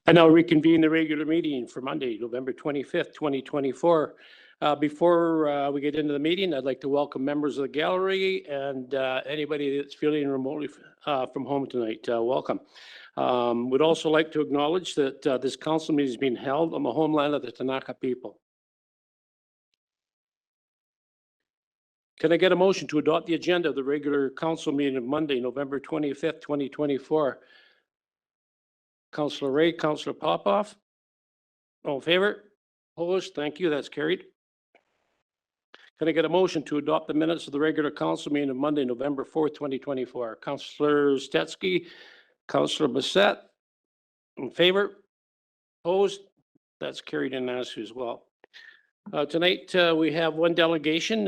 I now reconvene the regular meeting for Monday, November 25th, 2024. Before we get into the meeting, I'd like to welcome members of the gallery and anybody that's feeling remotely from home tonight. Welcome. Would also like to acknowledge that this council meeting is being held on the homeland of the Tanaka people. Can I get a motion to adopt the agenda of the regular council meeting of Monday, November 25th, 2024? Councillor Ray, Councillor Popoff. All in favor? Opposed? Thank you. That's carried. Can I get a motion to adopt the minutes of the regular council meeting of Monday, November 4th, 2024? Councillor Stetsky, Councillor Bassett. In favor? Opposed? That's carried unanimously as well. Tonight we have one delegation,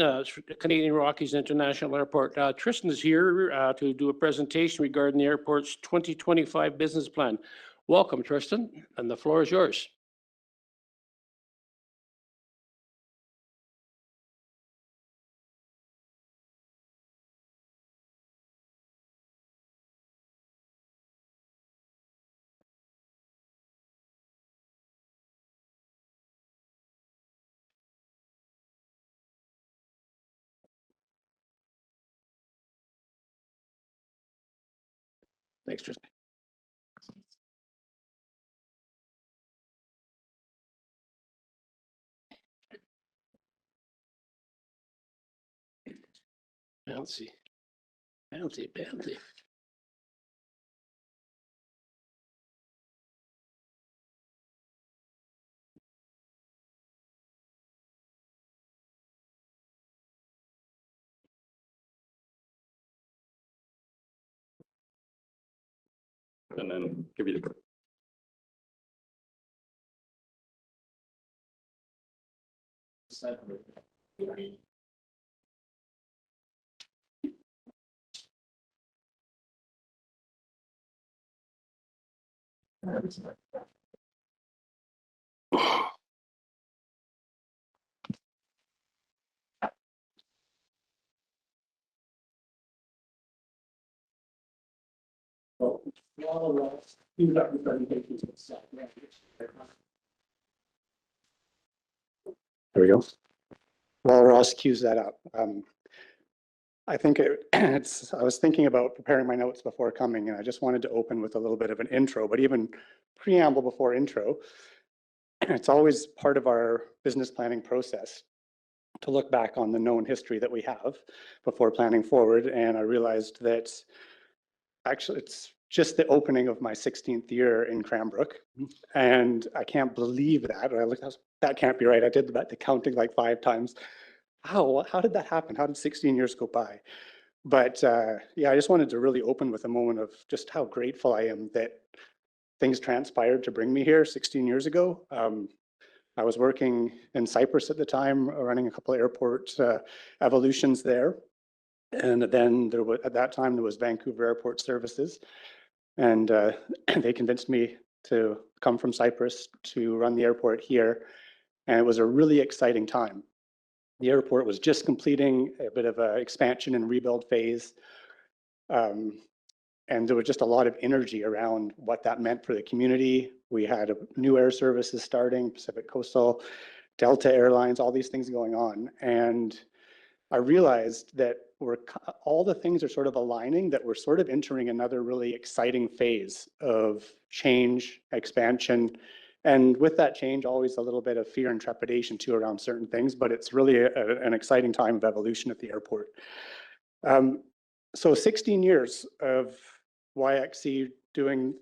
Canadian Rockies International Airport. Tristan is here to do a presentation regarding the airport's 2025 business plan. Welcome, Tristan, and the floor is yours. Thanks, Tristan. Bouncy. Bouncy, bouncy. And then give you the. There we go. While Ross cues that up, I think I was thinking about preparing my notes before coming, and I just wanted to open with a little bit of an intro, but even preamble before intro. It's always part of our business planning process to look back on the known history that we have before planning forward. And I realized that actually it's just the opening of my 16th year in Cranbrook. And I can't believe that. I looked, that can't be right. I did the counting like 5 times. How did that happen? How did 16 years go by? But yeah, I just wanted to really open with a moment of just how grateful I am that things transpired to bring me here 16 years ago. I was working in Cyprus at the time, running a couple of airport evolutions there. And then there was, at that time, there was Vancouver Airport Services. And they convinced me to come from Cyprus to run the airport here. And it was a really exciting time. The airport was just completing a bit of an expansion and rebuild phase. And there was just a lot of energy around what that meant for the community. We had new air services starting, Pacific Coastal, Delta Airlines, all these things going on. And I realized that all the things are sort of aligning, that we're sort of entering another really exciting phase of change, expansion. And with that change, always a little bit of fear and trepidation too around certain things, but it's really an exciting time of evolution at the airport. So 16 years of YXC doing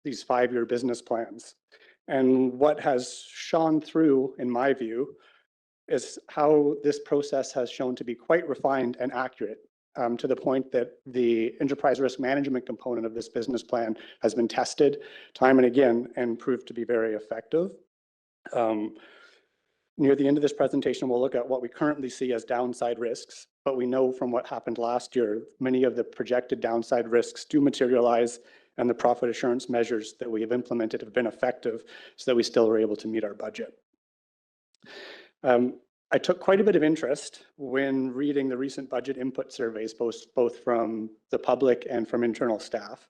these 5-year business plans. And what has shone through, in my view, is how this process has shown to be quite refined and accurate, to the point that the enterprise risk management component of this business plan has been tested time and again and proved to be very effective. Near the end of this presentation, we'll look at what we currently see as downside risks, but we know from what happened last year, many of the projected downside risks do materialize, and the profit assurance measures that we have implemented have been effective so that we still were able to meet our budget. I took quite a bit of interest when reading the recent budget input surveys, both from the public and from internal staff.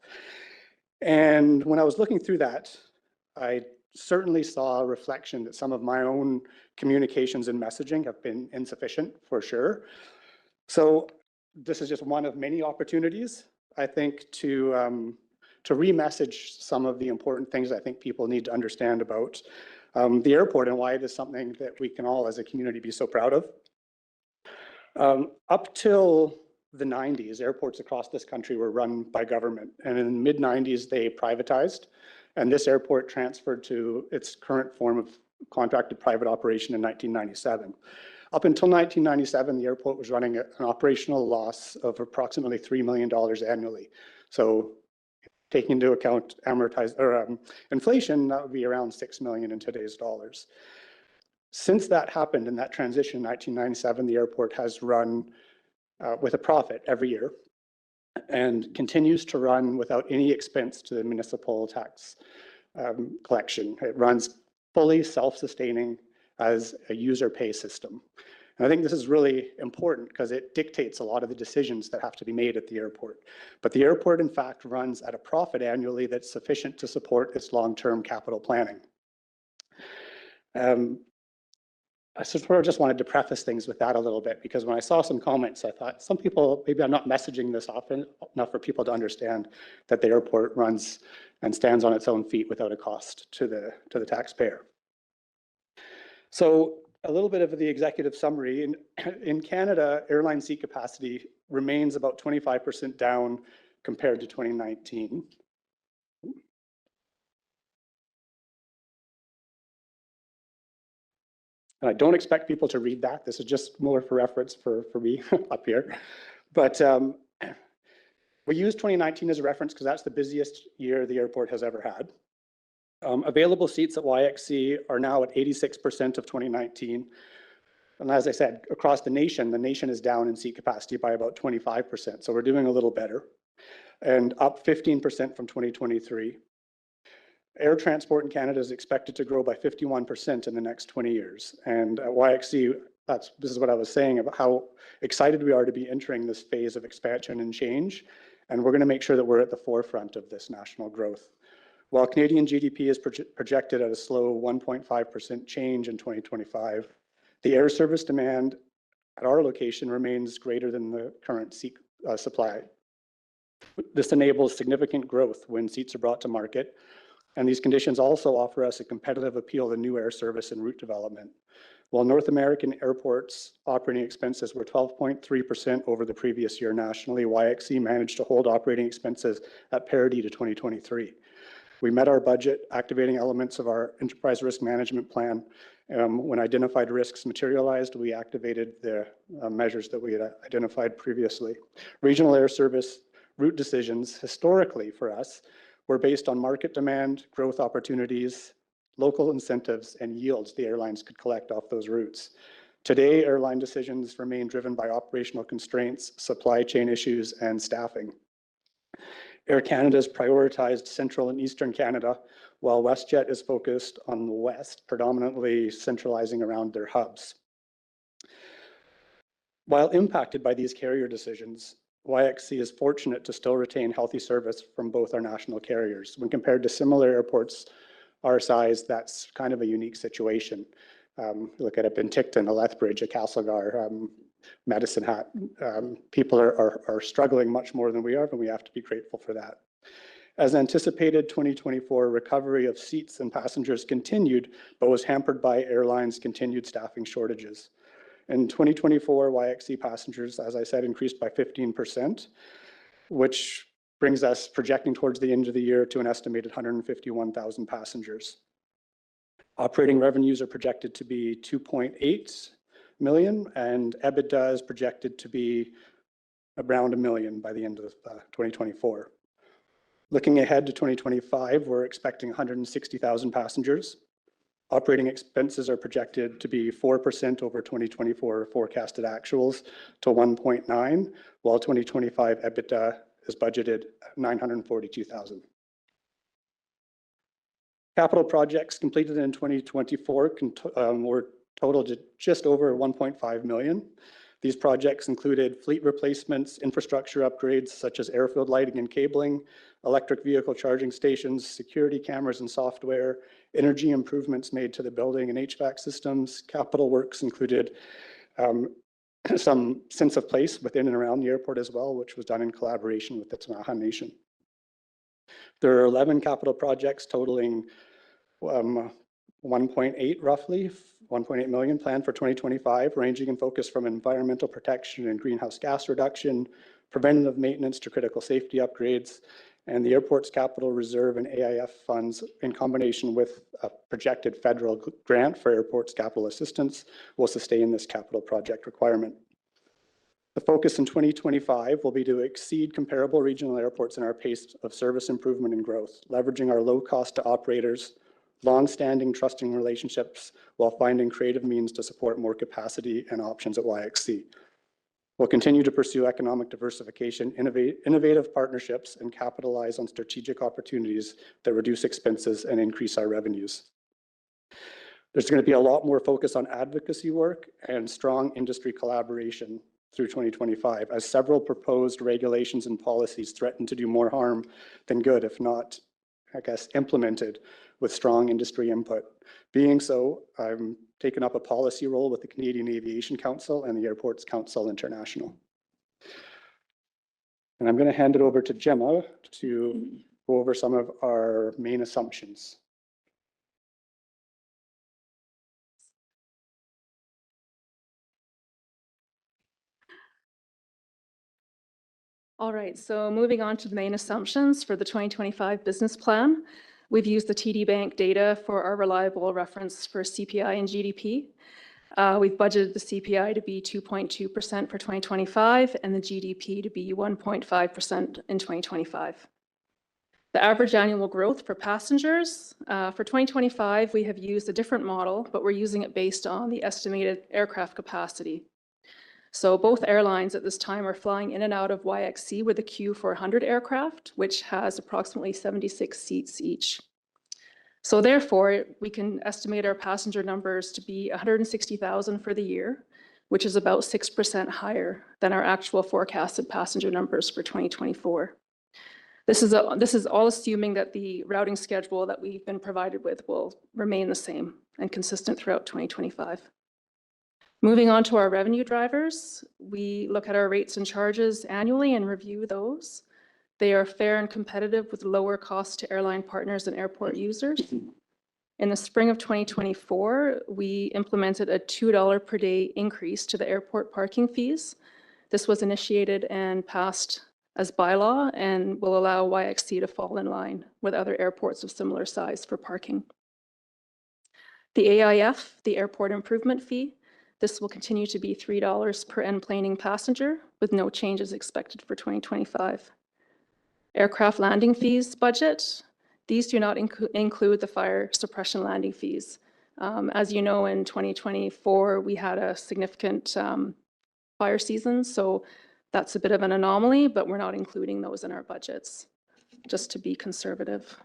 And when I was looking through that, I certainly saw a reflection that some of my own communications and messaging have been insufficient, for sure. So this is just one of many opportunities, I think, to re-message some of the important things I think people need to understand about the airport and why it is something that we can all as a community be so proud of. Up till the 90s, airports across this country were run by government, and in the mid-90s they privatized, and this airport transferred to its current form of contracted private operation in 1997. Up until 1997, the airport was running an operational loss of approximately $3 million annually. So taking into account inflation, that would be around $6 million in today's dollars. Since that happened in that transition in 1997, the airport has run with a profit every year and continues to run without any expense to the municipal tax collection. It runs fully self-sustaining as a user pay system. And I think this is really important because it dictates a lot of the decisions that have to be made at the airport. But the airport, in fact, runs at a profit annually that's sufficient to support its long-term capital planning. I sort of just wanted to preface things with that a little bit, because when I saw some comments, I thought some people, maybe I'm not messaging this often enough for people to understand that the airport runs and stands on its own feet without a cost to the taxpayer. So a little bit of the executive summary. In Canada, airline seat capacity remains about 25% down compared to 2019. And I don't expect people to read that. This is just more for reference for me up here. But we use 2019 as a reference because that's the busiest year the airport has ever had. Available seats at YXC are now at 86% of 2019. And as I said, across the nation is down in seat capacity by about 25%. So we're doing a little better, and up 15% from 2023. Air transport in Canada is expected to grow by 51% in the next 20 years. And at YXC, this is what I was saying about how excited we are to be entering this phase of expansion and change. And we're going to make sure that we're at the forefront of this national growth. While Canadian GDP is projected at a slow 1.5% change in 2025, the air service demand at our location remains greater than the current seat supply. This enables significant growth when seats are brought to market, and these conditions also offer us a competitive appeal to new air service and route development. While North American airports operating expenses were 12.3% over the previous year nationally, YXC managed to hold operating expenses at parity to 2023. We met our budget, activating elements of our enterprise risk management plan. When identified risks materialized, we activated the measures that we had identified previously. Regional air service route decisions, historically for us, were based on market demand, growth opportunities, local incentives, and yields the airlines could collect off those routes. Today, airline decisions remain driven by operational constraints, supply chain issues, and staffing. Air Canada has prioritized Central and Eastern Canada, while WestJet is focused on the West, predominantly centralizing around their hubs. While impacted by these carrier decisions, YXC is fortunate to still retain healthy service from both our national carriers. When compared to similar airports our size, that's kind of a unique situation. Look at a Penticton, a Lethbridge, a Castlegar, Medicine Hat. People are struggling much more than we are, and we have to be grateful for that. As anticipated, 2024 recovery of seats and passengers continued, but was hampered by airlines' continued staffing shortages. In 2024, YXC passengers, as I said, increased by 15%, which brings us projecting towards the end of the year to an estimated 151,000 passengers. Operating revenues are projected to be 2.8 million, and EBITDA is projected to be around $1 million by the end of 2024. Looking ahead to 2025, we're expecting 160,000 passengers. Operating expenses are projected to be 4% over 2024 forecasted actuals to 1.9, while 2025 EBITDA is budgeted at 942,000. Capital projects completed in 2024 were totaled just over 1.5 million. These projects included fleet replacements, infrastructure upgrades such as airfield lighting and cabling, electric vehicle charging stations, security cameras and software, energy improvements made to the building and HVAC systems. Capital works included some sense of place within and around the airport as well, which was done in collaboration with the Tamaha Nation. There are 11 capital projects totaling 1.8 roughly, 1.8 million planned for 2025, ranging in focus from environmental protection and greenhouse gas reduction, preventative maintenance to critical safety upgrades, and the airport's capital reserve and AIF funds in combination with a projected federal grant for airports capital assistance will sustain this capital project requirement. The focus in 2025 will be to exceed comparable regional airports in our pace of service improvement and growth, leveraging our low cost to operators, long-standing trusting relationships while finding creative means to support more capacity and options at YXC. We'll continue to pursue economic diversification, innovative partnerships, and capitalize on strategic opportunities that reduce expenses and increase our revenues. There's going to be a lot more focus on advocacy work and strong industry collaboration through 2025, as several proposed regulations and policies threaten to do more harm than good if not, implemented with strong industry input. Being so, I'm taken up a policy role with the Canadian Aviation Council and the Airports Council International. And I'm going to hand it over to Gemma to go over some of our main assumptions. All right, so moving on to the main assumptions for the 2025 business plan. We've used the TD Bank data for our reliable reference for CPI and GDP. We've budgeted the CPI to be 2.2% for 2025 and the GDP to be 1.5% in 2025. The average annual growth for passengers, for 2025, we have used a different model, but we're using it based on the estimated aircraft capacity. So both airlines at this time are flying in and out of YXC with a Q400 aircraft, which has approximately 76 seats each. So therefore, we can estimate our passenger numbers to be 160,000 for the year, which is about 6% higher than our actual forecasted passenger numbers for 2024. This is all assuming that the routing schedule that we've been provided with will remain the same and consistent throughout 2025. Moving on to our revenue drivers, we look at our rates and charges annually and review those. They are fair and competitive with lower costs to airline partners and airport users. In the spring of 2024, we implemented a $2 per day increase to the airport parking fees. This was initiated and passed as bylaw and will allow YXC to fall in line with other airports of similar size for parking. The AIF, the airport improvement fee, this will continue to be $3 per enplaning passenger with no changes expected for 2025. Aircraft landing fees budget, these do not include the fire suppression landing fees. As you know, in 2024, we had a significant fire season, so that's a bit of an anomaly, but we're not including those in our budgets, just to be conservative.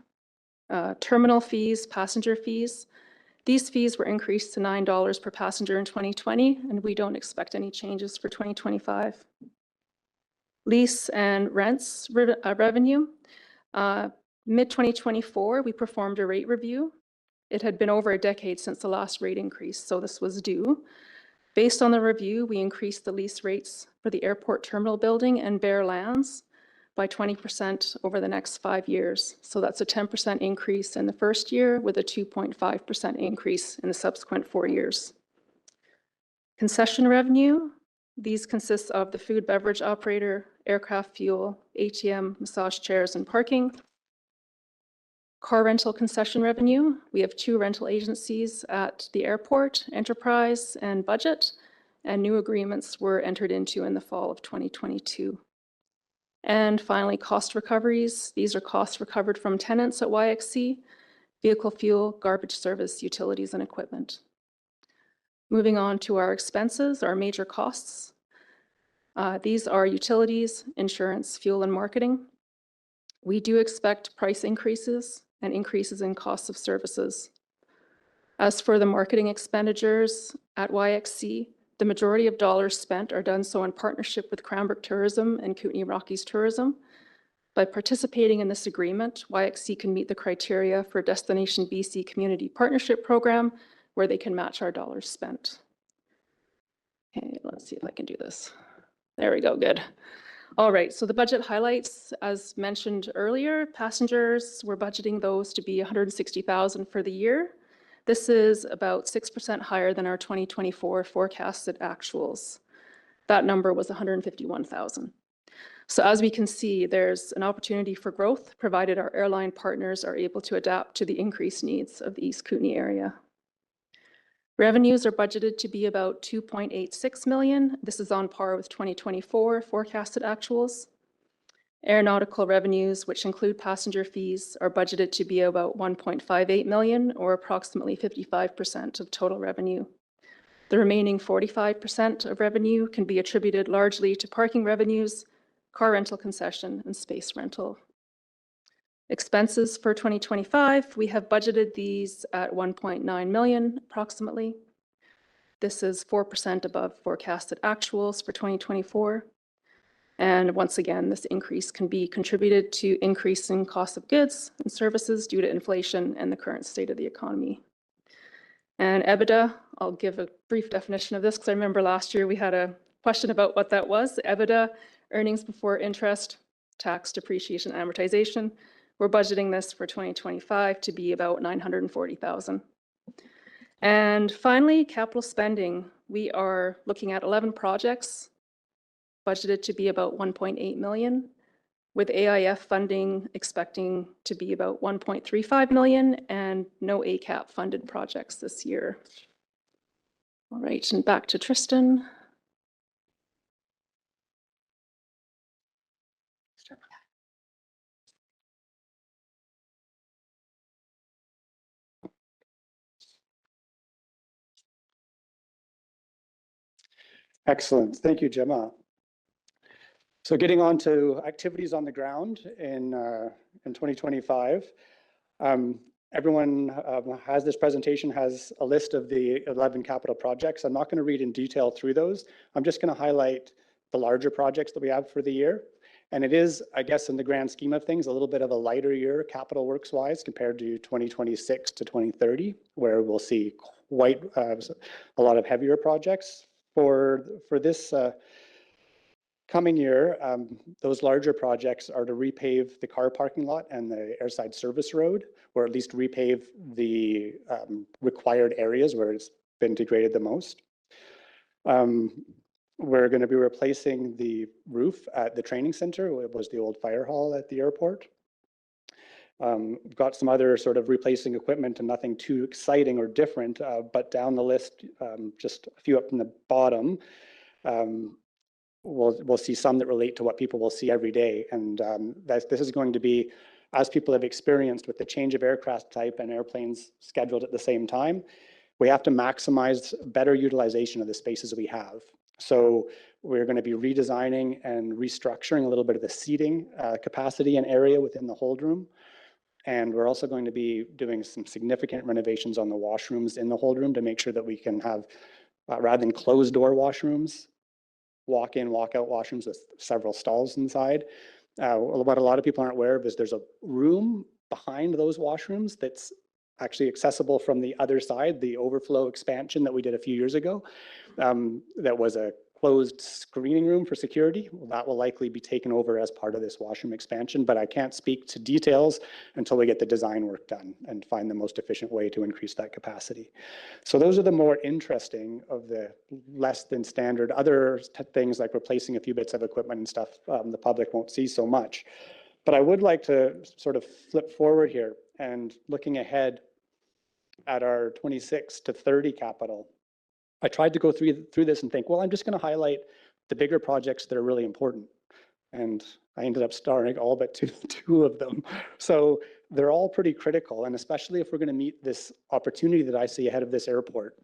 Terminal fees, passenger fees, these fees were increased to $9 per passenger in 2020, and we don't expect any changes for 2025. Lease and rents revenue. Mid-2024, we performed a rate review. It had been over a decade since the last rate increase, so this was due. Based on the review, we increased the lease rates for the airport terminal building and bare lands by 20% over the next 5 years. So that's a 10% increase in the first year with a 2.5% increase in the subsequent 4 years. Concession revenue, these consist of the food beverage operator, aircraft fuel, ATM, massage chairs, and parking. Car rental concession revenue, we have 2 rental agencies at the airport, Enterprise and Budget, and new agreements were entered into in the fall of 2022. And finally, cost recoveries. These are costs recovered from tenants at YXC, vehicle fuel, garbage service, utilities, and equipment. Moving on to our expenses, our major costs. These are utilities, insurance, fuel, and marketing. We do expect price increases and increases in costs of services. As for the marketing expenditures at YXC, the majority of dollars spent are done so in partnership with Cranbrook Tourism and Kootenay Rockies Tourism. By participating in this agreement, YXC can meet the criteria for Destination BC Community Partnership Program, where they can match our dollars spent. Okay, let's see if I can do this. There we go, good. All right, so the budget highlights, as mentioned earlier, passengers, we're budgeting those to be 160,000 for the year. This is about 6% higher than our 2024 forecasted actuals. That number was 151,000. So as we can see, there's an opportunity for growth, provided our airline partners are able to adapt to the increased needs of the East Kootenay area. Revenues are budgeted to be about 2.86 million. This is on par with 2024 forecasted actuals. Aeronautical revenues, which include passenger fees, are budgeted to be about 1.58 million, or approximately 55% of total revenue. The remaining 45% of revenue can be attributed largely to parking revenues, car rental concession, and space rental. Expenses for 2025, we have budgeted these at 1.9 million approximately. This is 4% above forecasted actuals for 2024. And once again, this increase can be contributed to increasing cost of goods and services due to inflation and the current state of the economy. And EBITDA, I'll give a brief definition of this because I remember last year we had a question about what that was. EBITDA, earnings before interest, tax, depreciation, amortization. We're budgeting this for 2025 to be about 940,000. And finally, capital spending. We are looking at 11 projects, budgeted to be about 1.8 million, with AIF funding expecting to be about 1.35 million and no ACAP funded projects this year. All right, and back to Tristan. Excellent. Thank you, Gemma. So getting on to activities on the ground in 2025. Everyone has this presentation, has a list of the 11 capital projects. I'm not going to read in detail through those. I'm just going to highlight the larger projects that we have for the year. And it is, I guess, in the grand scheme of things, a little bit of a lighter year capital works wise compared to 2026 to 2030, where we'll see quite a lot of heavier projects. For this coming year, those larger projects are to repave the car parking lot and the airside service road, or at least repave the required areas where it's been degraded the most. We're going to be replacing the roof at the training center. It was the old fire hall at the airport. We've got some other sort of replacing equipment and nothing too exciting or different, but down the list, just a few up in the bottom, we'll see some that relate to what people will see every day. And this is going to be, as people have experienced with the change of aircraft type and airplanes scheduled at the same time, we have to maximize better utilization of the spaces we have. So we're going to be redesigning and restructuring a little bit of the seating capacity and area within the hold room. And we're also going to be doing some significant renovations on the washrooms in the hold room to make sure that we can have, rather than closed door washrooms, walk in, walk out washrooms with several stalls inside. What a lot of people aren't aware of is there's a room behind those washrooms that's actually accessible from the other side, the overflow expansion that we did a few years ago. That was a closed screening room for security. Well, that will likely be taken over as part of this washroom expansion, but I can't speak to details until we get the design work done and find the most efficient way to increase that capacity. So those are the more interesting of the less than standard. Other things like replacing a few bits of equipment and stuff, the public won't see so much. But I would like to sort of flip forward here and looking ahead at our 26 to 30 capital. I tried to go through this and think, well, I'm just going to highlight the bigger projects that are really important. And I ended up starring all but two of them. So they're all pretty critical. And especially if we're going to meet this opportunity that I see ahead of this airport,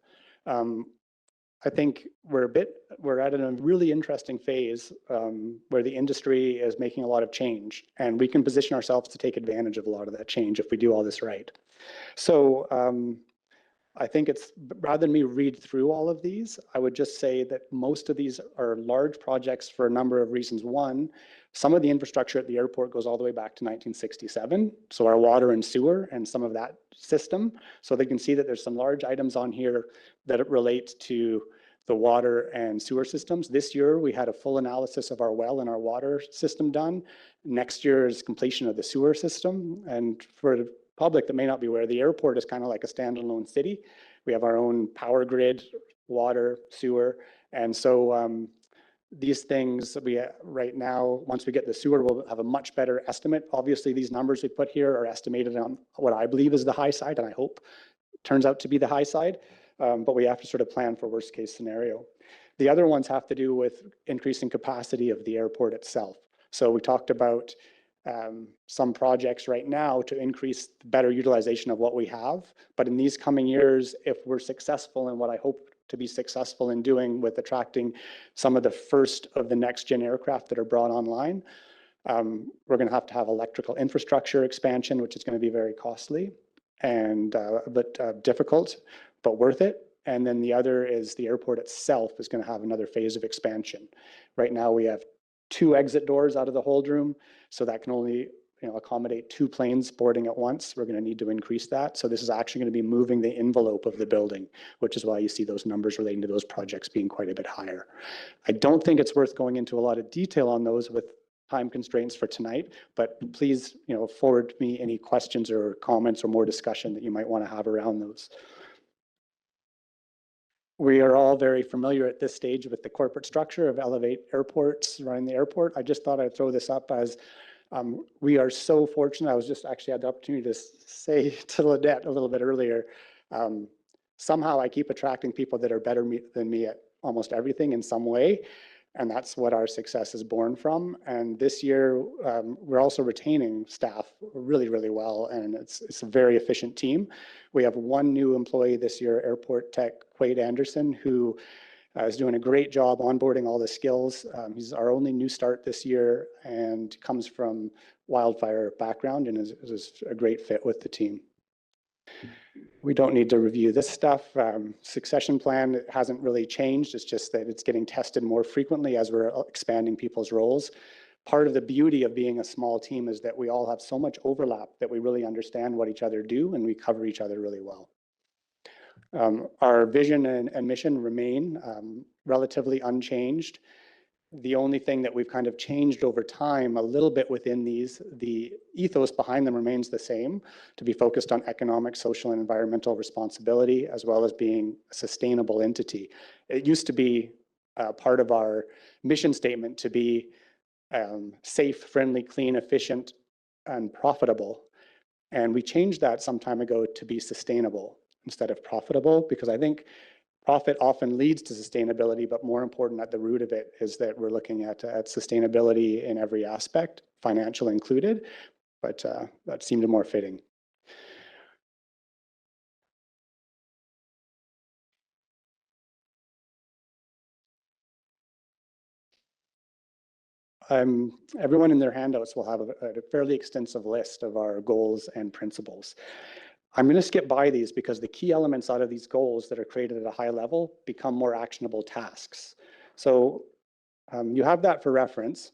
I think we're at a really interesting phase where the industry is making a lot of change, and we can position ourselves to take advantage of a lot of that change if we do all this right. So I think it's, rather than me read through all of these, I would just say that most of these are large projects for a number of reasons. One, some of the infrastructure at the airport goes all the way back to 1967. So our water and sewer and some of that system. So they can see that there's some large items on here that relate to the water and sewer systems. This year, we had a full analysis of our well and our water system done. Next year is completion of the sewer system. And for the public that may not be aware, the airport is kind of like a standalone city. We have our own power grid, water, sewer. And so these things right now, once we get the sewer, we'll have a much better estimate. Obviously, these numbers we put here are estimated on what I believe is the high side, and I hope turns out to be the high side. But we have to sort of plan for worst case scenario. The other ones have to do with increasing capacity of the airport itself. So we talked about some projects right now to increase the better utilization of what we have. But in these coming years, if we're successful in what I hope to be successful in doing with attracting some of the first of the next gen aircraft that are brought online, we're going to have electrical infrastructure expansion, which is going to be very costly and difficult, but worth it. And then the other is the airport itself is going to have another phase of expansion. Right now we have 2 exit doors out of the hold room, so that can only accommodate 2 planes boarding at once. We're going to need to increase that. So this is actually going to be moving the envelope of the building, which is why you see those numbers relating to those projects being quite a bit higher. I don't think it's worth going into a lot of detail on those with time constraints for tonight, but please forward me any questions or comments or more discussion that you might want to have around those. We are all very familiar at this stage with the corporate structure of Elevate Airports running the airport. I just thought I'd throw this up as we are so fortunate. I was just actually had the opportunity to say to Lynette a little bit earlier, somehow I keep attracting people that are better than me at almost everything in some way. And that's what our success is born from. And this year, we're also retaining staff really, really well. And it's a very efficient team. We have 1 new employee this year, airport tech, Quade Anderson, who is doing a great job onboarding all the skills. He's our only new start this year and comes from wildfire background and is a great fit with the team. We don't need to review this stuff. Succession plan hasn't really changed. It's just that it's getting tested more frequently as we're expanding people's roles. Part of the beauty of being a small team is that we all have so much overlap that we really understand what each other do and we cover each other really well. Our vision and mission remain relatively unchanged. The only thing that we've kind of changed over time a little bit within these, the ethos behind them remains the same, to be focused on economic, social, and environmental responsibility, as well as being a sustainable entity. It used to be part of our mission statement to be safe, friendly, clean, efficient, and profitable. And we changed that some time ago to be sustainable instead of profitable, because I think profit often leads to sustainability, but more important at the root of it is that we're looking at sustainability in every aspect, financial included, but that seemed more fitting. Everyone in their handouts will have a fairly extensive list of our goals and principles. I'm going to skip by these because the key elements out of these goals that are created at a high level become more actionable tasks. So you have that for reference,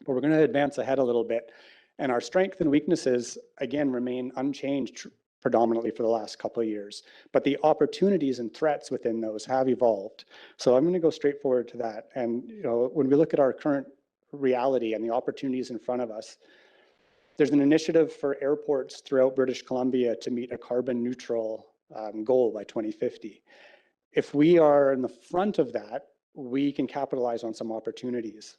but we're going to advance ahead a little bit. And our strengths and weaknesses, again, remain unchanged predominantly for the last couple of years. But the opportunities and threats within those have evolved. So I'm going to go straight forward to that. And when we look at our current reality and the opportunities in front of us, there's an initiative for airports throughout British Columbia to meet a carbon neutral goal by 2050. If we are in the front of that, we can capitalize on some opportunities.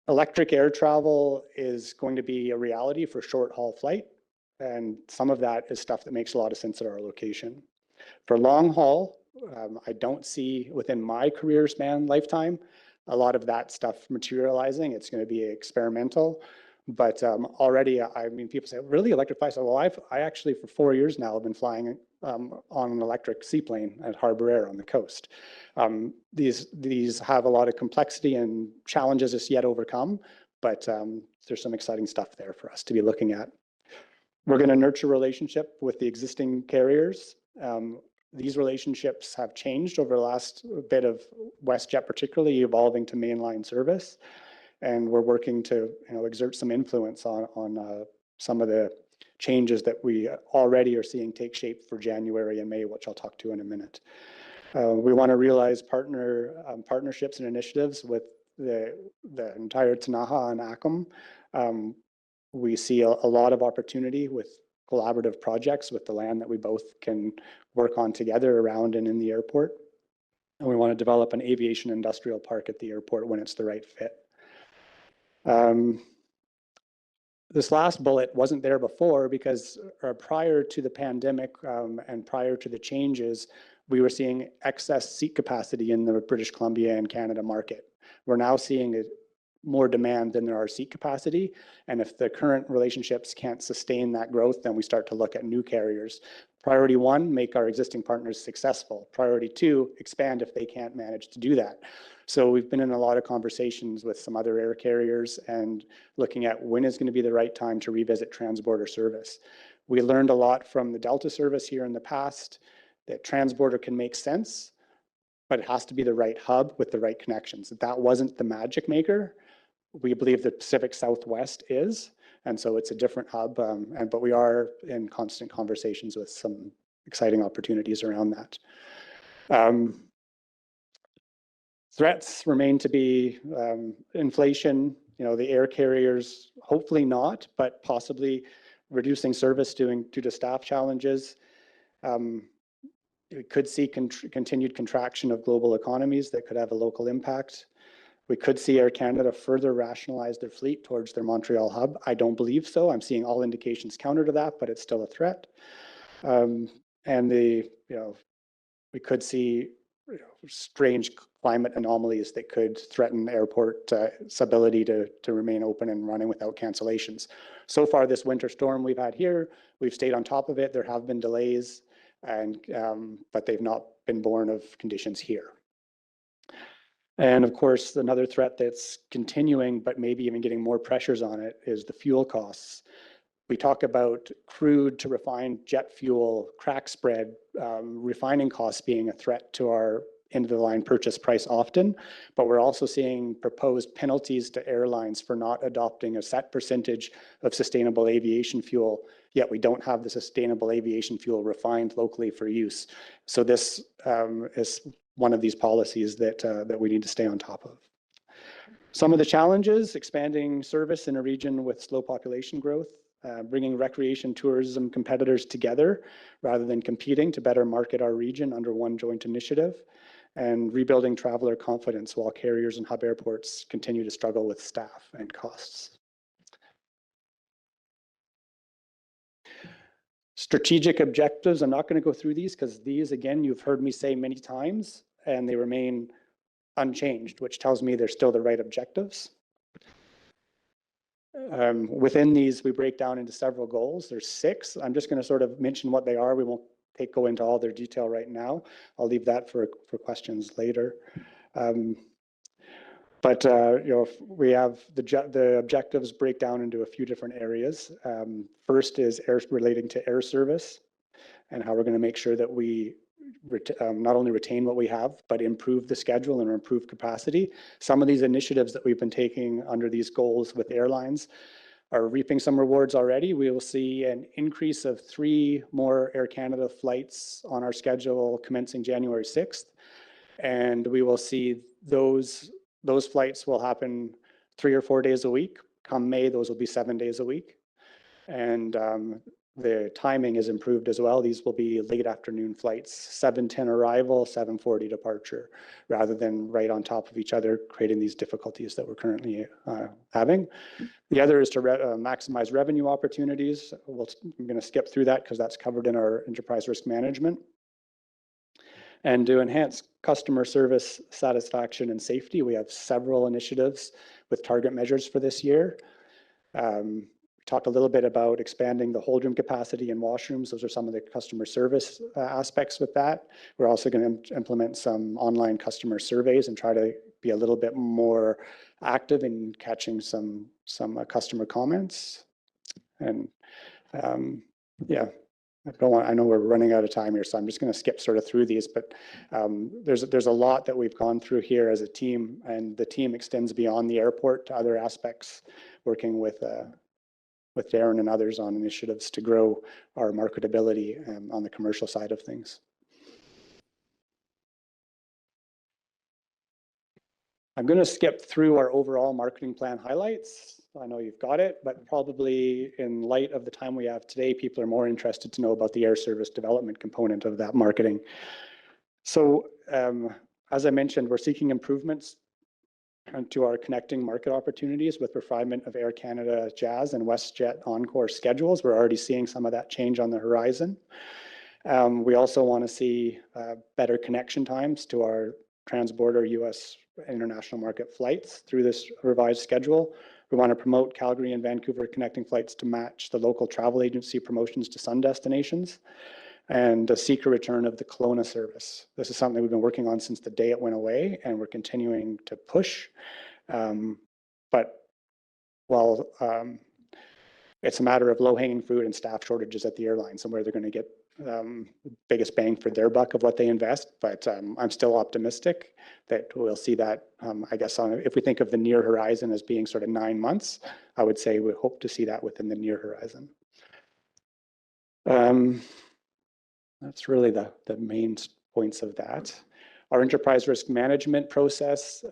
Electric air travel is going to be a reality for short haul flight. And some of that is stuff that makes a lot of sense at our location. For long haul, I don't see within my career span lifetime a lot of that stuff materializing. It's going to be experimental. But already, I mean, people say, really electrify? So, well, I actually, for 4 years now, have been flying on an electric seaplane at Harbour Air on the coast. These have a lot of complexity and challenges as yet overcome, but there's some exciting stuff there for us to be looking at. We're going to nurture relationship with the existing carriers. These relationships have changed over the last bit of WestJet, particularly evolving to mainline service. And we're working to exert some influence on some of the changes that we already are seeing take shape for January and May, which I'll talk to in a minute. We want to realize partnerships and initiatives with the entire Tanaha and Akom. We see a lot of opportunity with collaborative projects with the land that we both can work on together around and in the airport. And we want to develop an aviation industrial park at the airport when it's the right fit. This last bullet wasn't there before because prior to the pandemic and prior to the changes, we were seeing excess seat capacity in the British Columbia and Canada market. We're now seeing more demand than there are seat capacity. And if the current relationships can't sustain that growth, then we start to look at new carriers. Priority one, make our existing partners successful. Priority two, expand if they can't manage to do that. So we've been in a lot of conversations with some other air carriers and looking at when is going to be the right time to revisit transborder service. We learned a lot from the Delta service here in the past that transborder can make sense, but it has to be the right hub with the right connections. That wasn't the magic maker. We believe the Pacific Southwest is, and so it's a different hub, but we are in constant conversations with some exciting opportunities around that. Threats remain to be inflation, the air carriers, hopefully not, but possibly reducing service due to staff challenges. We could see continued contraction of global economies that could have a local impact. We could see Air Canada further rationalize their fleet towards their Montreal hub. I don't believe so. I'm seeing all indications counter to that, but it's still a threat. And we could see strange climate anomalies that could threaten airport's ability to remain open and running without cancellations. So far, this winter storm we've had here, we've stayed on top of it. There have been delays, but they've not been born of conditions here. And of course, another threat that's continuing, but maybe even getting more pressures on it, is the fuel costs. We talk about crude to refined jet fuel, crack spread, refining costs being a threat to our end-of-the-line purchase price often, but we're also seeing proposed penalties to airlines for not adopting a set percentage of sustainable aviation fuel, yet we don't have the sustainable aviation fuel refined locally for use. So this is one of these policies that we need to stay on top of. Some of the challenges: expanding service in a region with slow population growth, bringing recreation tourism competitors together rather than competing to better market our region under one joint initiative, and rebuilding traveler confidence while carriers and hub airports continue to struggle with staff and costs. Strategic objectives, I'm not going to go through these because these, again, you've heard me say many times, and they remain unchanged, which tells me they're still the right objectives. Within these, we break down into several goals. There's 6. I'm just going to sort of mention what they are. We won't go into all their detail right now. I'll leave that for questions later. But we have the objectives break down into a few different areas. First is relating to air service and how we're going to make sure that we not only retain what we have, but improve the schedule and improve capacity. Some of these initiatives that we've been taking under these goals with airlines are reaping some rewards already. We will see an increase of 3 more Air Canada flights on our schedule commencing January 6th. And we will see those flights will happen 3 or 4 days a week. Come May, those will be 7 days a week. And the timing is improved as well. These will be late afternoon flights, 7:10 arrival, 7:40 departure, rather than right on top of each other, creating these difficulties that we're currently having. The other is to maximize revenue opportunities. I'm going to skip through that because that's covered in our enterprise risk management. And to enhance customer service satisfaction and safety, we have several initiatives with target measures for this year. We talked a little bit about expanding the hold room capacity in washrooms. Those are some of the customer service aspects with that. We're also going to implement some online customer surveys and try to be a little bit more active in catching some customer comments. And yeah, I know we're running out of time here, so I'm just going to skip sort of through these, but there's a lot that we've gone through here as a team, and the team extends beyond the airport to other aspects, working with Darren and others on initiatives to grow our marketability on the commercial side of things. I'm going to skip through our overall marketing plan highlights. I know you've got it, but probably in light of the time we have today, people are more interested to know about the air service development component of that marketing. So as I mentioned, we're seeking improvements to our connecting market opportunities with refinement of Air Canada Jazz and WestJet Encore schedules. We're already seeing some of that change on the horizon. We also want to see better connection times to our transborder US international market flights through this revised schedule. We want to promote Calgary and Vancouver connecting flights to match the local travel agency promotions to sun destinations, and seek a return of the Kelowna service. This is something we've been working on since the day it went away, and we're continuing to push. But while it's a matter of low-hanging fruit and staff shortages at the airlines and where they're going to get biggest bang for their buck of what they invest, but I'm still optimistic that we'll see that. I guess if we think of the near horizon as being sort of 9 months, I would say we hope to see that within the near horizon. That's really the main points of that. Our enterprise risk management process,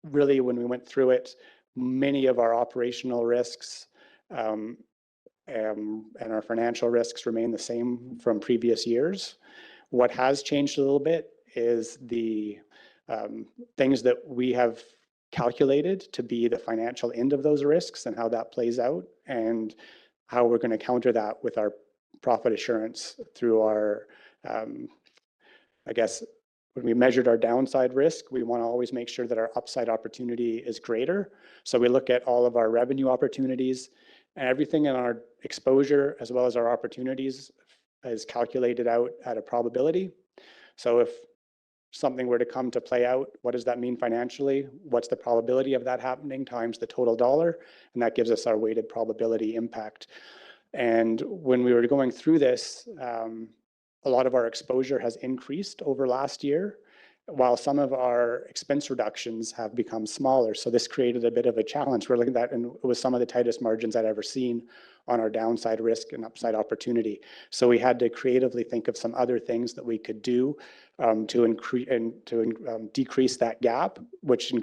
really when we went through it, many of our operational risks and our financial risks remain the same from previous years. What has changed a little bit is the things that we have calculated to be the financial end of those risks and how that plays out, and how we're going to counter that with our profit assurance through our, I guess, when we measured our downside risk, we want to always make sure that our upside opportunity is greater. So we look at all of our revenue opportunities, and everything in our exposure as well as our opportunities is calculated out at a probability. So if something were to come to play out, what does that mean financially? What's the probability of that happening times the total dollar? And that gives us our weighted probability impact. And when we were going through this, a lot of our exposure has increased over last year, while some of our expense reductions have become smaller. So this created a bit of a challenge. We're looking at that, and it was some of the tightest margins I'd ever seen on our downside risk and upside opportunity. So we had to creatively think of some other things that we could do to increase and to decrease that gap, which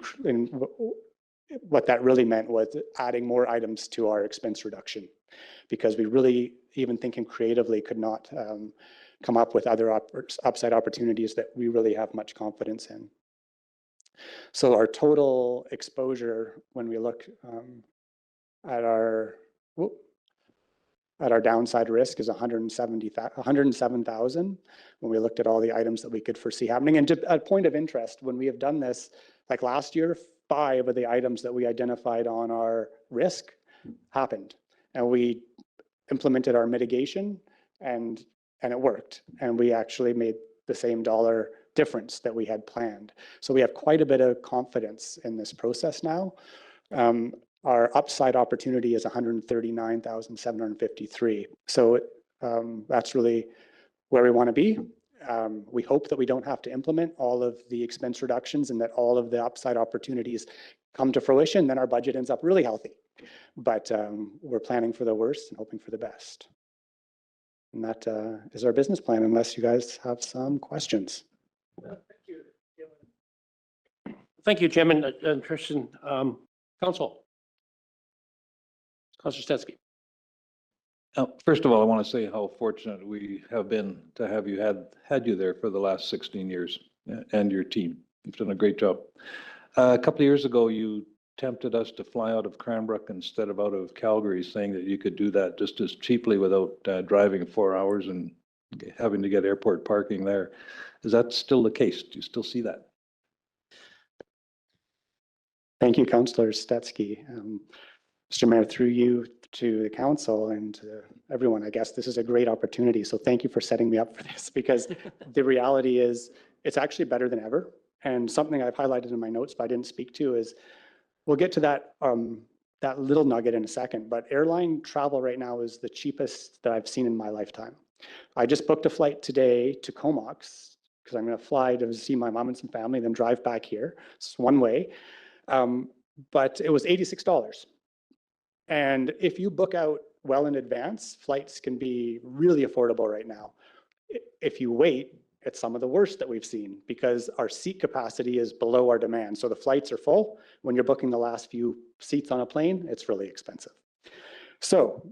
what that really meant was adding more items to our expense reduction, because we really, even thinking creatively, could not come up with other upside opportunities that we really have much confidence in. So our total exposure, when we look at our downside risk, is 107,000 when we looked at all the items that we could foresee happening. And a point of interest, when we have done this, like last year, 5 of the items that we identified on our risk happened, and we implemented our mitigation, and it worked, and we actually made the same dollar difference that we had planned. So we have quite a bit of confidence in this process now. Our upside opportunity is 139,753. So that's really where we want to be. We hope that we don't have to implement all of the expense reductions and that all of the upside opportunities come to fruition. Then our budget ends up really healthy. But we're planning for the worst and hoping for the best. And that is our business plan, unless you guys have some questions. Thank you, Chairman and Christian. Councilor Stetsky. First of all, I want to say how fortunate we have been to have you had you there for the last 16 years, and your team. You've done a great job. A couple of years ago, you tempted us to fly out of Cranbrook instead of out of Calgary, saying that you could do that just as cheaply without driving 4 hours and having to get airport parking there. Is that still the case? Do you still see that? Thank you, Councillor Stetsky. Mr. Mayor, through you to the council and to everyone, I guess this is a great opportunity. So thank you for setting me up for this, because the reality is it's actually better than ever. And something I've highlighted in my notes but I didn't speak to is we'll get to that that little nugget in a second, but airline travel right now is the cheapest that I've seen in my lifetime. I just booked a flight today to Comox because I'm going to fly to see my mom and some family, then drive back here. It's one way. But it was $86. And if you book out well in advance, flights can be really affordable right now. If you wait, it's some of the worst that we've seen because our seat capacity is below our demand. So the flights are full. When you're booking the last few seats on a plane, it's really expensive. So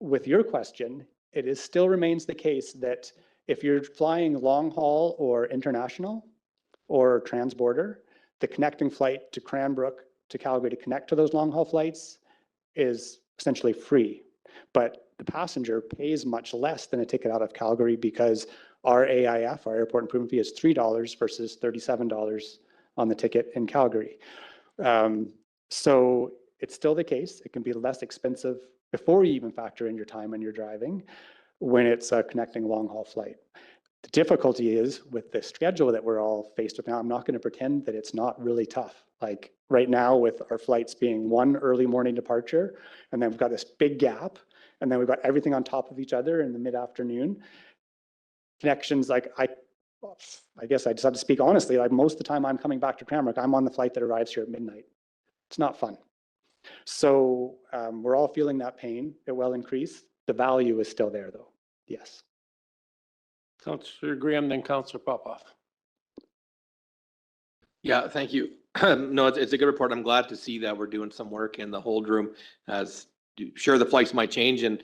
with your question, it still remains the case that if you're flying long haul or international or transborder, the connecting flight to Cranbrook to Calgary to connect to those long haul flights is essentially free. But the passenger pays much less than a ticket out of Calgary because our AIF, our airport improvement fee, is $3 versus $37 on the ticket in Calgary. So it's still the case. It can be less expensive before you even factor in your time when you're driving when it's a connecting long haul flight. The difficulty is with the schedule that we're all faced with now, I'm not going to pretend that it's not really tough. Like right now with our flights being one early morning departure, and then we've got this big gap, and then we've got everything on top of each other in the mid-afternoon. Connections, like I guess I just have to speak honestly, like most of the time I'm coming back to Cranbrook, I'm on the flight that arrives here at midnight. It's not fun. So we're all feeling that pain. It will increase. The value is still there though. Yes. Councillor Graham, then Councillor Popoff. Yeah, thank you. No, it's a good report. I'm glad to see that we're doing some work in the hold room. As sure, the flights might change and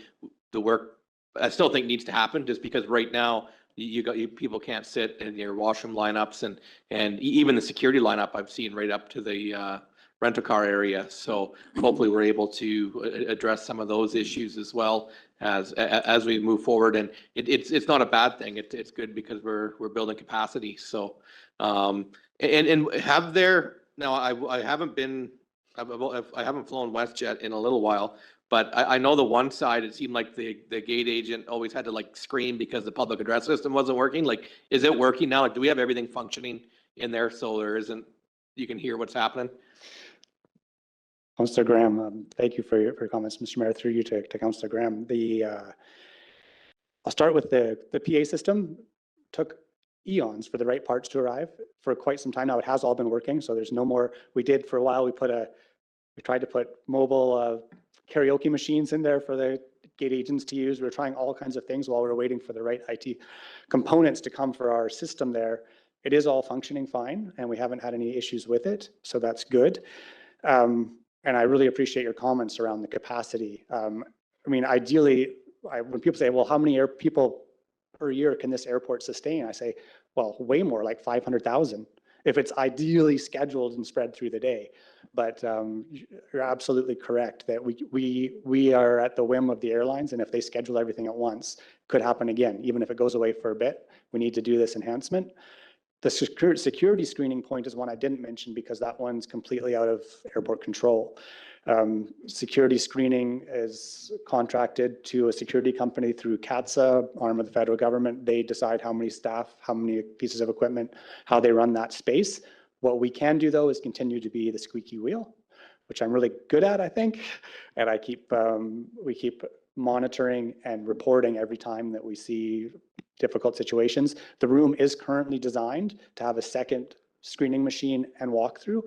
the work I still think needs to happen just because right now people can't sit in your washroom lineups and even the security lineup I've seen right up to the rental car area. So hopefully we're able to address some of those issues as well as we move forward. And it's not a bad thing. It's good because we're building capacity. So and have there now I haven't flown WestJet in a little while. But I know the one side, it seemed like the gate agent always had to like scream because the public address system wasn't working. Like, is it working now? Like, do we have everything functioning in there so there isn't, you can hear what's happening? Councillor Graham, thank you for your comments, Mr. Mayor, through you to Councillor Graham. I'll start with the PA system. Took eons for the right parts to arrive for quite some time now. It has all been working, so there's no more. We did for a while, we tried to put mobile karaoke machines in there for the gate agents to use. We were trying all kinds of things while we were waiting for the right IT components to come for our system there. It is all functioning fine, and we haven't had any issues with it, so that's good. And I really appreciate your comments around the capacity. I mean, ideally, when people say, well, how many people per year can this airport sustain? I say, well, way more, like 500,000. If it's ideally scheduled and spread through the day. But you're absolutely correct that we are at the whim of the airlines, and if they schedule everything at once, could happen again. Even if it goes away for a bit, we need to do this enhancement. The security screening point is one I didn't mention because that one's completely out of airport control. Security screening is contracted to a security company through CATSA, arm of the federal government. They decide how many staff, how many pieces of equipment, how they run that space. What we can do though is continue to be the squeaky wheel, which I'm really good at, I think. And we keep monitoring and reporting every time that we see difficult situations. The room is currently designed to have a second screening machine and walkthrough.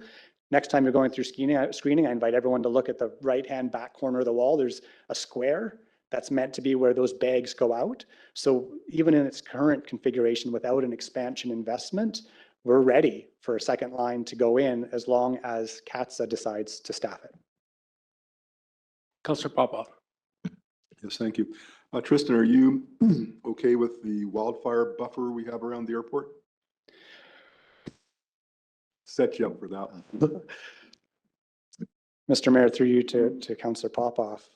Next time you're going through screening, I invite everyone to look at the right-hand back corner of the wall. There's a square that's meant to be where those bags go out. So even in its current configuration, without an expansion investment, we're ready for a second line to go in as long as CATSA decides to staff it. Councillor Popoff. Yes, thank you. Tristan, are you okay with the wildfire buffer we have around the airport? Set you up for that one. Mr. Mayor, through you to Councillor Popoff.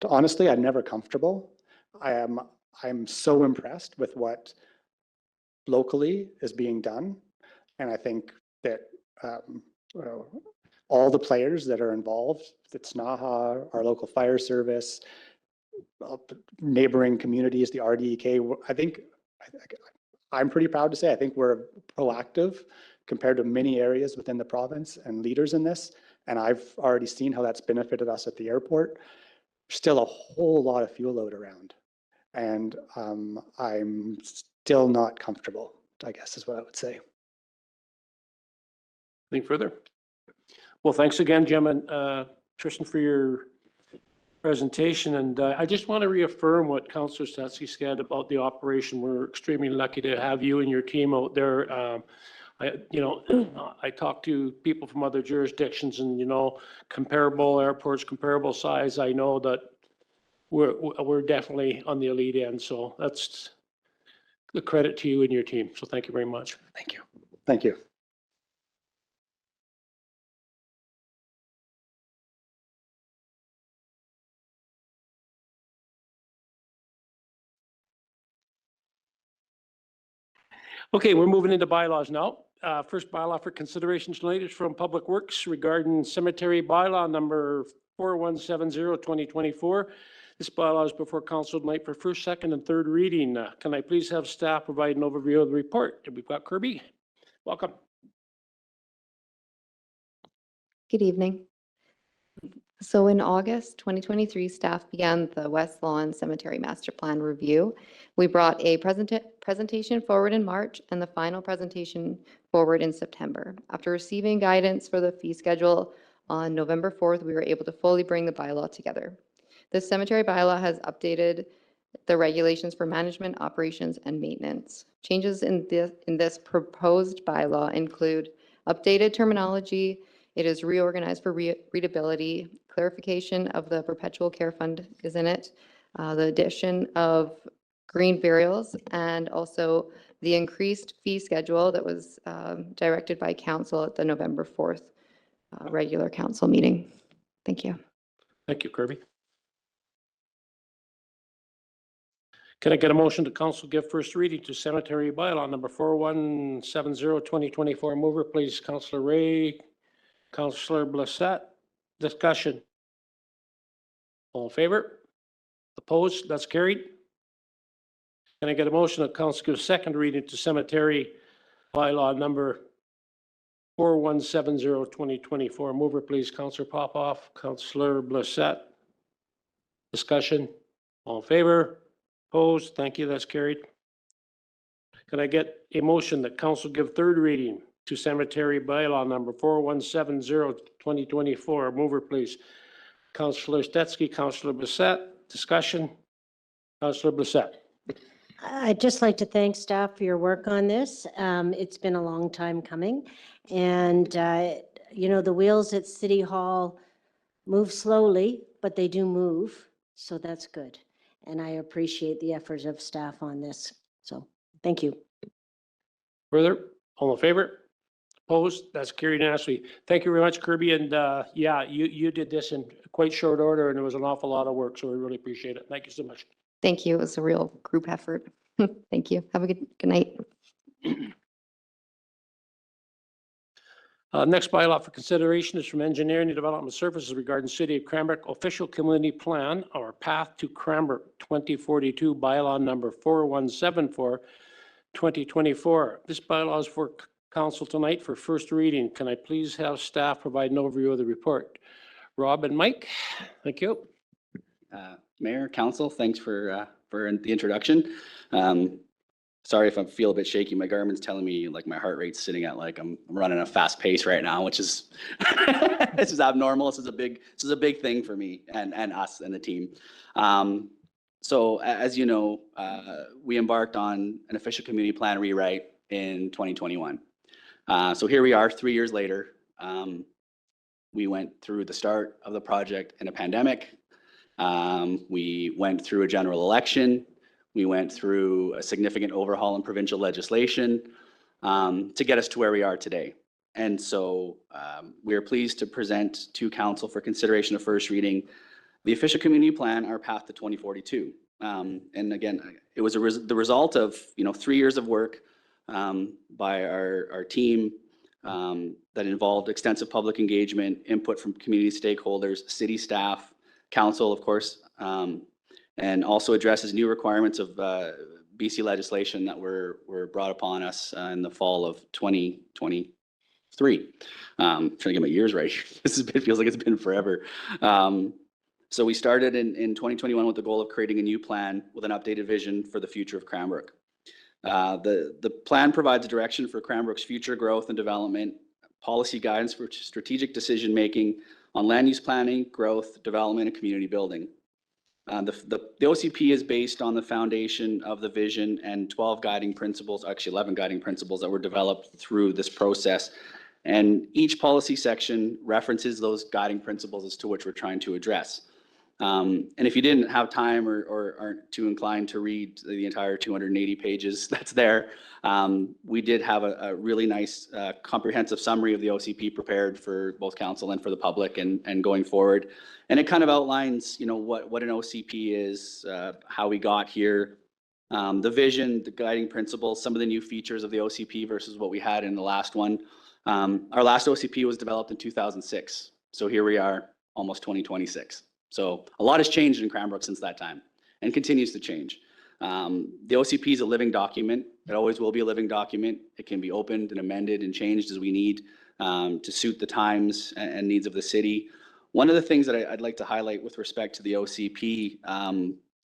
Honestly, I'm never comfortable. I'm so impressed with what locally is being done. And I think that all the players that are involved, it's NAHA, our local fire service, neighboring communities, the RDEK, I'm pretty proud to say, I think we're proactive compared to many areas within the province and leaders in this. And I've already seen how that's benefited us at the airport. Still a whole lot of fuel load around. And I'm still not comfortable, I guess is what I would say. Anything further? Well, thanks again, Jim and Tristan, for your presentation. And I just want to reaffirm what Councillor Stetsky said about the operation. We're extremely lucky to have you and your team out there. I talk to people from other jurisdictions and, comparable airports, comparable size. I know that we're definitely on the elite end. So that's the credit to you and your team. So thank you very much. Thank you. Thank you. Okay, we're moving into bylaws now. First bylaw for consideration tonight is from Public Works regarding cemetery bylaw number 4170-2024. This bylaw is before council tonight for first, second, and third reading. Can I please have staff provide an overview of the report? We've got Kirby. Welcome. Good evening. So in August 2023, staff began the West Lawn Cemetery Master Plan review. We brought a presentation forward in March and the final presentation forward in September. After receiving guidance for the fee schedule on November 4th, we were able to fully bring the bylaw together. The cemetery bylaw has updated the regulations for management, operations, and maintenance. Changes in this proposed bylaw include updated terminology. It is reorganized for readability. Clarification of the perpetual care fund is in it. The addition of green burials and also the increased fee schedule that was directed by council at the November 4th regular council meeting. Thank you. Thank you, Kirby. Can I get a motion to council give first reading to cemetery bylaw number 4170-2024? Mover, please, Councillor Ray. Councillor Blissett. Discussion. All in favor? Opposed? That's carried. Can I get a motion that council give second reading to cemetery bylaw number 4170-2024? Mover, please, Councillor Popoff. Councillor Blissett. Discussion. All in favor? Opposed? Thank you. That's carried. Can I get a motion that council give third reading to cemetery bylaw number 4170-2024? Mover, please. Councillor Stetsky, Councillor Blissett. Discussion. Councillor Blissett. I'd just like to thank staff for your work on this. It's been a long time coming. And, the wheels at City Hall move slowly, but they do move. So that's good. And I appreciate the efforts of staff on this. So thank you. Further? All in favor? Opposed? That's carried unanimously. Thank you very much, Kirby. And yeah, you did this in quite short order and it was an awful lot of work. So we really appreciate it. Thank you so much. Thank you. It was a real group effort. Thank you. Have a good night. Next bylaw for consideration is from Engineering and Development Services regarding City of Cranbrook Official Community Plan, or Path to Cranbrook 2042, bylaw number 4174-2024. This bylaw is for council tonight for first reading. Can I please have staff provide an overview of the report? Rob and Mike, thank you. Mayor, council, thanks for the introduction. Sorry if I feel a bit shaky. My Garmin's telling me like my heart rate's sitting at like I'm running a fast pace right now, which is this is abnormal. This is a big thing for me and us and the team. So as you know, we embarked on an official community plan rewrite in 2021. So here we are 3 years later. We went through the start of the project in a pandemic. We went through a general election. We went through a significant overhaul in provincial legislation to get us to where we are today. And so we are pleased to present to council for consideration of first reading the official community plan, our path to 2042. And again, it was the result of 3 years of work by our team that involved extensive public engagement, input from community stakeholders, city staff, council, of course, and also addresses new requirements of BC legislation that were brought upon us in the fall of 2023. Trying to get my years right. It feels like it's been forever. So we started in 2021 with the goal of creating a new plan with an updated vision for the future of Cranbrook. The plan provides direction for Cranbrook's future growth and development, policy guidance for strategic decision-making on land use planning, growth, development, and community building. The OCP is based on the foundation of the vision and 12 guiding principles, actually 11 guiding principles that were developed through this process. And each policy section references those guiding principles as to which we're trying to address. And if you didn't have time or aren't too inclined to read the entire 280 pages that's there, we did have a really nice comprehensive summary of the OCP prepared for both council and for the public and going forward. And it kind of outlines, you know, what an OCP is, how we got here, the vision, the guiding principles, some of the new features of the OCP versus what we had in the last one. Our last OCP was developed in 2006. So here we are, almost 2026. So a lot has changed in Cranbrook since that time and continues to change. The OCP is a living document. It always will be a living document. It can be opened and amended and changed as we need to suit the times and needs of the city. One of the things that I'd like to highlight with respect to the OCP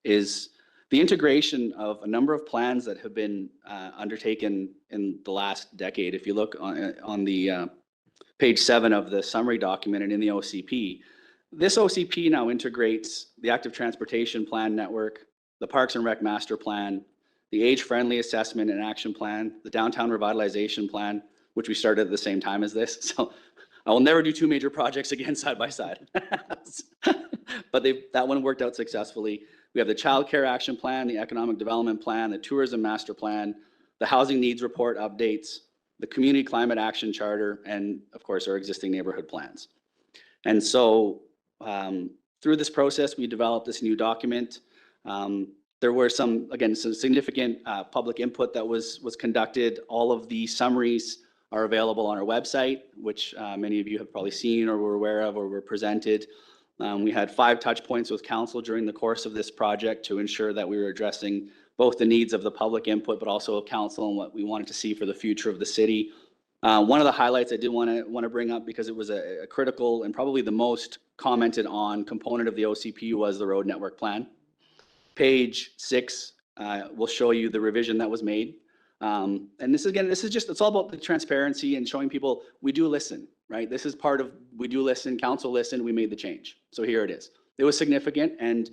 is the integration of a number of plans that have been undertaken in the last decade. If you look on the page 7 of the summary document and in the OCP, this OCP now integrates the Active Transportation Plan Network, the Parks and Rec Master Plan, the Age-Friendly Assessment and Action Plan, the Downtown Revitalization Plan, which we started at the same time as this. So I will never do two major projects again side by side. But that one worked out successfully. We have the Child Care Action Plan, the Economic Development Plan, the Tourism Master Plan, the Housing Needs Report updates, the Community Climate Action Charter, and of course our existing neighborhood plans. And so through this process, we developed this new document. There were some significant public input that was conducted. All of the summaries are available on our website, which many of you have probably seen or were aware of or were presented. We had 5 touch points with council during the course of this project to ensure that we were addressing both the needs of the public input, but also of council and what we wanted to see for the future of the city. One of the highlights I did want to bring up, because it was a critical and probably the most commented on component of the OCP, was the road network plan. Page 6 will show you the revision that was made. And it's all about the transparency and showing people we do listen, right? This is part of, we do listen, council listened, we made the change. So here it is. It was significant and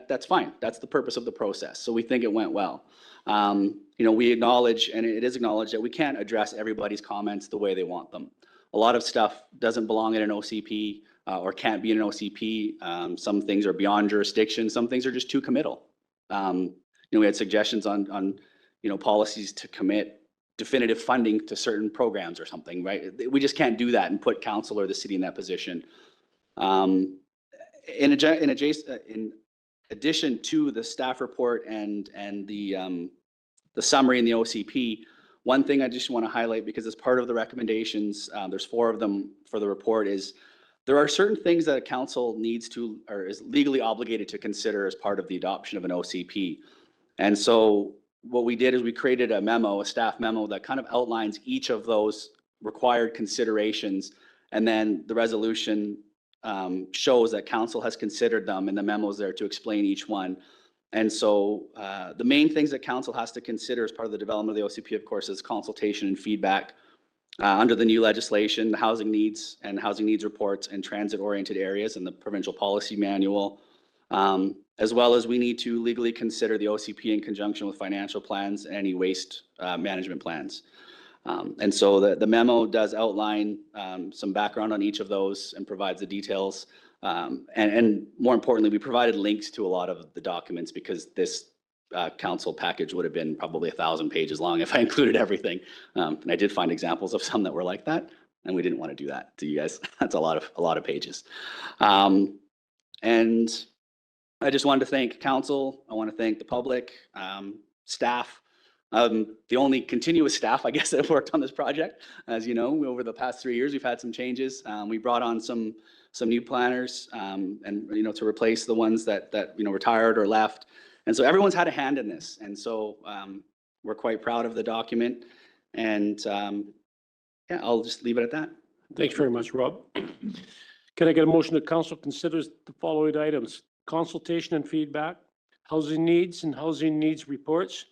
that's fine. That's the purpose of the process. So we think it went well. You know, we acknowledge, and it is acknowledged, that we can't address everybody's comments the way they want them. A lot of stuff doesn't belong in an OCP or can't be in an OCP. Some things are beyond jurisdiction. Some things are just too committal. You know, we had suggestions on you know, policies to commit definitive funding to certain programs or something, right? We just can't do that and put council or the city in that position. In addition to the staff report and the summary in the OCP, one thing I just want to highlight, because as part of the recommendations, there's 4 of them for the report, is there are certain things that a council needs to, or is legally obligated to consider as part of the adoption of an OCP. And so what we did is we created a memo, a staff memo, that kind of outlines each of those required considerations. And then the resolution shows that council has considered them, and the memo is there to explain each one. And so the main things that council has to consider as part of the development of the OCP, of course, is consultation and feedback. Under the new legislation, the housing needs and housing needs reports and transit-oriented areas and the provincial policy manual, as well as we need to legally consider the OCP in conjunction with financial plans and any waste management plans. And so the memo does outline some background on each of those and provides the details. And more importantly, we provided links to a lot of the documents, because this council package would have been probably 1,000 pages long if I included everything. And I did find examples of some that were like that, and we didn't want to do that to you guys. That's a lot of pages. And I just wanted to thank council. I want to thank the public, staff. The only continuous staff, I guess, that have worked on this project. As you know, over the past 3 years, we've had some changes. We brought on some new planners, and you know, to replace the ones that you know, retired or left. And so everyone's had a hand in this. And so we're quite proud of the document. And yeah, I'll just leave it at that. Thanks very much, Rob. Can I get a motion that council considers the following items? Consultation and feedback, housing needs and housing needs reports,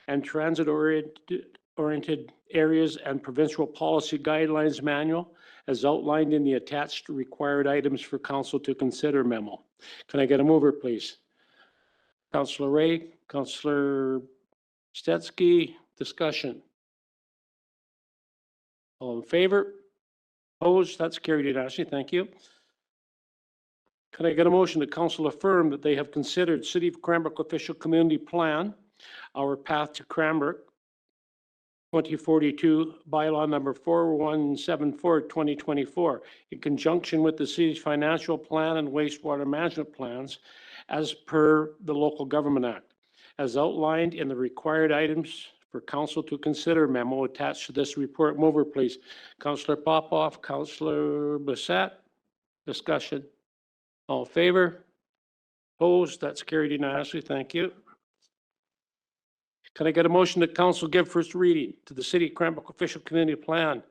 and transit-oriented areas and provincial policy guidelines manual as outlined in the attached required items for council to consider memo. Can I get a mover, please? Councillor Ray, Councillor Stetsky, discussion. All in favor? Opposed? That's carried unanimously. Thank you. Can I get a motion that council affirm that they have considered City of Cranbrook official community plan, Our Path to Cranbrook 2042, bylaw number 4174, 2024, in conjunction with the city's financial plan and wastewater management plans as per the Local Government Act, as outlined in the required items for council to consider memo attached to this report. Mover, please. Councillor Popoff, Councillor Bissett. Discussion. All in favor? Opposed? That's carried unanimously. Thank you. Can I get a motion that council give first reading to the City of Cranbrook official community plan,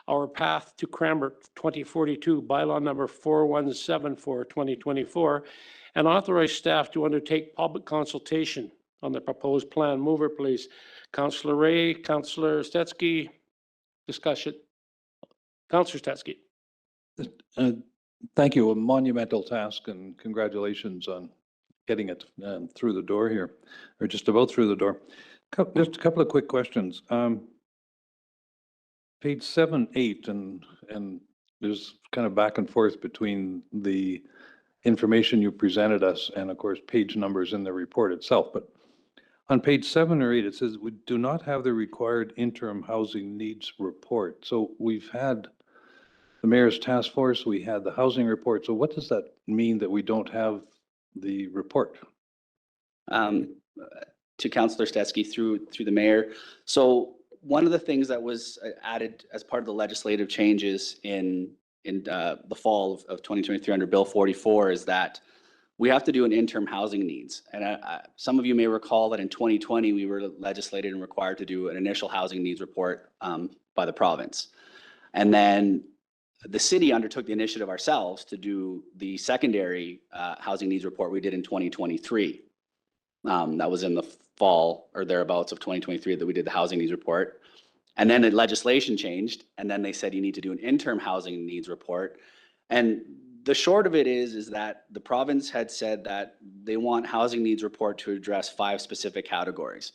Our Path to Cranbrook 2042, bylaw number 4174, 2024, and authorize staff to undertake public consultation on the proposed plan? Mover, please. Councillor Ray, Councillor Stetsky. Discussion. Councillor Stetsky. Thank you. A monumental task, and congratulations on getting it through the door here, or just about through the door. Just a couple of quick questions. Page 7, 8, and there's kind of back and forth between the information you presented us and, of course, page numbers in the report itself. But on page 7 or 8, it says we do not have the required interim housing needs report. So we've had the mayor's task force, we had the housing report. So what does that mean that we don't have the report? To Councillor Stetsky through the mayor. So one of the things that was added as part of the legislative changes in the fall of 2023 under Bill 44 is that we have to do an interim housing needs. And some of you may recall that in 2020, we were legislated and required to do an initial housing needs report by the province. And then the city undertook the initiative ourselves to do the secondary housing needs report we did in 2023. That was in the fall or thereabouts of 2023 that we did the housing needs report. And then the legislation changed, and then they said you need to do an interim housing needs report. And the short of it is that the province had said that they want housing needs report to address 5 specific categories.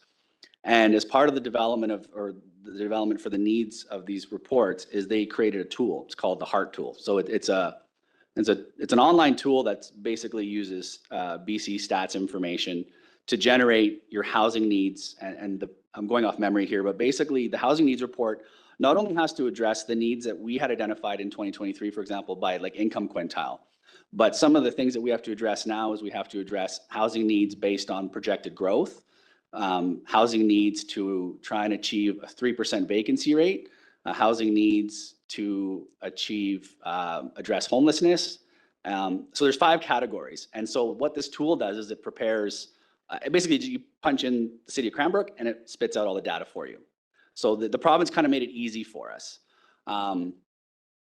And as part of the development the development for the needs of these reports is they created a tool. It's called the HEART tool. So it's an online tool that basically uses BC stats information to generate your housing needs. I'm going off memory here, but basically the housing needs report not only has to address the needs that we had identified in 2023, for example, by like income quintile, but some of the things that we have to address now is we have to address housing needs based on projected growth, housing needs to try and achieve a 3% vacancy rate, housing needs to address homelessness. So there's 5 categories. And so what this tool does is it prepares, basically you punch in the City of Cranbrook and it spits out all the data for you. So the province kind of made it easy for us.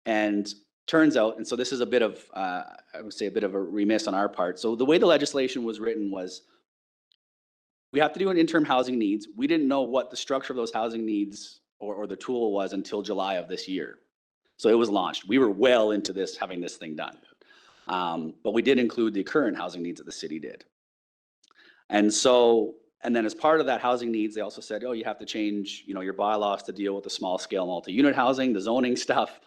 And turns out, and so this is a bit of, I would say a bit of a remiss on our part. So the way the legislation was written was, we have to do an interim housing needs. We didn't know what the structure of those housing needs or the tool was until July of this year. So it was launched. We were well into this, having this thing done. But we did include the current housing needs that the city did. And so, and then as part of that housing needs, they also said, oh, you have to change, your bylaws to deal with the small scale multi-unit housing, the zoning stuff.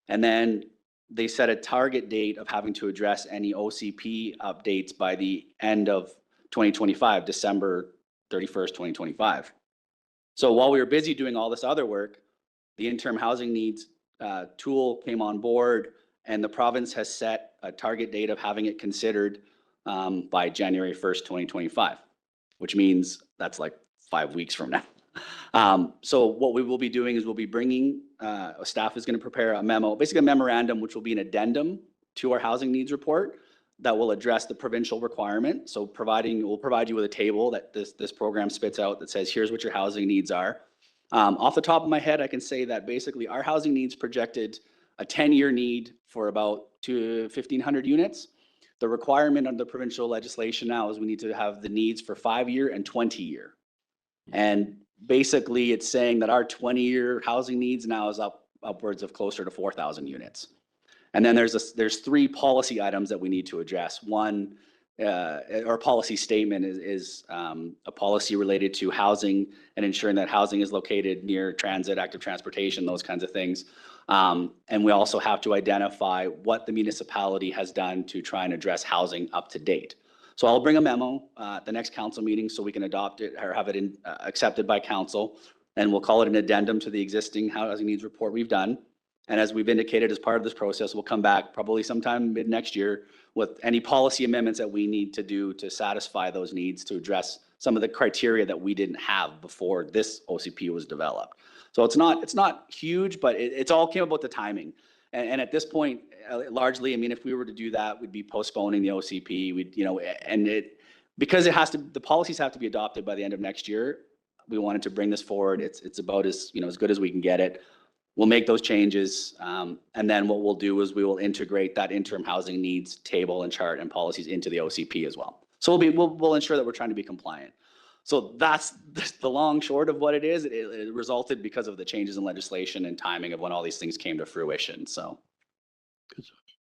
And then they set a target date of having to address any OCP updates by the end of 2025, December 31st, 2025. So while we were busy doing all this other work, the interim housing needs tool came on board, and the province has set a target date of having it considered by January 1st, 2025, which means that's like 5 weeks from now. So what we will be doing is we'll be bringing, staff is going to prepare a memo, basically a memorandum, which will be an addendum to our housing needs report that will address the provincial requirement. So we'll provide you with a table that this program spits out that says, here's what your housing needs are. Off the top of my head, I can say that basically our housing needs projected a 10-year need for about 1,500 units. The requirement under the provincial legislation now is we need to have the needs for 5-year and 20-year. And basically it's saying that our 20-year housing needs now is upwards of closer to 4,000 units. And then there's 3 policy items that we need to address. One, our policy statement is a policy related to housing and ensuring that housing is located near transit, active transportation, those kinds of things. And we also have to identify what the municipality has done to try and address housing up to date. So I'll bring a memo at the next council meeting so we can adopt it or have it accepted by council. And we'll call it an addendum to the existing housing needs report we've done. And as we've indicated as part of this process, we'll come back probably sometime mid next year with any policy amendments that we need to do to satisfy those needs to address some of the criteria that we didn't have before this OCP was developed. So it's not huge, but it's all came about the timing. And at this point, largely, I mean, if we were to do that, we'd be postponing the OCP. Because the policies have to be adopted by the end of next year. We wanted to bring this forward. It's about as good as we can get it. We'll make those changes. And then what we'll do is we will integrate that interim housing needs table and chart and policies into the OCP as well. So we'll ensure that we're trying to be compliant. So that's the long short of what it is. It resulted because of the changes in legislation and timing of when all these things came to fruition. So.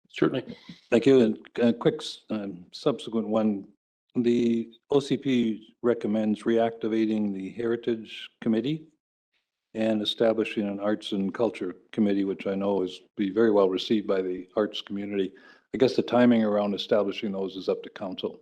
Certainly. Thank you. And a quick subsequent one. The OCP recommends reactivating the Heritage Committee and establishing an Arts and Culture Committee, which I know is be very well received by the arts community. I guess the timing around establishing those is up to council.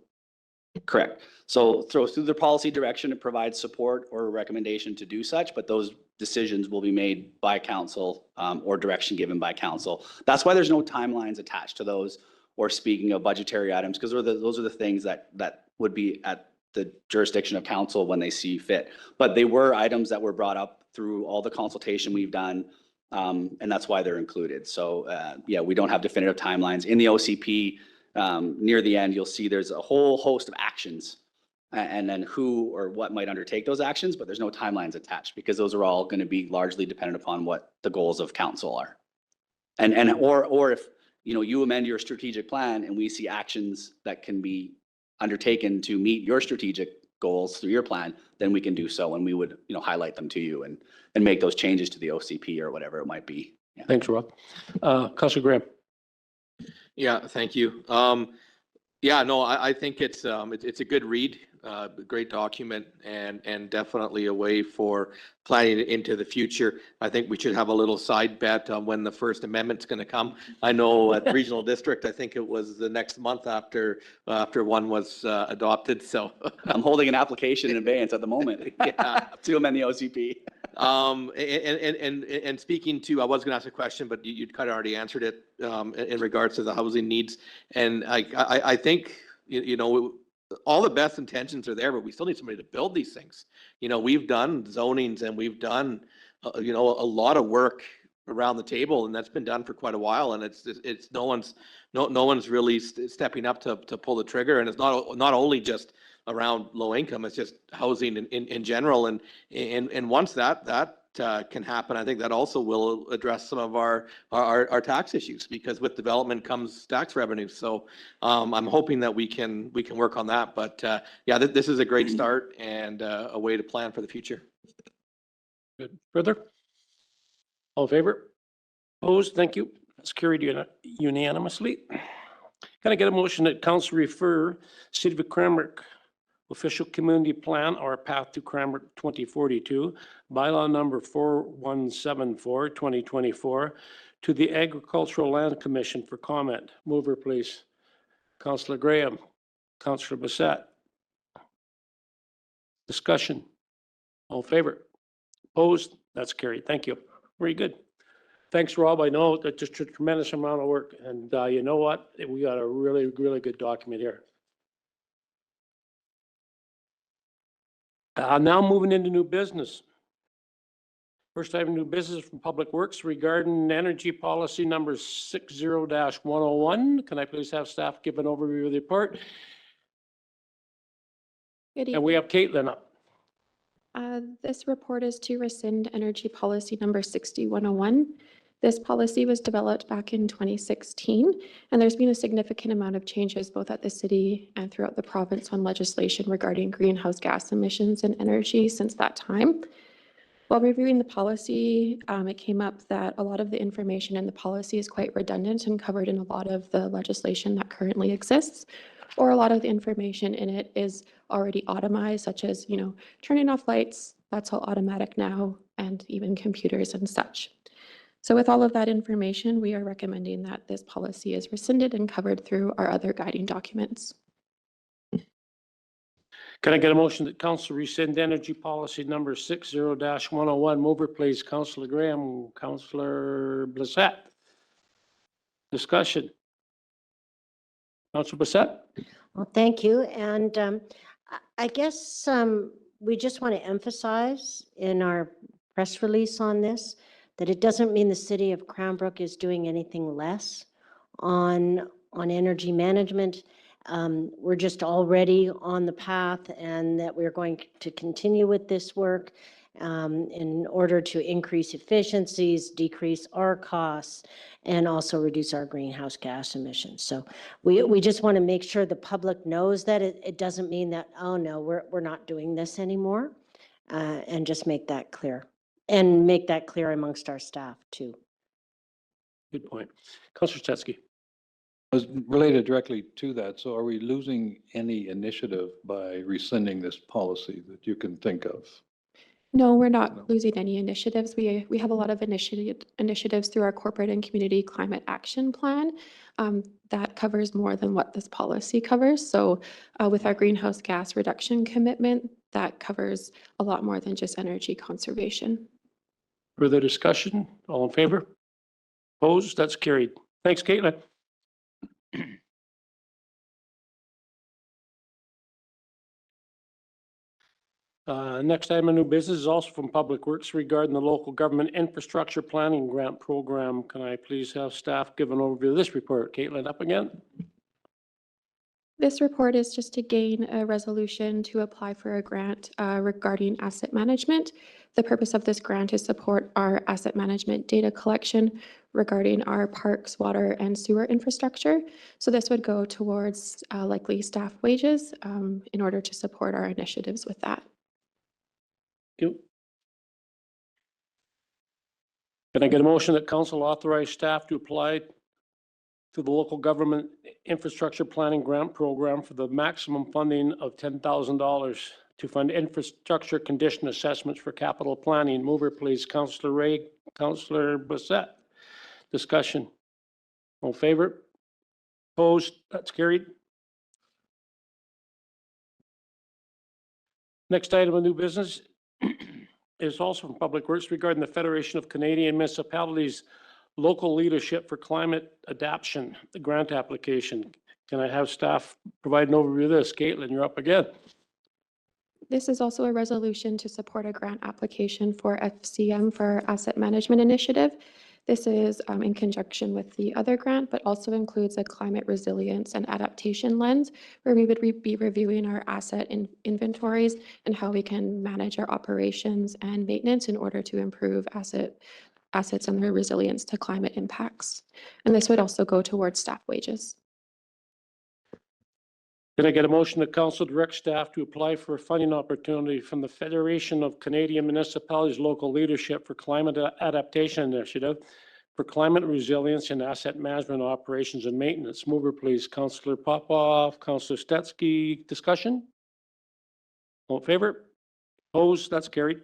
Correct. So through the policy direction, it provides support or a recommendation to do such, but those decisions will be made by council or direction given by council. That's why there's no timelines attached to those or speaking of budgetary items, because those are the things that would be at the jurisdiction of council when they see fit. But they were items that were brought up through all the consultation we've done, and that's why they're included. So yeah, we don't have definitive timelines. In the OCP, near the end, you'll see there's a whole host of actions and then who or what might undertake those actions, but there's no timelines attached because those are all going to be largely dependent upon what the goals of council are. Or if you amend your strategic plan and we see actions that can be undertaken to meet your strategic goals through your plan, then we can do so, and we would highlight them to you and make those changes to the OCP or whatever it might be. Yeah. Thanks, Rob. Councilor Graham. Yeah, thank you. Yeah, no, I think it's a good read, great document, and definitely a way for planning into the future. I think we should have a little side bet on when the first amendment's going to come. I know at regional district, I think it was the next month after one was adopted. So I'm holding an application in abeyance at the moment. Yeah. To amend the OCP. And speaking to, I was going to ask a question, but you kind of already answered it in regards to the housing needs. And I think, all the best intentions are there, but we still need somebody to build these things. We've done zonings and we've done, a lot of work around the table, and that's been done for quite a while. And it's no one's really stepping up to pull the trigger. And it's not only just around low income, it's just housing in general. And once that can happen, I think that also will address some of our tax issues, because with development comes tax revenue. So I'm hoping that we can work on that. But yeah, this is a great start and a way to plan for the future. Good. Further? All in favor? Opposed? Thank you. That's carried unanimously. Can I get a motion that council refer City of Cranbrook Official Community Plan or Path to Cranbrook 2042, bylaw number 4174, 2024, to the Agricultural Land Commission for comment? Mover, please. Councillor Graham. Councillor Bissett. Discussion. All in favor? Opposed? That's carried. Thank you. Very good. Thanks, Rob. I know that's just a tremendous amount of work, and you know what? We got a really, really good document here. Now moving into new business. First item, new business from Public Works regarding energy policy number 60-101. Can I please have staff give an overview of the report? Good And we evening. have Caitlin up. This report is to rescind energy policy number 60-101. This policy was developed back in 2016, and there's been a significant amount of changes both at the city and throughout the province on legislation regarding greenhouse gas emissions and energy since that time. While reviewing the policy, it came up that a lot of the information in the policy is quite redundant and covered in a lot of the legislation that currently exists, or a lot of the information in it is already automized, such as, turning off lights, that's all automatic now, and even computers and such. So with all of that information, we are recommending that this policy is rescinded and covered through our other guiding documents. Can I get a motion that council rescind energy policy number 60-101? Mover, please. Councillor Graham, Councillor Blissett. Discussion. Councillor Blissett? Well, thank you. And I guess we just want to emphasize in our press release on this that it doesn't mean the city of Cranbrook is doing anything less on energy management. We're just already on the path, and that we're going to continue with this work in order to increase efficiencies, decrease our costs, and also reduce our greenhouse gas emissions. So we just want to make sure the public knows that it doesn't mean that, oh no, we're not doing this anymore, and just make that clear. And make that clear amongst our staff too. Good point. Councillor Stetsky. Was related directly to that. So are we losing any initiative by rescinding this policy that you can think of? No, we're No. not losing any initiatives. We have a lot of initiatives through our corporate and community climate action plan that covers more than what this policy covers. So with our greenhouse gas reduction commitment, that covers a lot more than just energy conservation. Further discussion? All in favor? Opposed? That's carried. Thanks, Caitlin. Next item of new business is also from Public Works regarding the local government infrastructure planning grant program. Can I please have staff give an overview of this report? Caitlin, up again. This report is just to gain a resolution to apply for a grant regarding asset management. The purpose of this grant is support our asset management data collection regarding our parks, water, and sewer infrastructure. So this would go towards likely staff wages in order to support our initiatives with that. Thank you. Can I get a motion that council authorize staff to apply to the local government infrastructure planning grant program for the maximum funding of $10,000 to fund infrastructure condition assessments for capital planning? Mover, please. Councillor Ray, Councillor Blissett. Discussion. All in favor? Opposed? That's carried. Next item of new business is also from Public Works regarding the Federation of Canadian Municipalities Local Leadership for Climate Adaptation, the grant application. Can I have staff provide an overview of this? Caitlin, you're up again. This is also a resolution to support a grant application for FCM for our asset management initiative. This is in conjunction with the other grant, but also includes a climate resilience and adaptation lens, where we would be reviewing our asset inventories and how we can manage our operations and maintenance in order to improve assets and their resilience to climate impacts. And this would also go towards staff wages. Can I get a motion that council direct staff to apply for a funding opportunity from the Federation of Canadian Municipalities Local Leadership for Climate Adaptation Initiative for climate resilience and asset management operations and maintenance? Mover, please. Councillor Popov, Councillor Stetsky. Discussion? All in favor? Opposed? That's carried.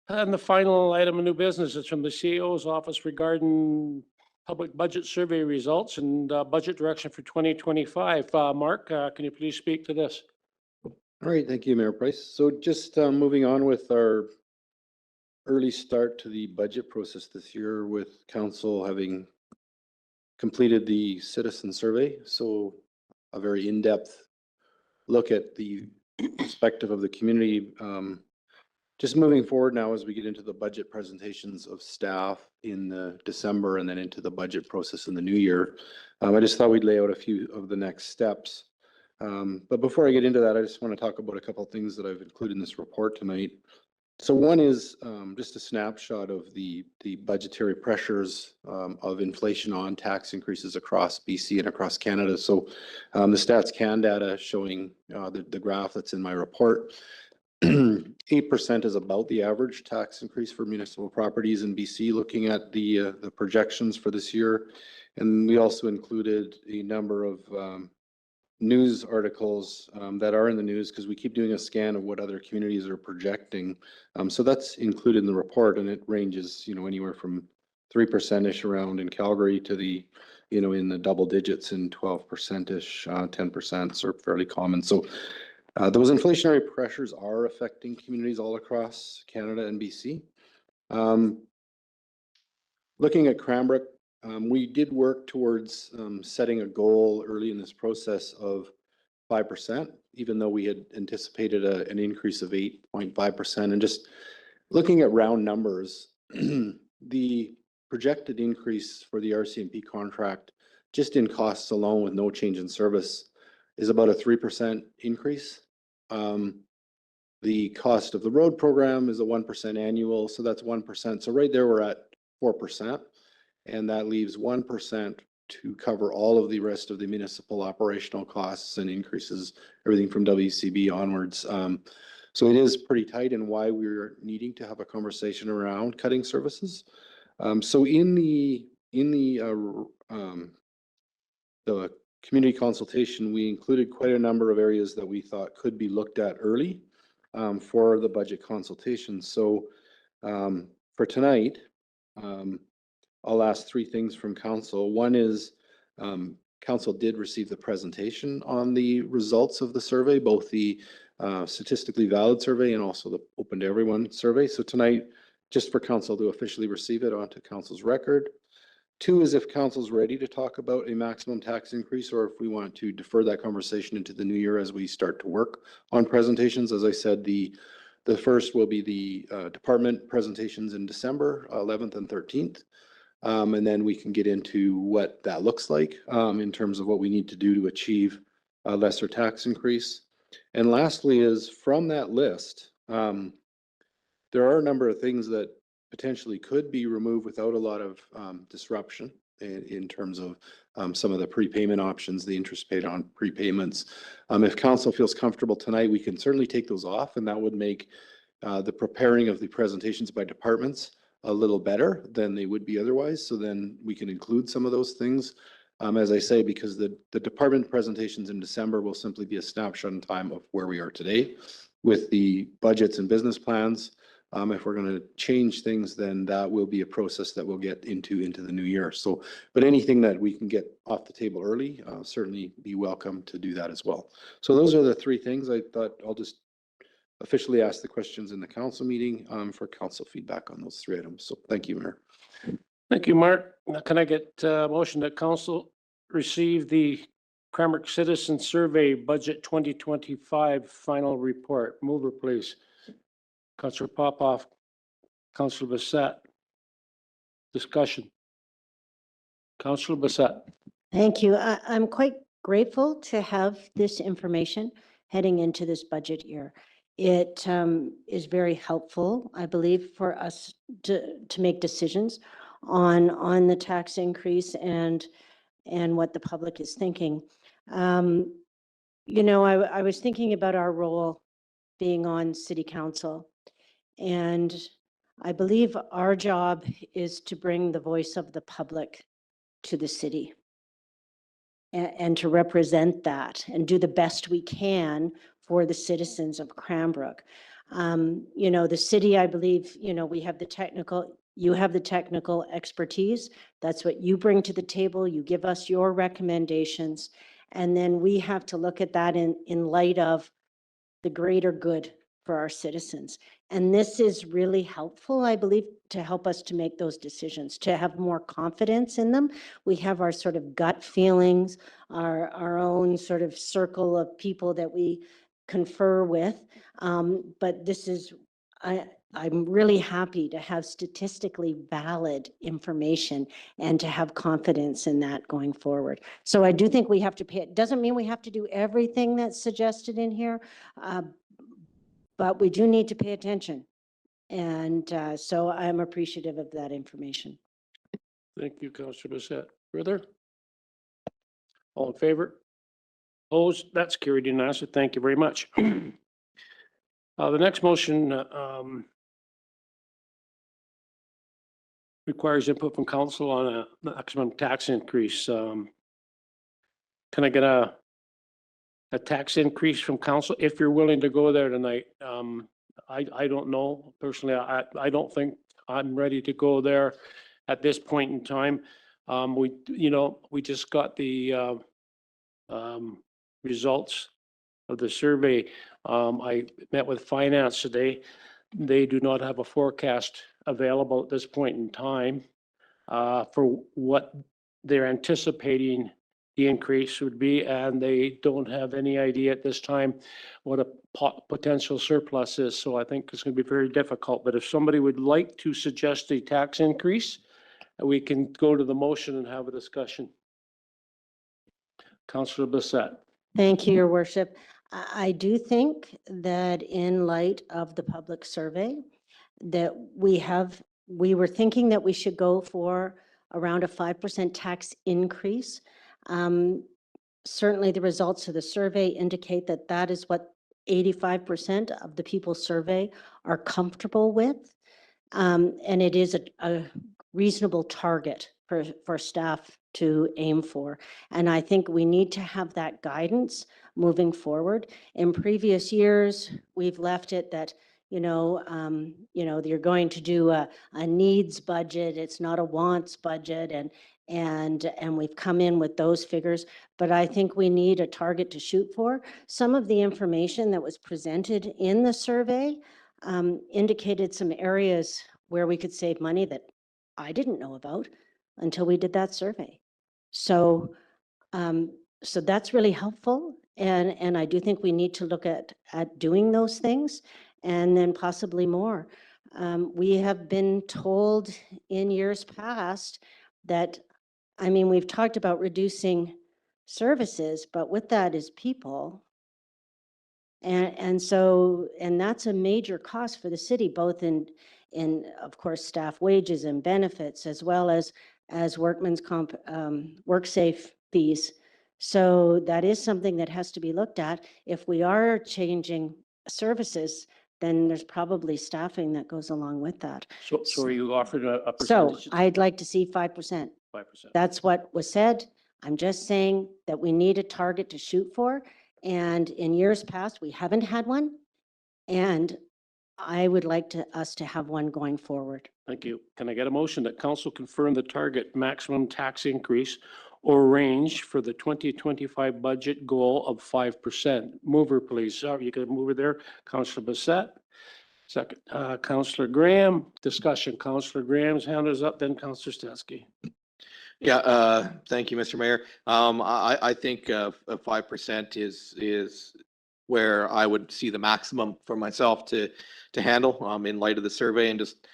And the final item of new business is from the CEO's office regarding public budget survey results and budget direction for 2025. Mark, can you please speak to this? All right, thank you, Mayor Price. So just moving on with our early start to the budget process this year, with council having completed the citizen survey. So a very in-depth look at the perspective of the community. Just moving forward now as we get into the budget presentations of staff in December and then into the budget process in the new year. I just thought we'd lay out a few of the next steps. But before I get into that, I just want to talk about a couple of things that I've included in this report tonight. So one is just a snapshot of the budgetary pressures of inflation on tax increases across BC and across Canada. So the Stats Can data showing the graph that's in my report. 8% is about the average tax increase for municipal properties in BC, looking at the projections for this year. And we also included a number of news articles that are in the news because we keep doing a scan of what other communities are projecting. So that's included in the report, and it ranges, anywhere from 3%-ish around in Calgary to the, in the double digits in 12%-ish, 10% are fairly common. So those inflationary pressures are affecting communities all across Canada and BC. Looking at Cranbrook, we did work towards setting a goal early in this process of 5%, even though we had anticipated an increase of 8.5%. And just looking at round numbers, the projected increase for the RCMP contract, just in costs alone with no change in service, is about a 3% increase. The cost of the road program is a 1% annual, so that's 1%. So right there, we're at 4. And that leaves 1% to cover all of the rest of the municipal operational costs and increases, everything from WCB onwards. So it is pretty tight, and why we're needing to have a conversation around cutting services. So in the community consultation, we included quite a number of areas that we thought could be looked at early for the budget consultation. So for tonight, I'll ask three things from council. One is council did receive the presentation on the results of the survey, both the statistically valid survey and also the open to everyone survey. So tonight, just for council to officially receive it onto council's record. Two is if council's ready to talk about a maximum tax increase, or if we want to defer that conversation into the new year as we start to work on presentations. As I said, the first will be the department presentations in December 11th and 13th. And then we can get into what that looks like in terms of what we need to do to achieve a lesser tax increase. And lastly is from that list, there are a number of things that potentially could be removed without a lot of disruption in terms of some of the prepayment options, the interest paid on prepayments. If council feels comfortable tonight, we can certainly take those off, and that would make the preparing of the presentations by departments a little better than they would be otherwise. So then we can include some of those things. As I say, because the department presentations in December will simply be a snapshot in time of where we are today with the budgets and business plans. If we're going to change things, then that will be a process that we'll get into the new year. So, but anything that we can get off the table early, certainly be welcome to do that as well. So those are the three things. I thought I'll just officially ask the questions in the council meeting for council feedback on those three items. So thank you, Mayor. Thank you, Mark. Now, can I get a motion that council receive the Cranbrook Citizen Survey Budget 2025 final report? Mover, please. Councillor Popoff, Councillor Bassett. Discussion. Councillor Bassett. Thank you. I'm quite grateful to have this information heading into this budget year. It is very helpful, I believe, for us to make decisions on the tax increase and what the public is thinking. You know, I was thinking about our role being on city council, and I believe our job is to bring the voice of the public to the city and to represent that and do the best we can for the citizens of Cranbrook. You know, the city, I believe, you know, we have the technical, you have the technical expertise. That's what you bring to the table. You give us your recommendations. And then we have to look at that in light of the greater good for our citizens. And this is really helpful, I believe, to help us to make those decisions, to have more confidence in them. We have our sort of gut feelings, our own sort of circle of people that we confer with. But this is, I'm really happy to have statistically valid information and to have confidence in that going forward. So I do think we have to pay, it doesn't mean we have to do everything that's suggested in here, but we do need to pay attention. And so I'm appreciative of that information. Thank you, Councillor Bissett. Further? All in favor? Opposed? That's carried unanimously. Thank you very much. The next motion requires input from council on a maximum tax increase. Can I get a tax increase from council if you're willing to go there tonight? I don't know. Personally, I don't think I'm ready to go there at this point in time. We just got the results of the survey. I met with finance today. They do not have a forecast available at this point in time for what they're anticipating the increase would be, and they don't have any idea at this time what a potential surplus is. So I think it's going to be very difficult. But if somebody would like to suggest a tax increase, we can go to the motion and have a discussion. Councillor Bissett. Thank you, Your Worship. I do think that in light of the public survey, that we were thinking that we should go for around a 5% tax increase. Certainly the results of the survey indicate that that is what 85% of the people surveyed are comfortable with. And it is a reasonable target for staff to aim for. And I think we need to have that guidance moving forward. In previous years, we've left it that, you're going to do a needs budget. It's not a wants budget. And we've come in with those figures, but I think we need a target to shoot for. Some of the information that was presented in the survey indicated some areas where we could save money that I didn't know about until we did that survey. So that's really helpful. And I do think we need to look at doing those things and then possibly more. We have been told in years past that, we've talked about reducing services, but with that is people. And that's a major cost for the city, both in of course, staff wages and benefits, as well as workman's comp, WorkSafe fees. So that is something that has to be looked at. If we are changing services, then there's probably staffing that goes along with that. So are you offered a So percentage? I'd like to see 5%. 5%. That's what was said. I'm just saying that we need a target to shoot for. And in years past, we haven't had one. And I would like us to have one going forward. Thank you. Can I get a motion that council confirm the target maximum tax increase or range for the 2025 budget goal of 5%? Mover, please. You can move it there. Councillor Bissett. Second, Councillor Graham. Discussion. Councillor Graham's hand is up, then Councillor Stansky. Yeah, thank you, Mr. Mayor. I think 5% is where I would see the maximum for myself to handle in light of the survey and just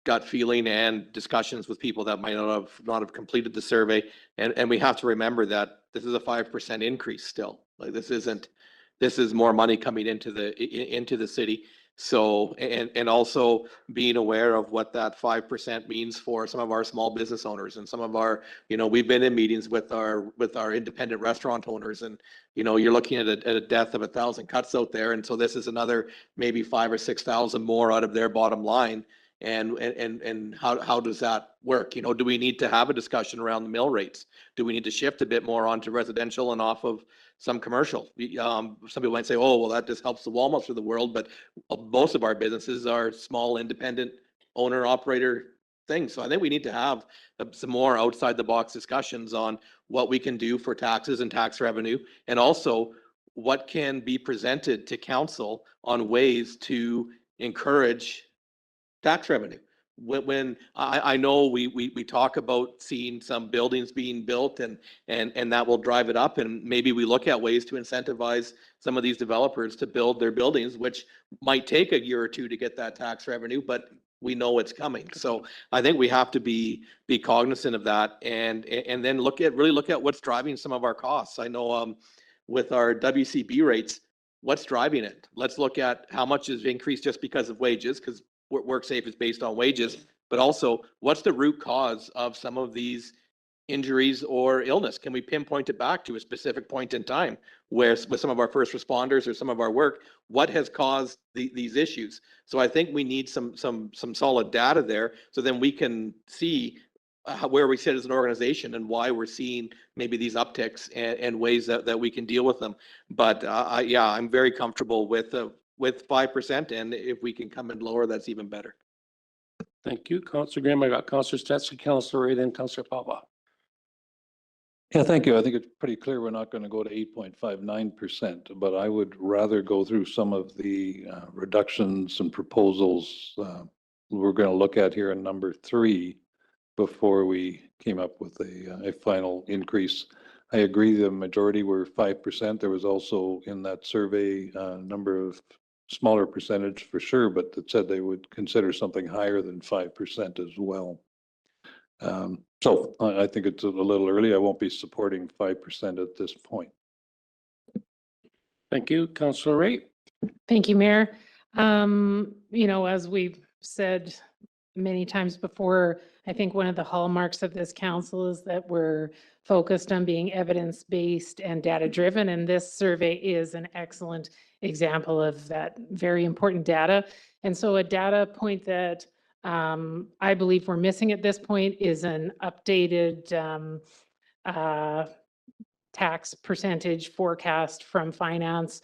gut feeling and discussions with people that might not have completed the survey. And we have to remember that this is a 5% increase still. Like this is more money coming into the city. So, and also being aware of what that 5% means for some of our small business owners and some of our, we've been in meetings with our independent restaurant owners, and, you're looking at a death of 1,000 cuts out there. And so this is another maybe 5,000 or 6,000 more out of their bottom line. And how does that work? Do we need to have a discussion around the mill rates? Do we need to shift a bit more onto residential and off of some commercial? Some people might say, oh, well, that just helps the Walmarts of the world, but most of our businesses are small, independent owner operator things. So I think we need to have some more outside the box discussions on what we can do for taxes and tax revenue, and also what can be presented to council on ways to encourage tax revenue. when I know we talk about seeing some buildings being built and that will drive it up, and maybe we look at ways to incentivize some of these developers to build their buildings, which might take a year or two to get that tax revenue, but we know it's coming. So I think we have to be cognizant of that and then really look at what's driving some of our costs. I know with our WCB rates, what's driving it? Let's look at how much is increased just because of wages, because WorkSafe is based on wages, but also what's the root cause of some of these injuries or illness? Can we pinpoint it back to a specific point in time where with some of our first responders or some of our work, what has caused these issues? So I think we need some solid data there, so then we can see where we sit as an organization and why we're seeing maybe these upticks and ways that we can deal with them. But yeah, I'm very comfortable with 5%, and if we can come in lower, that's even better. Thank you, Councillor Graham. I got Councillor Stetson, Councillor Ray, then Councillor Papa. Yeah, thank you. I think it's pretty clear we're not going to go to 8.59%, but I would rather go through some of the reductions and proposals we're going to look at here in number 3 before we came up with a final increase. I agree the majority were 5%. There was also in that survey a number of smaller percentage for sure, but that said they would consider something higher than 5% as well. So I think it's a little early. I won't be supporting 5% at this point. Thank you, Councillor Ray. Thank you, Mayor. You know, as we've said many times before, I think one of the hallmarks of this council is that we're focused on being evidence-based and data-driven, and this survey is an excellent example of that very important data. And so a data point that I believe we're missing at this point is an updated tax percentage forecast from finance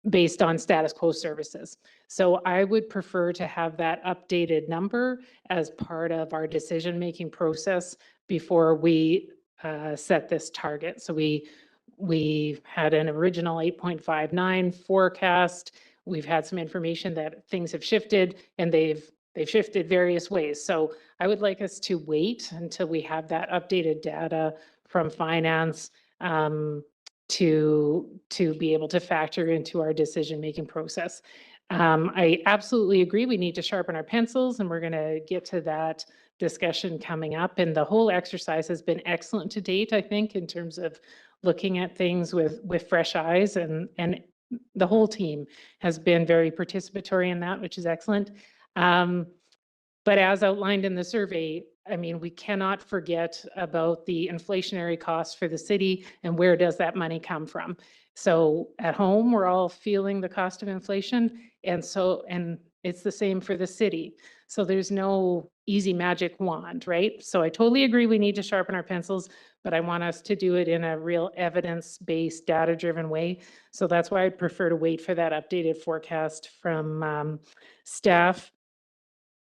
based on status quo services. So I would prefer to have that updated number as part of our decision-making process before we set this target. So we had an original 8.59 forecast. We've had some information that things have shifted, and they've shifted various ways. So I would like us to wait until we have that updated data from finance to be able to factor into our decision-making process. I absolutely agree. We need to sharpen our pencils, and we're going to get to that discussion coming up. And the whole exercise has been excellent to date, I think, in terms of looking at things with fresh eyes, and the whole team has been very participatory in that, which is excellent. But as outlined in the survey, I mean, we cannot forget about the inflationary costs for the city and where does that money come from. So at home, we're all feeling the cost of inflation, and it's the same for the city. So there's no easy magic wand, right? So I totally agree we need to sharpen our pencils, but I want us to do it in a real evidence-based, data-driven way. So that's why I'd prefer to wait for that updated forecast from staff.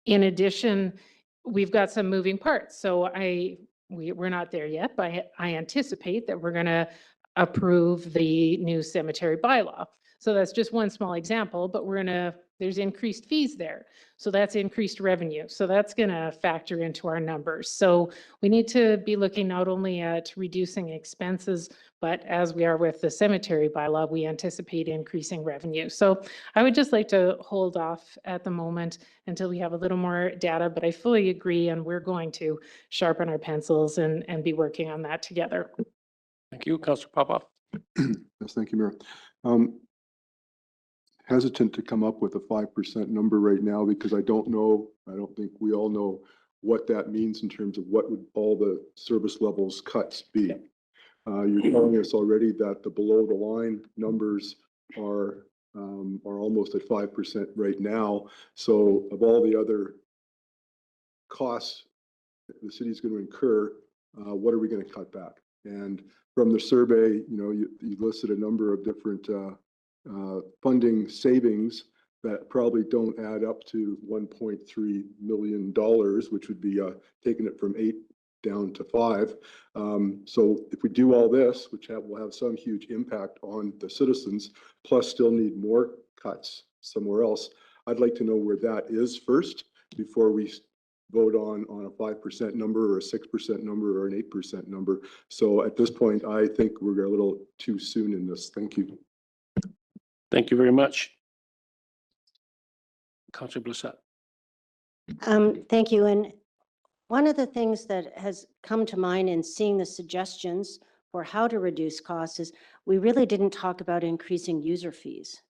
In addition, we've got some moving parts. So we're not there yet, but I anticipate that we're going to approve the new cemetery bylaw. So that's just one small example, but there's increased fees there. So that's increased revenue. So that's going to factor into our numbers. So we need to be looking not only at reducing expenses, but as we are with the cemetery bylaw, we anticipate increasing revenue. So I would just like to hold off at the moment until we have a little more data, but I fully agree, and we're going to sharpen our pencils and be working on that together. Thank you, Councillor Papa. Yes, thank you, Mayor. Hesitant to come up with a 5% number right now because I don't think we all know what that means in terms of what would all the service levels cuts be. You're telling us already that the below the line numbers are almost at 5% right now. So of all the other costs the city's going to incur, what are we going to cut back? And from the survey, you listed a number of different funding savings that probably don't add up to $1.3 million, which would be taking it from 8 down to 5. So if we do all this, which will have some huge impact on the citizens, plus still need more cuts somewhere else, I'd like to know where that is first. before we vote on a 5% number or a 6% number or an 8% number. So at this point, I think we're a little too soon in this. Thank you. Thank you very much. Councillor Blissett. Thank you. And one of the things that has come to mind in seeing the suggestions for how to reduce costs is we really didn't talk about increasing user fees.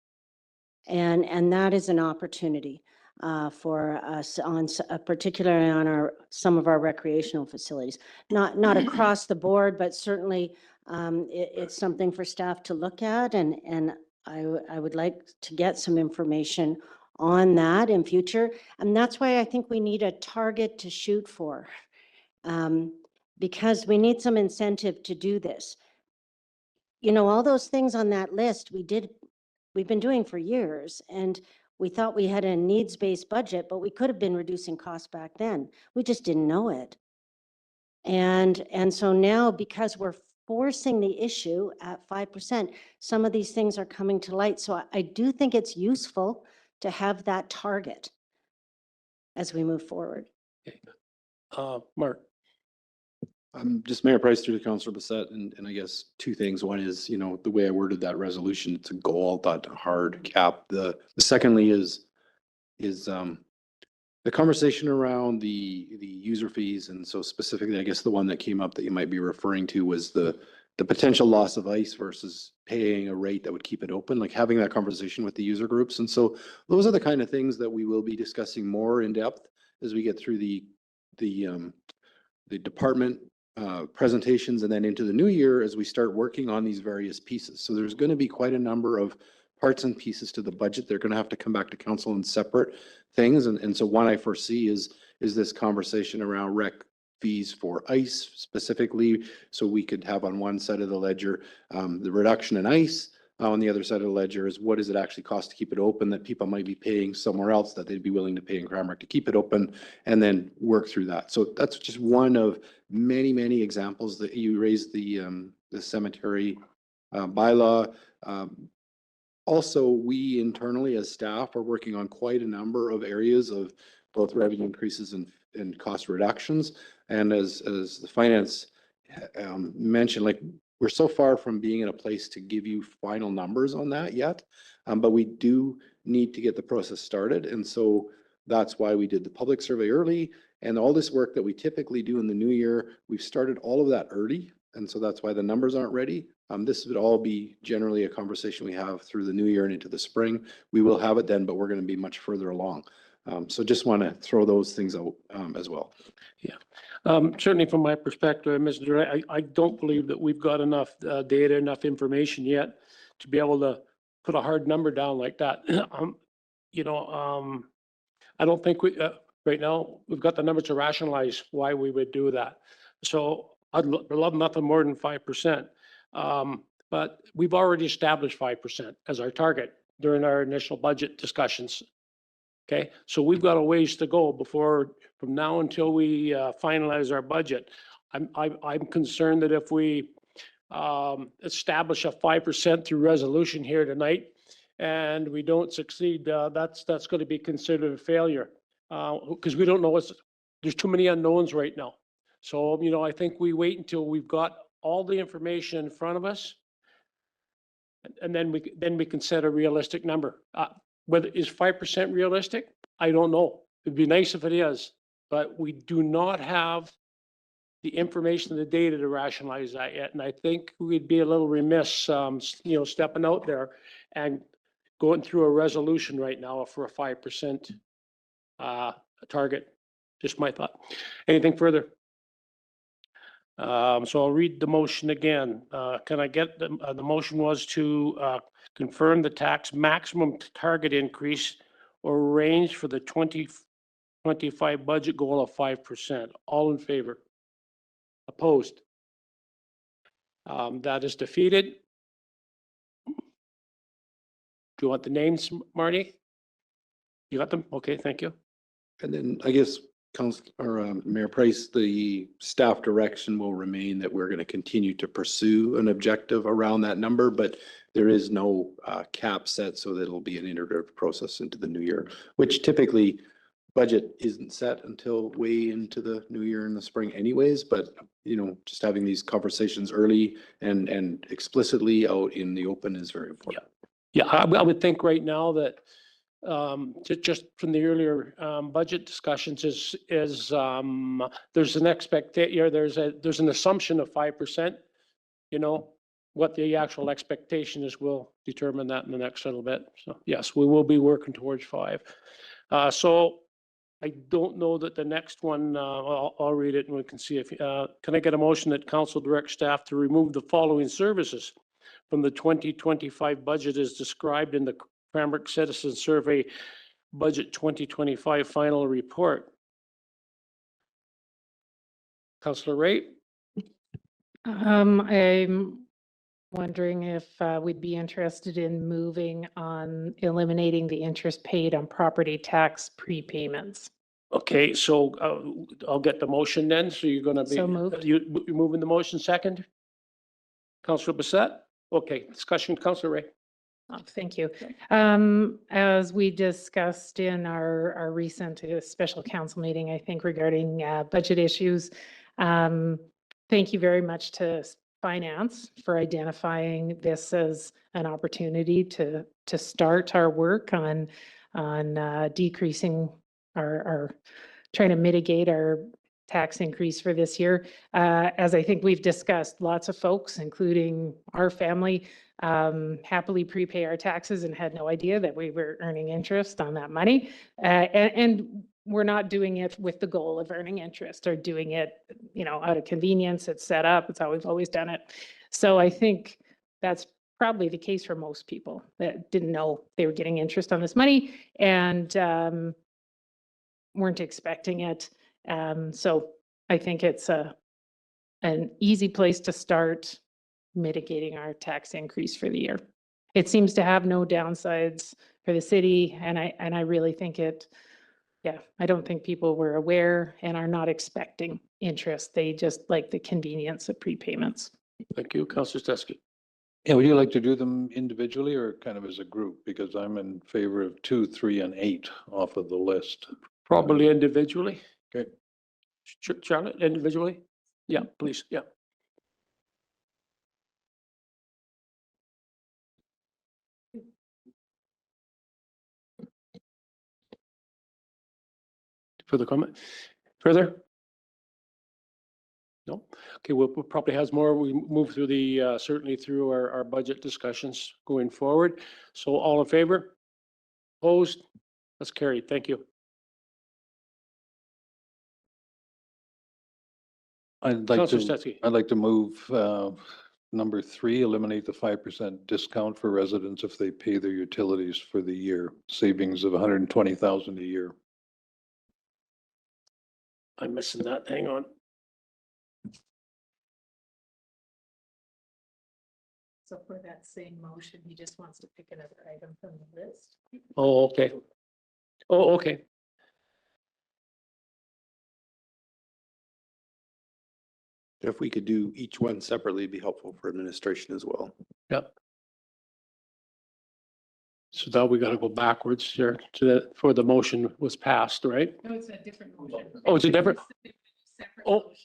And that is an opportunity for us on, particularly on some of our recreational facilities. Not across the board, but certainly it's something for staff to look at. And I would like to get some information on that in future. And that's why I think we need a target to shoot for, because we need some incentive to do this. You know, all those things on that list we've been doing for years, and we thought we had a needs-based budget, but we could have been reducing costs back then. We just didn't know it. And so now, because we're forcing the issue at 5%, some of these things are coming to light. So I do think it's useful to have that target as we move forward. Mark. Just Mayor Price through to Councillor Bissett, and I guess two things. One is, you know, the way I worded that resolution, it's a goal, not a hard cap. The secondly is the conversation around the user fees. And so specifically, I guess the one that came up that you might be referring to was the potential loss of ICE versus paying a rate that would keep it open, like having that conversation with the user groups. And so those are the kind of things that we will be discussing more in depth as we get through the department presentations and then into the new year as we start working on these various pieces. So there's going to be quite a number of parts and pieces to the budget. They're going to have to come back to council in separate things. And so one I foresee is this conversation around rec fees for ICE specifically. So we could have on one side of the ledger, the reduction in ICE. On the other side of the ledger is what does it actually cost to keep it open that people might be paying somewhere else that they'd be willing to pay in Cranbrook to keep it open, and then work through that. So that's just one of many, many examples that you raised the cemetery bylaw. Also, we internally as staff are working on quite a number of areas of both revenue increases and cost reductions. And as the finance mentioned, like, we're so far from being in a place to give you final numbers on that yet, but we do need to get the process started. And so that's why we did the public survey early, and all this work that we typically do in the new year, we've started all of that early. And so that's why the numbers aren't ready. This would all be generally a conversation we have through the new year and into the spring. We will have it then, but we're going to be much further along. So just want to throw those things out as well. Yeah, certainly from my perspective, Mr. Director, I don't believe that we've got enough data, enough information yet to be able to put a hard number down like that. You know, I don't think we, right now, we've got the numbers to rationalize why we would do that. So I'd love nothing more than 5%. But we've already established 5% as our target during our initial budget discussions. Okay, so we've got a ways to go before, from now until we finalize our budget. I'm concerned that if we establish a 5% through resolution here tonight and we don't succeed, that's going to be considered a failure because we don't know there's too many unknowns right now. So, you know, I think we wait until we've got all the information in front of us, and then we can set a realistic number. Whether is 5% realistic? I don't know. It'd be nice if it is, but we do not have the information and the data to rationalize that yet. And I think we'd be a little remiss, you know, stepping out there and going through a resolution right now for a 5% target. Just my thought. Anything further? So I'll read the motion again. Can I get the motion was to confirm the tax maximum target increase or range for the 2025 budget goal of 5%. All in favor? Opposed? That is defeated. Do you want the names, Marty? You got them? Okay, thank you. And then I guess Mayor Price, the staff direction will remain that we're going to continue to pursue an objective around that number, but there is no cap set, so that it'll be an iterative process into the new year, which typically budget isn't set until way into the new year in the spring anyways, but, you know, just having these conversations early and explicitly out in the open is very important. Yeah, I would think right now that just from the earlier budget discussions is there's an there's an assumption of 5%. You know, what the actual expectation is, we'll determine that in the next little bit. So yes, we will be working towards 5. So I don't know that the next one, I'll read it and we can see if, can I get a motion that council direct staff to remove the following services from the 2025 budget as described in the Cranbrook Citizen Survey Budget 2025 final report? Councillor Ray? I'm wondering if we'd be interested in moving on eliminating the interest paid on property tax prepayments. Okay, so I'll get the motion then. So you're gonna be. So moved. You're moving the motion second? Councillor Bissett? Okay, discussion, Councillor Ray. Oh, thank you. As we discussed in our recent special council meeting, I think regarding budget issues, thank you very much to Finance for identifying this as an opportunity to start our work on decreasing our trying to mitigate our tax increase for this year. As I think we've discussed, lots of folks, including our family, happily prepay our taxes and had no idea that we were earning interest on that money. And we're not doing it with the goal of earning interest or doing it, you know, out of convenience. It's set up. It's how we've always done it. So I think that's probably the case for most people that didn't know they were getting interest on this money and weren't expecting it. So I think it's an easy place to start mitigating our tax increase for the year. It seems to have no downsides for the city, and I really think I don't think people were aware and are not expecting interest. They just like the convenience of prepayments. Thank you, Councillor Steske. Yeah, would you like to do them individually or kind of as a group? Because I'm in favor of 2, 3, and 8 off of the list. Probably individually. Okay. Charlotte, individually? Yeah, please, yeah. Further comment? Further? No? Okay, we'll probably has more. We move through the, certainly through our budget discussions going forward. So all in favor? Opposed? That's carried. Thank you. Councillor Steske. I'd like to move number 3, eliminate the 5% discount for residents if they pay their utilities for the year, savings of $120,000 a year. I'm missing that. Hang on. So for that same motion, he just wants to pick another item from the list. Oh, okay. Oh, okay. If we could do each one separately, it'd be helpful for administration as well. Yep. So now we got to go backwards here to the, for the motion was passed, right? No, it's a different motion. Oh, it's a different. Separate Oh, motion.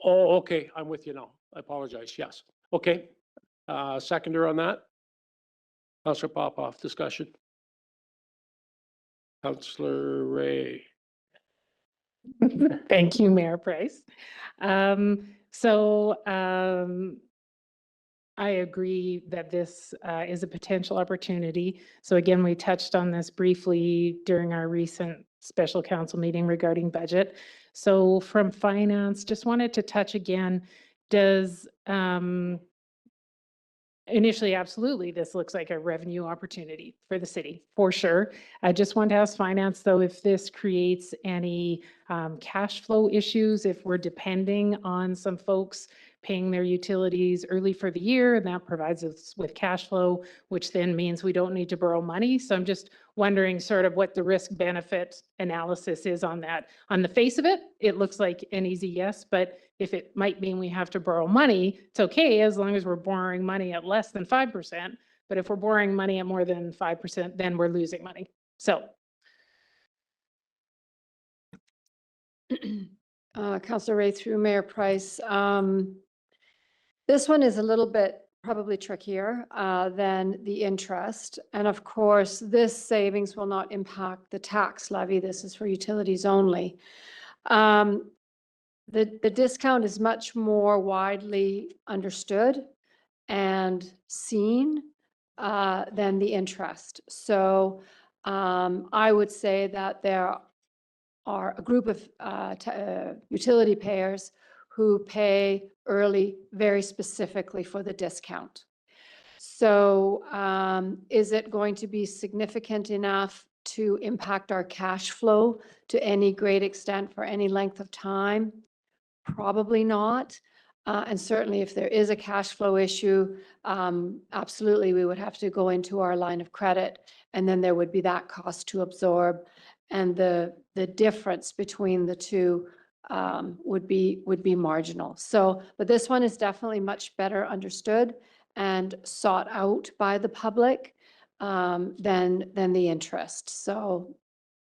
oh, okay. I'm with you now. I apologize. Yes. Okay. Seconder on that? Councillor Popoff, discussion. Councillor Ray. Thank you, Mayor Price. I agree that this is a potential opportunity. So again, we touched on this briefly during our recent special council meeting regarding budget. So from finance, just wanted to touch again, does initially, absolutely, this looks like a revenue opportunity for the city, for sure. I just want to ask finance, though, if this creates any cash flow issues, if we're depending on some folks paying their utilities early for the year, and that provides us with cash flow, which then means we don't need to borrow money. So I'm just wondering sort of what the risk benefit analysis is on that. On the face of it, it looks like an easy yes, but if it might mean we have to borrow money, it's okay as long as we're borrowing money at less than 5%. But if we're borrowing money at more than 5%, then we're losing money. So Councillor Ray through Mayor Price. This one is a little bit probably trickier than the interest. And of course, this savings will not impact the tax levy. This is for utilities only. The discount is much more widely understood and seen than the interest. So I would say that there are a group of utility payers who pay early very specifically for the discount. So is it going to be significant enough to impact our cash flow to any great extent for any length of time? Probably not. And certainly if there is a cash flow issue, absolutely, we would have to go into our line of credit, and then there would be that cost to absorb. And the difference between the two would be marginal. So, but this one is definitely much better understood and sought out by the public than the interest. So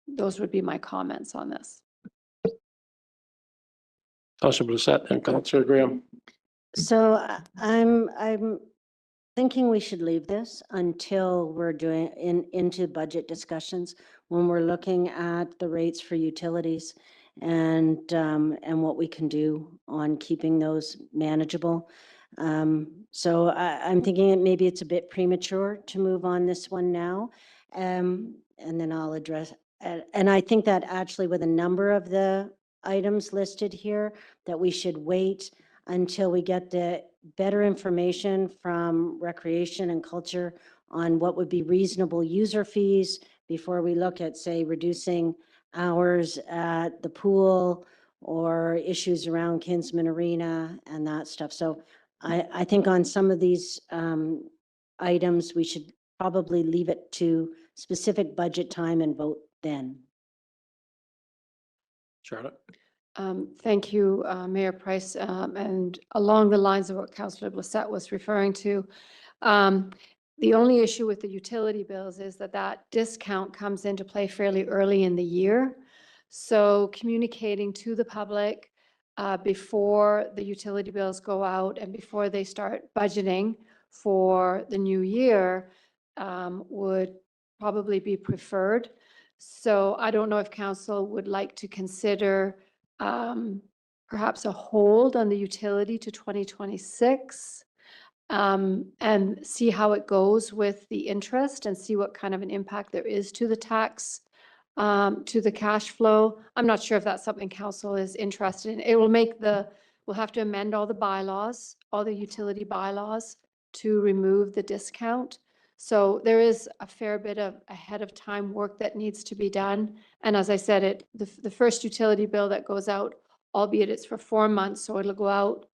those would be my comments on this. Councillor Brissette and Councillor Graham. So I'm thinking we should leave this until we're doing into budget discussions, when we're looking at the rates for utilities and what we can do on keeping those manageable. So I'm thinking maybe it's a bit premature to move on this one now. And then I'll address, and I think that actually with a number of the items listed here, that we should wait until we get the better information from Recreation and Culture on what would be reasonable user fees before we look at, say, reducing hours at the pool or issues around Kinsman Arena and that stuff. So I think on some of these items, we should probably leave it to specific budget time and vote then. Charlotte. Thank you, Mayor Price. And along the lines of what Councillor Blissett was referring to, the only issue with the utility bills is that discount comes into play fairly early in the year. So communicating to the public before the utility bills go out and before they start budgeting for the new year would probably be preferred. So I don't know if council would like to consider perhaps a hold on the utility to 2026 and see how it goes with the interest and see what kind of an impact there is to the tax, to the cash flow. I'm not sure if that's something council is interested in. It will make we'll have to amend all the bylaws, all the utility bylaws to remove the discount. So there is a fair bit of ahead of time work that needs to be done. And as I said, the first utility bill that goes out, albeit it's for 4 months, so it'll go out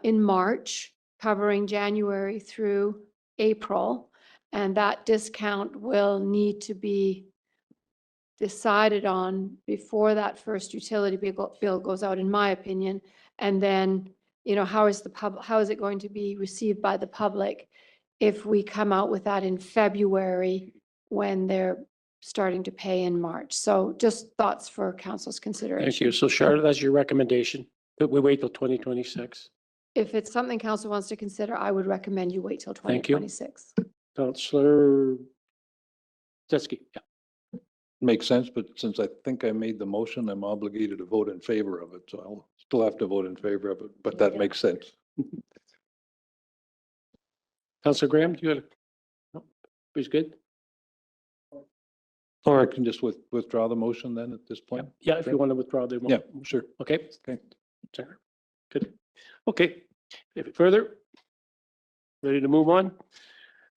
in March, covering January through April. And that discount will need to be decided on before that first utility bill goes out, in my opinion. And then, you know, how is it going to be received by the public if we come out with that in February when they're starting to pay in March? So just thoughts for council's consideration. Thank you. So Charlotte, that's your recommendation, that we wait till 2026. If it's something council wants to consider, I would recommend you wait till Thank you. 2026. Councillor Zetzke. Yeah. Makes sense, but since I think I made the motion, I'm obligated to vote in favor of it, so I'll still have to vote in favor of it, but that makes sense. Councillor Graham, do you have? No, he's good. Or I can just withdraw the motion then at this point? Yeah, if you want to withdraw the. Yeah, sure. Okay. Okay. Sure. Good. Okay. If further, ready to move on?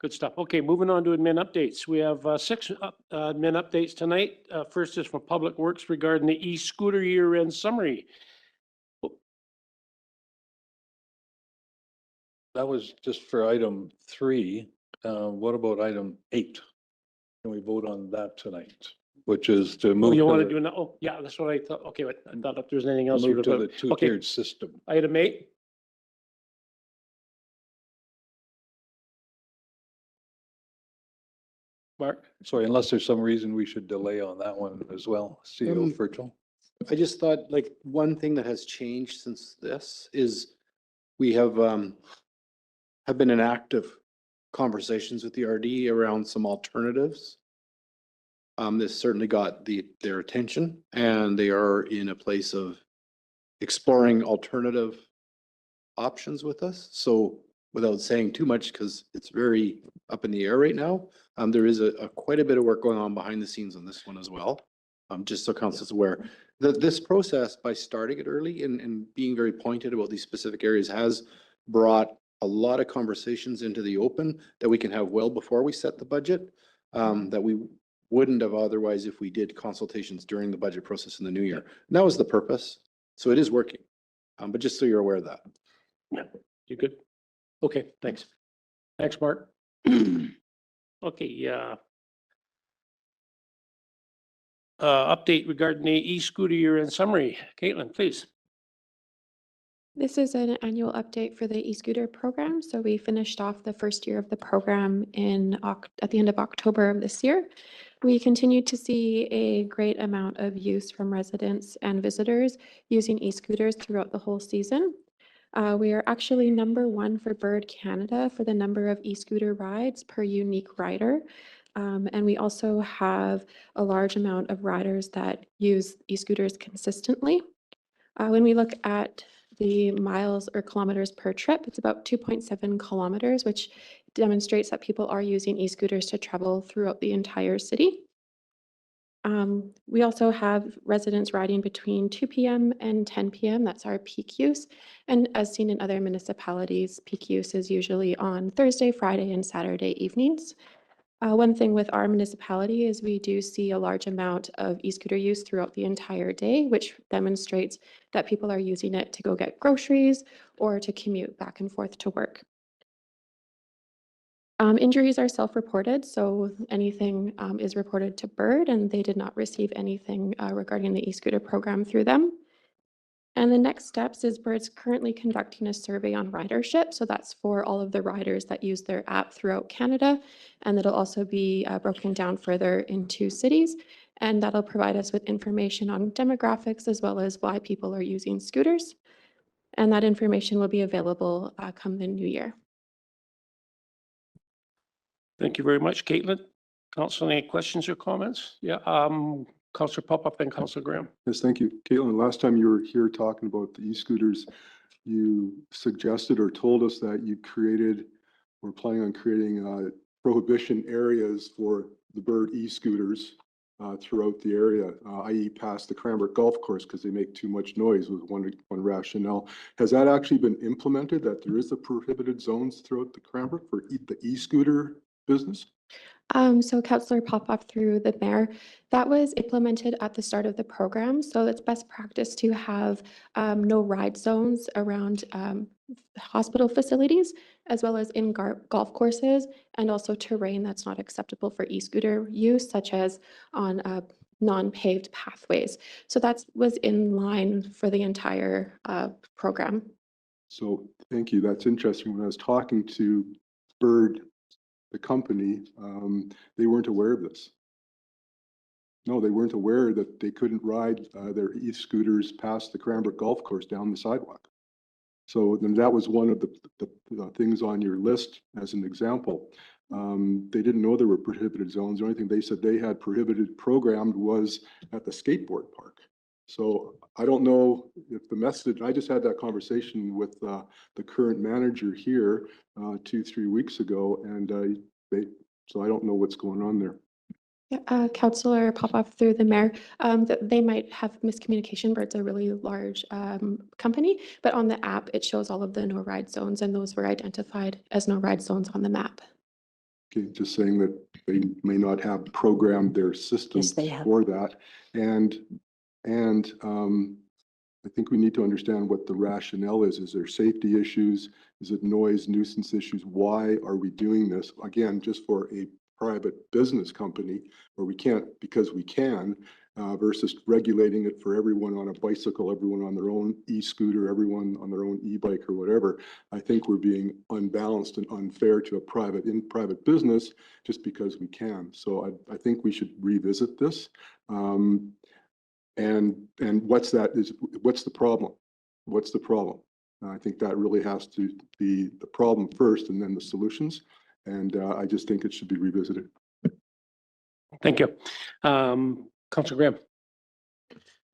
Good stuff. Okay, moving on to admin updates. We have 6 admin updates tonight. First is from Public Works regarding the e-scooter year-end summary. That was just for item 3. What about item 8? Can we vote on that tonight? Which is to Oh, move you to want to the, do now? Oh, yeah, that's what I thought. Okay, but I thought if there's anything else. you move would to have- the two-tiered system. Item 8. Mark? Sorry, unless there's some reason we should delay on that one as well, CEO virtual. I just thought, like, one thing that has changed since this is we have been in active conversations with the RD around some alternatives. This certainly got their attention, and they are in a place of exploring alternative options with us. So without saying too much, because it's very up in the air right now, there is a quite a bit of work going on behind the scenes on this one as well. Just so council's aware that this process, by starting it early and being very pointed about these specific areas, has brought a lot of conversations into the open that we can have well before we set the budget, that we wouldn't have otherwise if we did consultations during the budget process in the new year. And that was the purpose. So it is working. But just so you're aware of that. Yeah, you good? Okay, thanks. Thanks, Mark. Okay, update regarding the e-scooter year-end summary. Caitlin, please. This is an annual update for the e-scooter program. So we finished off the first year of the program at the end of October of this year. We continue to see a great amount of use from residents and visitors using e-scooters throughout the whole season. We are actually #1 for Bird Canada for the number of e-scooter rides per unique rider. And we also have a large amount of riders that use e-scooters consistently. When we look at the miles or kilometers per trip, it's about 2.7 kilometers, which demonstrates that people are using e-scooters to travel throughout the entire city. We also have residents riding between 2 p.m. and 10 p.m. That's our peak use. And as seen in other municipalities, peak use is usually on Thursday, Friday, and Saturday evenings. One thing with our municipality is we do see a large amount of e-scooter use throughout the entire day, which demonstrates that people are using it to go get groceries or to commute back and forth to work. Injuries are self-reported, so anything is reported to Bird, and they did not receive anything regarding the e-scooter program through them. And the next steps is Bird's currently conducting a survey on ridership. So that's for all of the riders that use their app throughout Canada. And it'll also be broken down further into cities. And that'll provide us with information on demographics as well as why people are using scooters. And that information will be available come the new year. Thank you very much, Caitlin. Council, any questions or comments? Yeah, Councilor Pop-Up and Councilor Graham. Yes, thank you. Caitlin, last time you were here talking about the e-scooters, you suggested or told us that you were planning on creating prohibition areas for the Bird e-scooters throughout the area, i.e. past the Cranbrook Golf Course, because they make too much noise, was one rationale. Has that actually been implemented, that there is a prohibited zones throughout the Cranbrook for the e-scooter business? So Councillor Popoff through the mayor, that was implemented at the start of the program. So it's best practice to have no ride zones around hospital facilities, as well as in golf courses, and also terrain that's not acceptable for e-scooter use, such as on non-paved pathways. So that was in line for the entire program. So thank you. That's interesting. When I was talking to Bird, the company, they weren't aware of this. No, they weren't aware that they couldn't ride their e-scooters past the Cranbrook Golf Course down the sidewalk. So then that was one of the things on your list as an example. They didn't know there were prohibited zones. The only thing they said they had prohibited programmed was at the skateboard park. So I don't know if the message, I just had that conversation with the current manager here 2-3 weeks ago, and so I don't know what's going on there. Yeah, Councillor Popoff through the mayor, they might have miscommunication, but it's a really large company. But on the app, it shows all of the no ride zones, and those were identified as no ride zones on the map. Okay, just saying that they may not have programmed their systems for that. And I think we need to understand what the rationale is. Is there safety issues? Is it noise, nuisance issues? Why are we doing this? Again, just for a private business company where we can't because we can, versus regulating it for everyone on a bicycle, everyone on their own e-scooter, everyone on their own e-bike or whatever. I think we're being unbalanced and unfair to a private business just because we can. So I think we should revisit this. And what's the problem? What's the problem? I think that really has to be the problem first and then the solutions. And I just think it should be revisited. Thank you. Councilor Graham.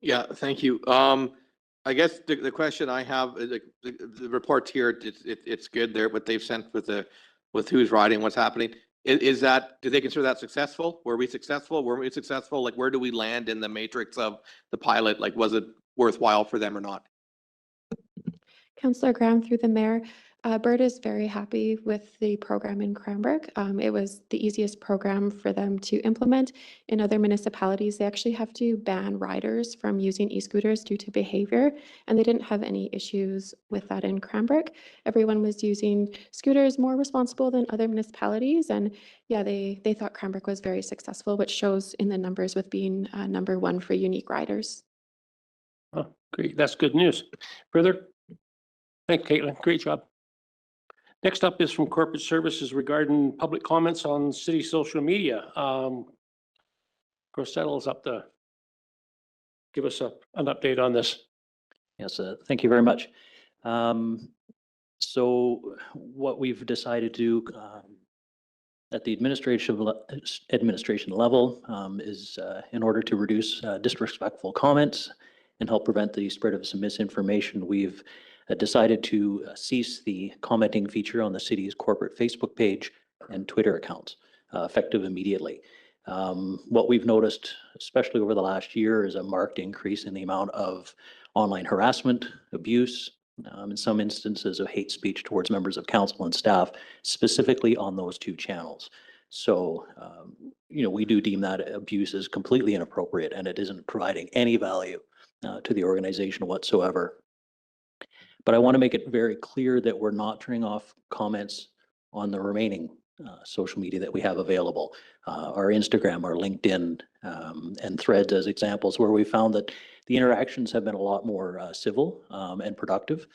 Yeah, thank you. I guess the question I have is the report here, it's good there, what they've sent with who's riding, what's happening. Is that, do they consider that successful? Were we successful? Were we successful? Like, where do we land in the matrix of the pilot? Like, was it worthwhile for them or not? Councillor Graham, through the mayor, Bird is very happy with the program in Cranbrook. It was the easiest program for them to implement. In other municipalities, they actually have to ban riders from using e-scooters due to behavior, and they didn't have any issues with that in Cranbrook. Everyone was using scooters more responsible than other municipalities, and yeah, they thought Cranbrook was very successful, which shows in the numbers with being number one for unique riders. Oh, great. That's good news. Further? Thank you, Caitlin. Great job. Next up is from Corporate Services regarding public comments on city social media. Grossetto is up to give us an update on this. Yes, thank you very much. So what we've decided to do at the administration level is in order to reduce disrespectful comments and help prevent the spread of some misinformation, we've decided to cease the commenting feature on the city's corporate Facebook page and Twitter accounts, effective immediately. What we've noticed, especially over the last year, is a marked increase in the amount of online harassment, abuse, in some instances of hate speech towards members of council and staff, specifically on those two channels. So, we do deem that abuse as completely inappropriate, and it isn't providing any value to the organization whatsoever. But I want to make it very clear that we're not turning off comments on the remaining social media that we have available. Our Instagram, our LinkedIn, and Threads as examples, where we found that the interactions have been a lot more civil and productive,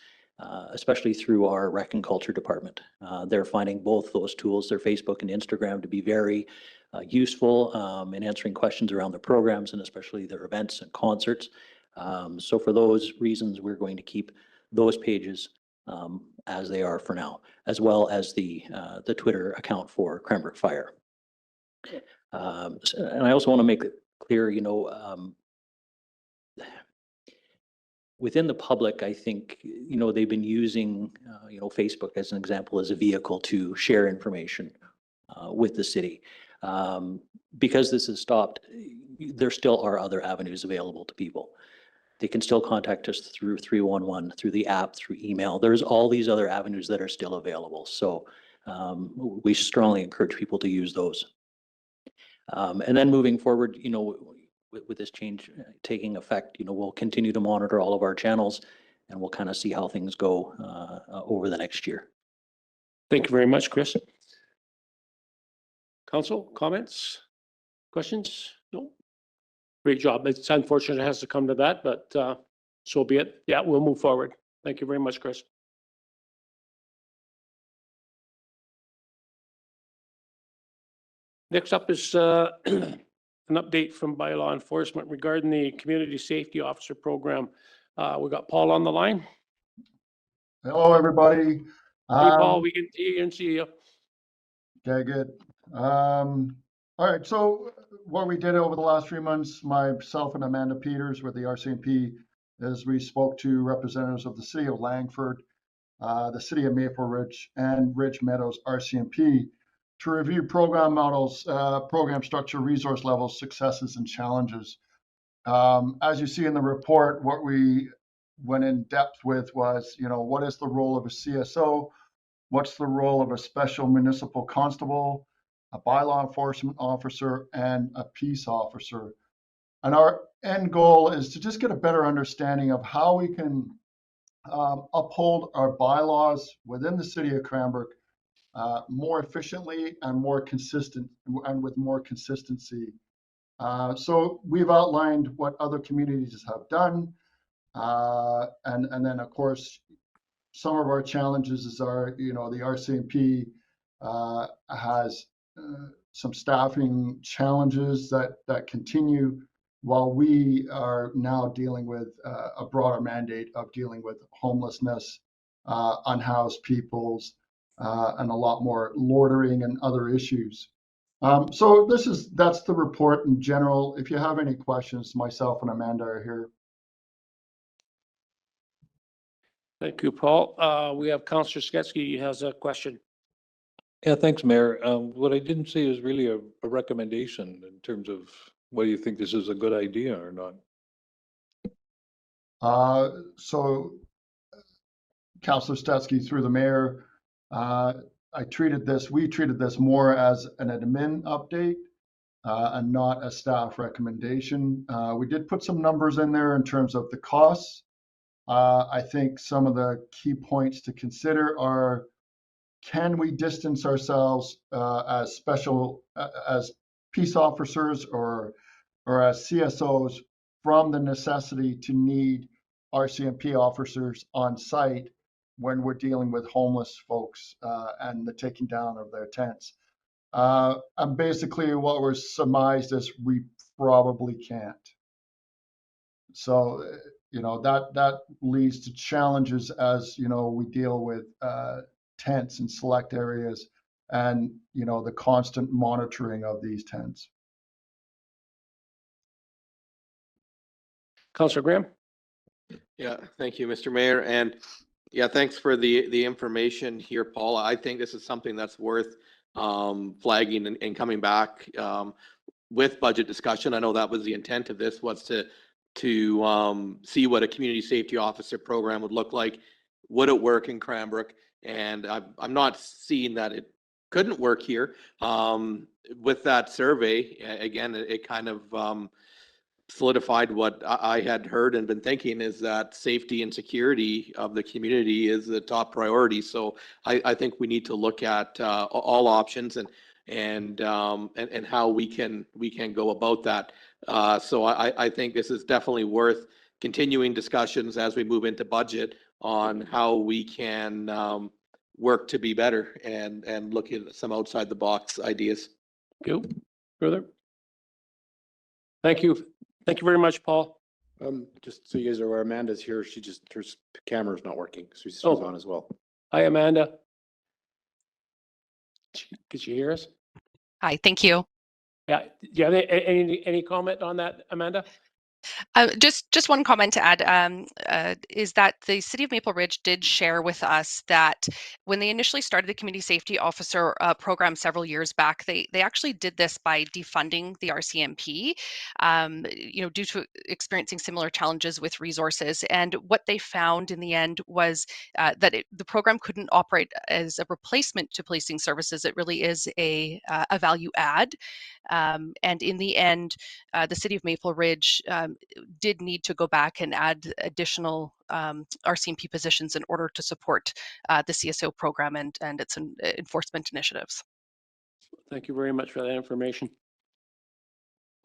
especially through our rec and culture department. They're finding both those tools, their Facebook and Instagram, to be very useful in answering questions around their programs and especially their events and concerts. So for those reasons, we're going to keep those pages as they are for now, as well as the Twitter account for Cranbrook Fire. And I also want to make it clear, within the public, I think, they've been using, Facebook as an example, as a vehicle to share information with the city. Because this has stopped, there still are other avenues available to people. They can still contact us through 311, through the app, through email. There's all these other avenues that are still available. So we strongly encourage people to use those. And then moving forward, with this change taking effect, we'll continue to monitor all of our channels and we'll kind of see how things go over the next year. Thank you very much, Chris. Council, comments, questions? No? Great job. It's unfortunate it has to come to that, but so be it. Yeah, we'll move forward. Thank you very much, Chris. Next up is an update from bylaw enforcement regarding the community safety officer program. We got Paul on the line. Hello, everybody. Hey, Paul, we can hear you and see you. Okay, good. All right, so what we did over the last 3 months, myself and Amanda Peters with the RCMP, is we spoke to representatives of the city of Langford, the city of Maple Ridge, and Ridge Meadows RCMP to review program models, program structure, resource levels, successes, and challenges. As you see in the report, what we went in depth with was, what is the role of a CSO? What's the role of a special municipal constable, a bylaw enforcement officer, and a peace officer? And our end goal is to just get a better understanding of how we can uphold our bylaws within the city of Cranbrook more efficiently and more consistent and with more consistency. So we've outlined what other communities have done. And then, of course, some of our challenges is the RCMP has some staffing challenges that continue while we are now dealing with a broader mandate of dealing with homelessness, unhoused peoples, and a lot more loitering and other issues. So that's the report in general. If you have any questions, myself and Amanda are here. Thank you, Paul. We have Councillor Sketsky has a question. Yeah, thanks, Mayor. What I didn't see is really a recommendation in terms of whether you think this is a good idea or not. So Councillor Stetsky, through the mayor, we treated this more as an admin update and not a staff recommendation. We did put some numbers in there in terms of the costs. I think some of the key points to consider are, can we distance ourselves as peace officers or as CSOs from the necessity to need RCMP officers on site when we're dealing with homeless folks and the taking down of their tents? And basically what was surmised is we probably can't. So, that leads to challenges as, we deal with tents in select areas and, the constant monitoring of these tents. Councillor Graham? Yeah, thank you, Mr. Mayor. And yeah, thanks for the information here, Paul. I think this is something that's worth flagging and coming back with budget discussion. I know that was the intent of this, was to see what a community safety officer program would look like. Would it work in Cranbrook? And I'm not seeing that it couldn't work here. With that survey, again, it kind of solidified what I had heard and been thinking, is that safety and security of the community is the top priority. So I think we need to look at all options and how we can go about that. So I think this is definitely worth continuing discussions as we move into budget on how we can work to be better and look at some outside the box ideas. Thank you. Further? Thank you. Thank you very much, Paul. Just so you guys are aware, Amanda's here. Her camera's not working, so she's Oh. on as well. Hi, Amanda. Could you hear us? Hi, thank you. Yeah. Do you have any comment on that, Amanda? Just one comment to add is that the City of Maple Ridge did share with us that when they initially started the Community Safety Officer program several years back, they actually did this by defunding the RCMP, due to experiencing similar challenges with resources. And what they found in the end was that the program couldn't operate as a replacement to policing services. It really is a value add. And in the end, the City of Maple Ridge did need to go back and add additional RCMP positions in order to support the CSO program and its enforcement initiatives. Thank you very much for that information.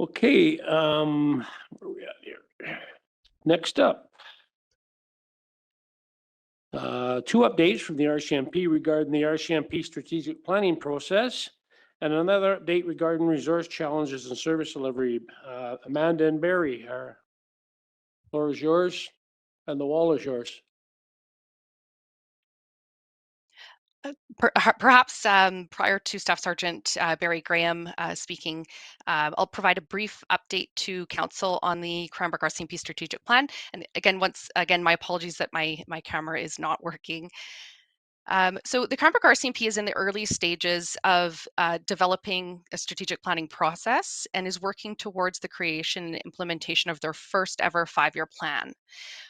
Okay, where are we at here? Next up. 2 updates from the RCMP regarding the RCMP strategic planning process, and another update regarding resource challenges and service delivery. Amanda and Barry, our floor is yours and the wall is yours. Perhaps prior to Staff Sergeant Barry Graham speaking, I'll provide a brief update to Council on the Cranbrook RCMP strategic plan. And once again, my apologies that my camera is not working. So the Cranbrook RCMP is in the early stages of developing a strategic planning process and is working towards the creation and implementation of their first ever 5-year plan.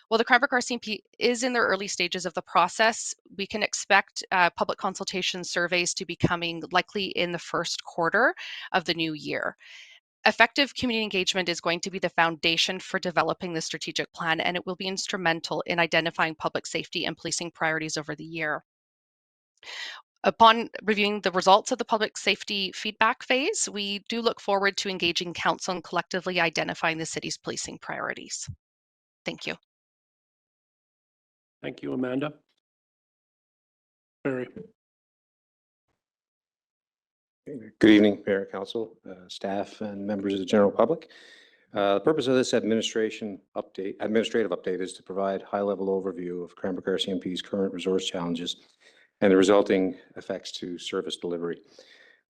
While the Cranbrook RCMP is in the early stages of the process, we can expect public consultation surveys to be coming likely in the first quarter of the new year. Effective community engagement is going to be the foundation for developing the strategic plan, and it will be instrumental in identifying public safety and policing priorities over the year. Upon reviewing the results of the public safety feedback phase, we do look forward to engaging Council and collectively identifying the city's policing priorities. Thank you. Thank you, Amanda. Barry. Good evening, Mayor, Council, staff, and members of the general public. The purpose of this administrative update is to provide high-level overview of Cranbrook RCMP's current resource challenges and the resulting effects to service delivery.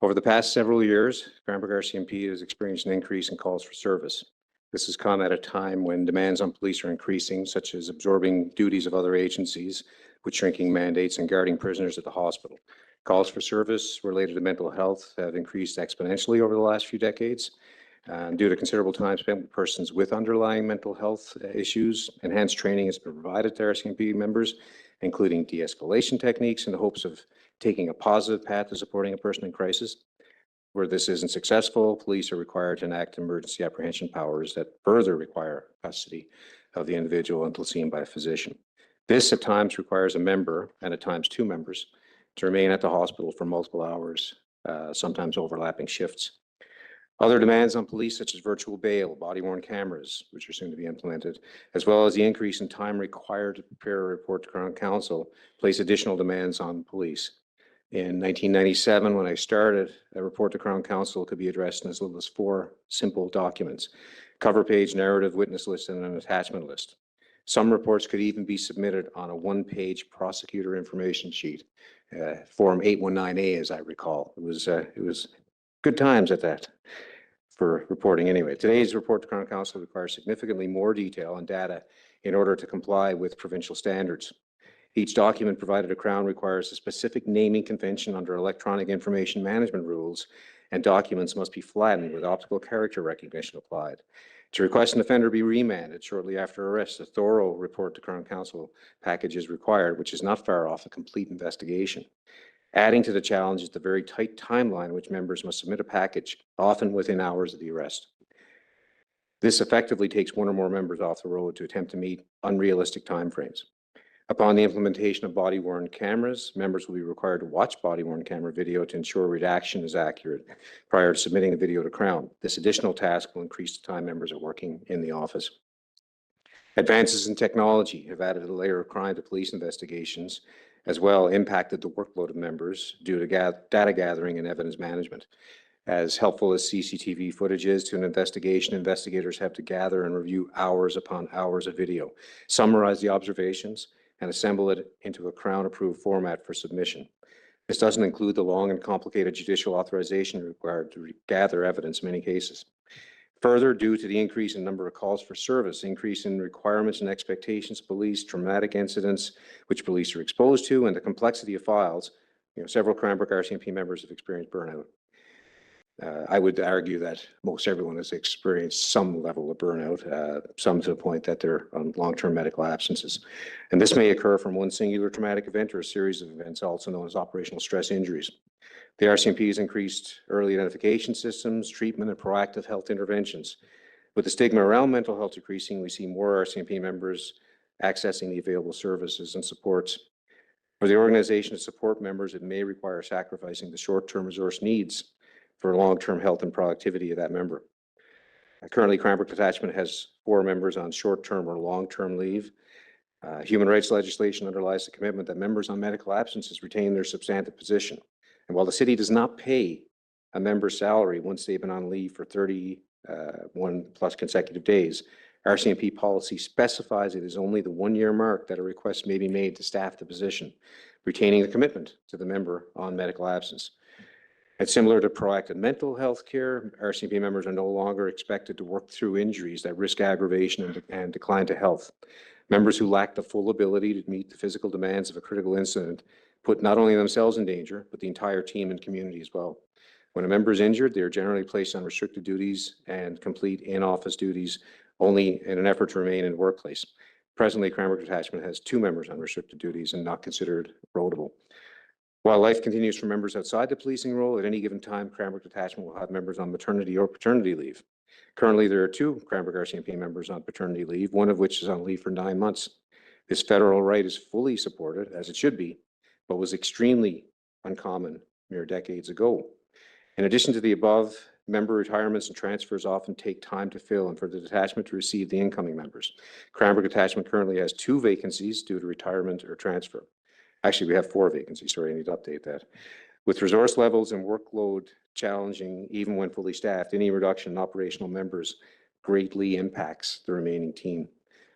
Over the past several years, Cranbrook RCMP has experienced an increase in calls for service. This has come at a time when demands on police are increasing, such as absorbing duties of other agencies with shrinking mandates and guarding prisoners at the hospital. Calls for service related to mental health have increased exponentially over the last few decades. Due to considerable time spent with persons with underlying mental health issues, enhanced training has been provided to RCMP members, including de-escalation techniques in the hopes of taking a positive path to supporting a person in crisis. Where this isn't successful, police are required to enact emergency apprehension powers that further require custody of the individual until seen by a physician. This at times requires a member, and at times 2 members, to remain at the hospital for multiple hours, sometimes overlapping shifts. Other demands on police, such as virtual bail, body-worn cameras, which are soon to be implemented, as well as the increase in time required to prepare a report to Crown Council, place additional demands on police. In 1997, when I started, a report to Crown Council could be addressed in as little as 4 simple documents: cover page, narrative, witness list, and an attachment list. Some reports could even be submitted on a 1-page prosecutor information sheet, Form 819A, as I recall. It was good times at that for reporting anyway. Today's report to Crown Council requires significantly more detail and data in order to comply with provincial standards. Each document provided to Crown requires a specific naming convention under electronic information management rules, and documents must be flattened with optical character recognition applied. To request an offender be remanded shortly after arrest, a thorough report to Crown Council package is required, which is not far off a complete investigation. Adding to the challenge is the very tight timeline in which members must submit a package, often within hours of the arrest. This effectively takes 1 or more members off the road to attempt to meet unrealistic timeframes. Upon the implementation of body-worn cameras, members will be required to watch body-worn camera video to ensure redaction is accurate prior to submitting the video to Crown. This additional task will increase the time members are working in the office. Advances in technology have added a layer of crime to police investigations, as well impacted the workload of members due to data gathering and evidence management. As helpful as CCTV footage is to an investigation, investigators have to gather and review hours upon hours of video, summarize the observations, and assemble it into a Crown-approved format for submission. This doesn't include the long and complicated judicial authorization required to gather evidence in many cases. Further, due to the increase in number of calls for service, increase in requirements and expectations of police, traumatic incidents which police are exposed to, and the complexity of files, several Cranbrook RCMP members have experienced burnout. I would argue that most everyone has experienced some level of burnout, some to the point that they're on long-term medical absences. And this may occur from one singular traumatic event or a series of events, also known as operational stress injuries. The RCMP has increased early identification systems, treatment, and proactive health interventions. With the stigma around mental health decreasing, we see more RCMP members accessing the available services and supports. For the organization to support members, it may require sacrificing the short-term resource needs for long-term health and productivity of that member. Currently, Cranbrook Detachment has 4 members on short-term or long-term leave. Human rights legislation underlies the commitment that members on medical absences retain their substantive position. And while the city does not pay a member's salary once they've been on leave for 31 plus consecutive days, RCMP policy specifies it is only the 1-year mark that a request may be made to staff the position, retaining the commitment to the member on medical absence. And similar to proactive mental health care, RCMP members are no longer expected to work through injuries that risk aggravation and decline to health. Members who lack the full ability to meet the physical demands of a critical incident put not only themselves in danger, but the entire team and community as well. When a member is injured, they are generally placed on restricted duties and complete in-office duties only in an effort to remain in the workplace. Presently, Cranbrook Detachment has 2 members on restricted duties and not considered rotatable. While life continues for members outside the policing role, at any given time, Cranbrook Detachment will have members on maternity or paternity leave. Currently, there are 2 Cranbrook RCMP members on paternity leave, one of which is on leave for 9 months. This federal right is fully supported, as it should be, but was extremely uncommon mere decades ago. In addition to the above, member retirements and transfers often take time to fill and for the detachment to receive the incoming members. Cranbrook Detachment currently has 2 vacancies due to retirement or transfer. Actually, we have 4 vacancies. Sorry, I need to update that. With resource levels and workload challenging, even when fully staffed, any reduction in operational members greatly impacts the remaining team.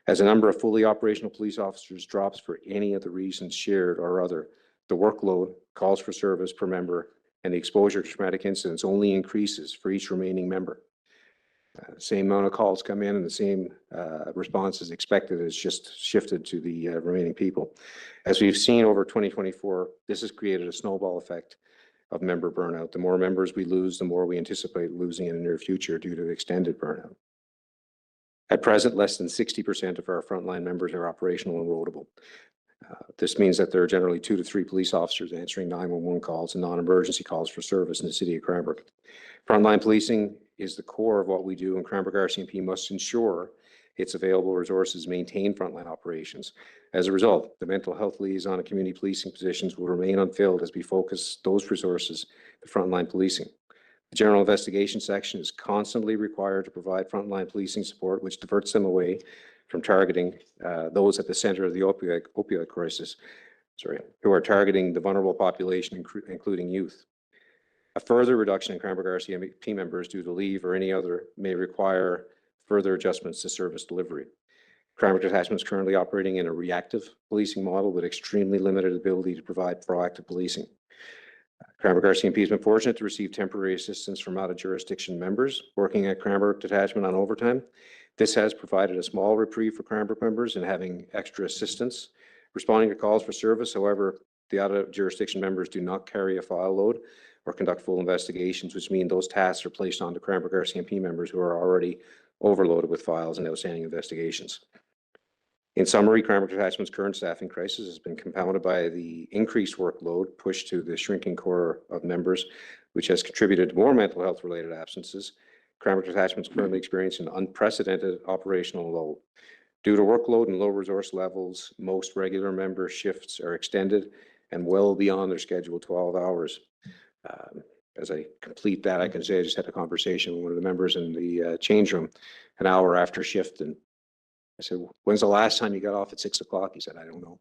As the number of fully operational police officers drops for any of the reasons shared or other, the workload, calls for service per member, and the exposure to traumatic incidents only increases for each remaining member. Same amount of calls come in and the same response is expected is just shifted to the remaining people. As we've seen over 2024, this has created a snowball effect of member burnout. The more members we lose, the more we anticipate losing in the near future due to extended burnout. At present, less than 60% of our frontline members are operational and roadable. This means that there are generally 2 to 3 police officers answering 911 calls and non-emergency calls for service in the city of Cranbrook. Frontline policing is the core of what we do, and Cranbrook RCMP must ensure its available resources maintain frontline operations. As a result, the mental health liaison and community policing positions will remain unfilled as we focus those resources to frontline policing. The General Investigation Section is constantly required to provide frontline policing support, which diverts them away from targeting those at the center of the opioid crisis, who are targeting the vulnerable population, including youth. A further reduction in Cranbrook RCMP members due to leave or any other may require further adjustments to service delivery. Cranbrook Detachment is currently operating in a reactive policing model with extremely limited ability to provide proactive policing. Cranbrook RCMP has been fortunate to receive temporary assistance from out-of-jurisdiction members working at Cranbrook Detachment on overtime. This has provided a small reprieve for Cranbrook members in having extra assistance responding to calls for service. However, the out-of-jurisdiction members do not carry a file load or conduct full investigations, which mean those tasks are placed onto Cranbrook RCMP members who are already overloaded with files and outstanding investigations. In summary, Cranbrook Detachment's current staffing crisis has been compounded by the increased workload pushed to the shrinking core of members, which has contributed to more mental health related absences. Cranbrook Detachment is currently experiencing an unprecedented operational load. Due to workload and low resource levels, most regular member shifts are extended and well beyond their scheduled 12 hours. As I complete that, I can say I just had a conversation with one of the members in the change room an hour after shift, and I said, "When's the last time you got off at 6 o'clock?" He said, "I don't know."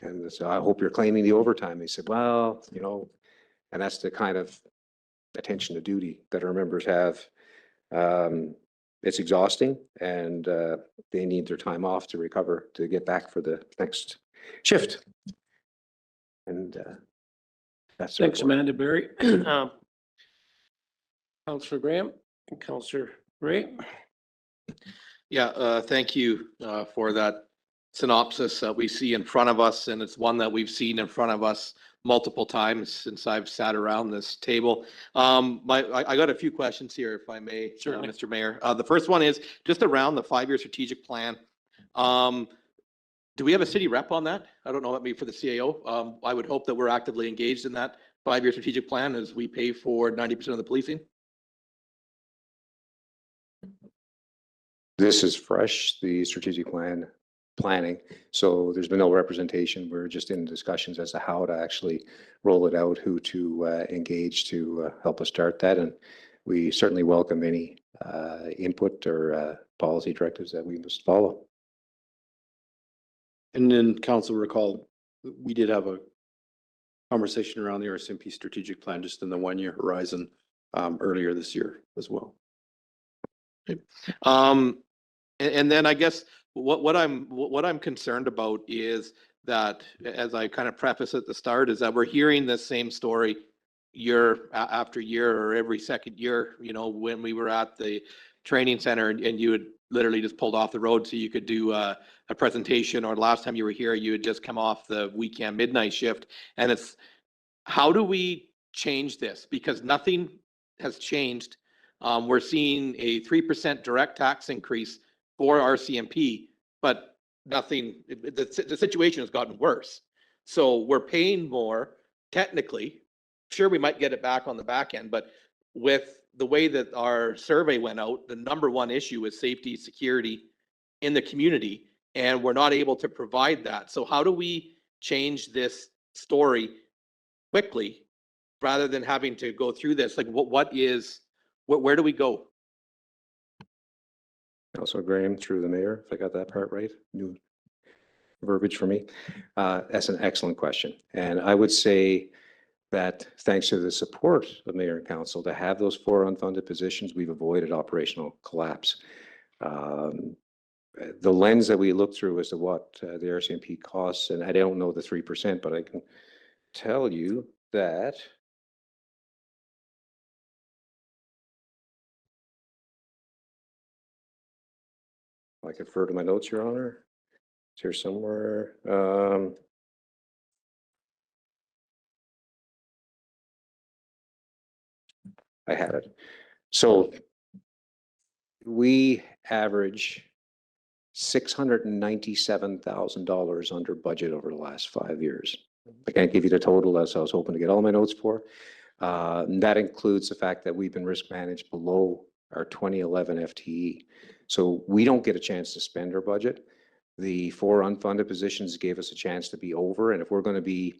And so I hope you're claiming the overtime. He said, "Well, you know," and that's the kind of attention to duty that our members have. It's exhausting, and they need their time off to recover, to get back for the next shift. And that's the Thanks, report. Amanda Barry. Councillor Graham and Councillor Ray. Yeah, thank you for that synopsis that we see in front of us, and it's one that we've seen in front of us multiple times since I've sat around this table. I got a few questions here, if I may, Mr. Mayor. The first one is just around the 5-year strategic plan. Do we have a city rep on that? I don't know, that may be for the CAO. I would hope that we're actively engaged in that 5-year strategic plan as we pay for 90% of the policing. This is fresh, the strategic planning. So there's been no representation. We're just in discussions as to how to actually roll it out, who to engage to help us start that. And we certainly welcome any input or policy directives that we must follow. And then council recall, we did have a conversation around the RCMP strategic plan just in the 1-year horizon earlier this year as well. And then I guess what I'm concerned about is that, as I kind of preface at the start, is that we're hearing the same story year after year or every second year. You know, when we were at the training center and you had literally just pulled off the road so you could do a presentation, or last time you were here, you had just come off the weekend midnight shift. And it's, how do we change this? Because nothing has changed. We're seeing a 3% direct tax increase for RCMP, but nothing, the situation has gotten worse. So we're paying more, technically. Sure, we might get it back on the back end, but with the way that our survey went out, the number one issue is safety, security in the community, and we're not able to provide that. So how do we change this story quickly rather than having to go through this? Like, where do we go? Councilor Graham, through the mayor, if I got that part right, new verbiage for me. That's an excellent question. And I would say that thanks to the support of mayor and council to have those 4 unfunded positions, we've avoided operational collapse. The lens that we look through as to what the RCMP costs, and I don't know the 3%, but I can tell you that I can refer to my notes, Your Honor. It's here somewhere. I had it. So we average $697,000 under budget over the last 5 years. I can't give you the total, as I was hoping to get all my notes for. That includes the fact that we've been risk managed below our 2011 FTE. So we don't get a chance to spend our budget. The 4 unfunded positions gave us a chance to be over. And if we're going to be,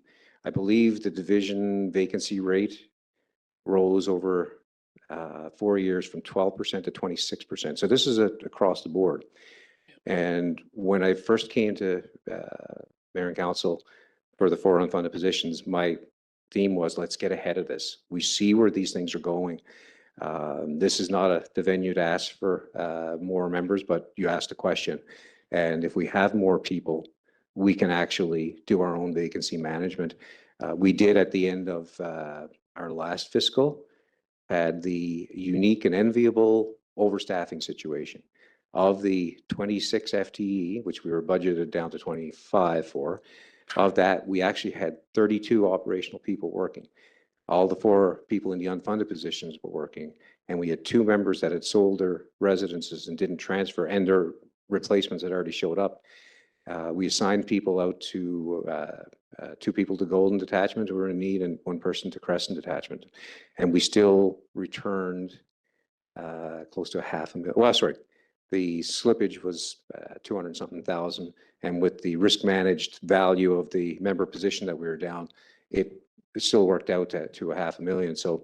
I believe the division vacancy rate rose over 4 years from 12% to 26%. So this is across the board. And when I first came to mayor and council for the 4 unfunded positions, my theme was, let's get ahead of this. We see where these things are going. This is not the venue to ask for more members, but you asked a question. And if we have more people, we can actually do our own vacancy management. We did at the end of our last fiscal, had the unique and enviable overstaffing situation. Of the 26 FTE, which we were budgeted down to 25 for, of that, we actually had 32 operational people working. All the 4 people in the unfunded positions were working, and we had 2 members that had sold their residences and didn't transfer, and their replacements had already showed up. We assigned people out to 2 people to Golden Detachment who were in need, and 1 person to Crescent Detachment. And we still returned close to $500,000. Well, sorry, the slippage was 200-something thousand. And with the risk managed value of the member position that we were down, it still worked out to $500,000. So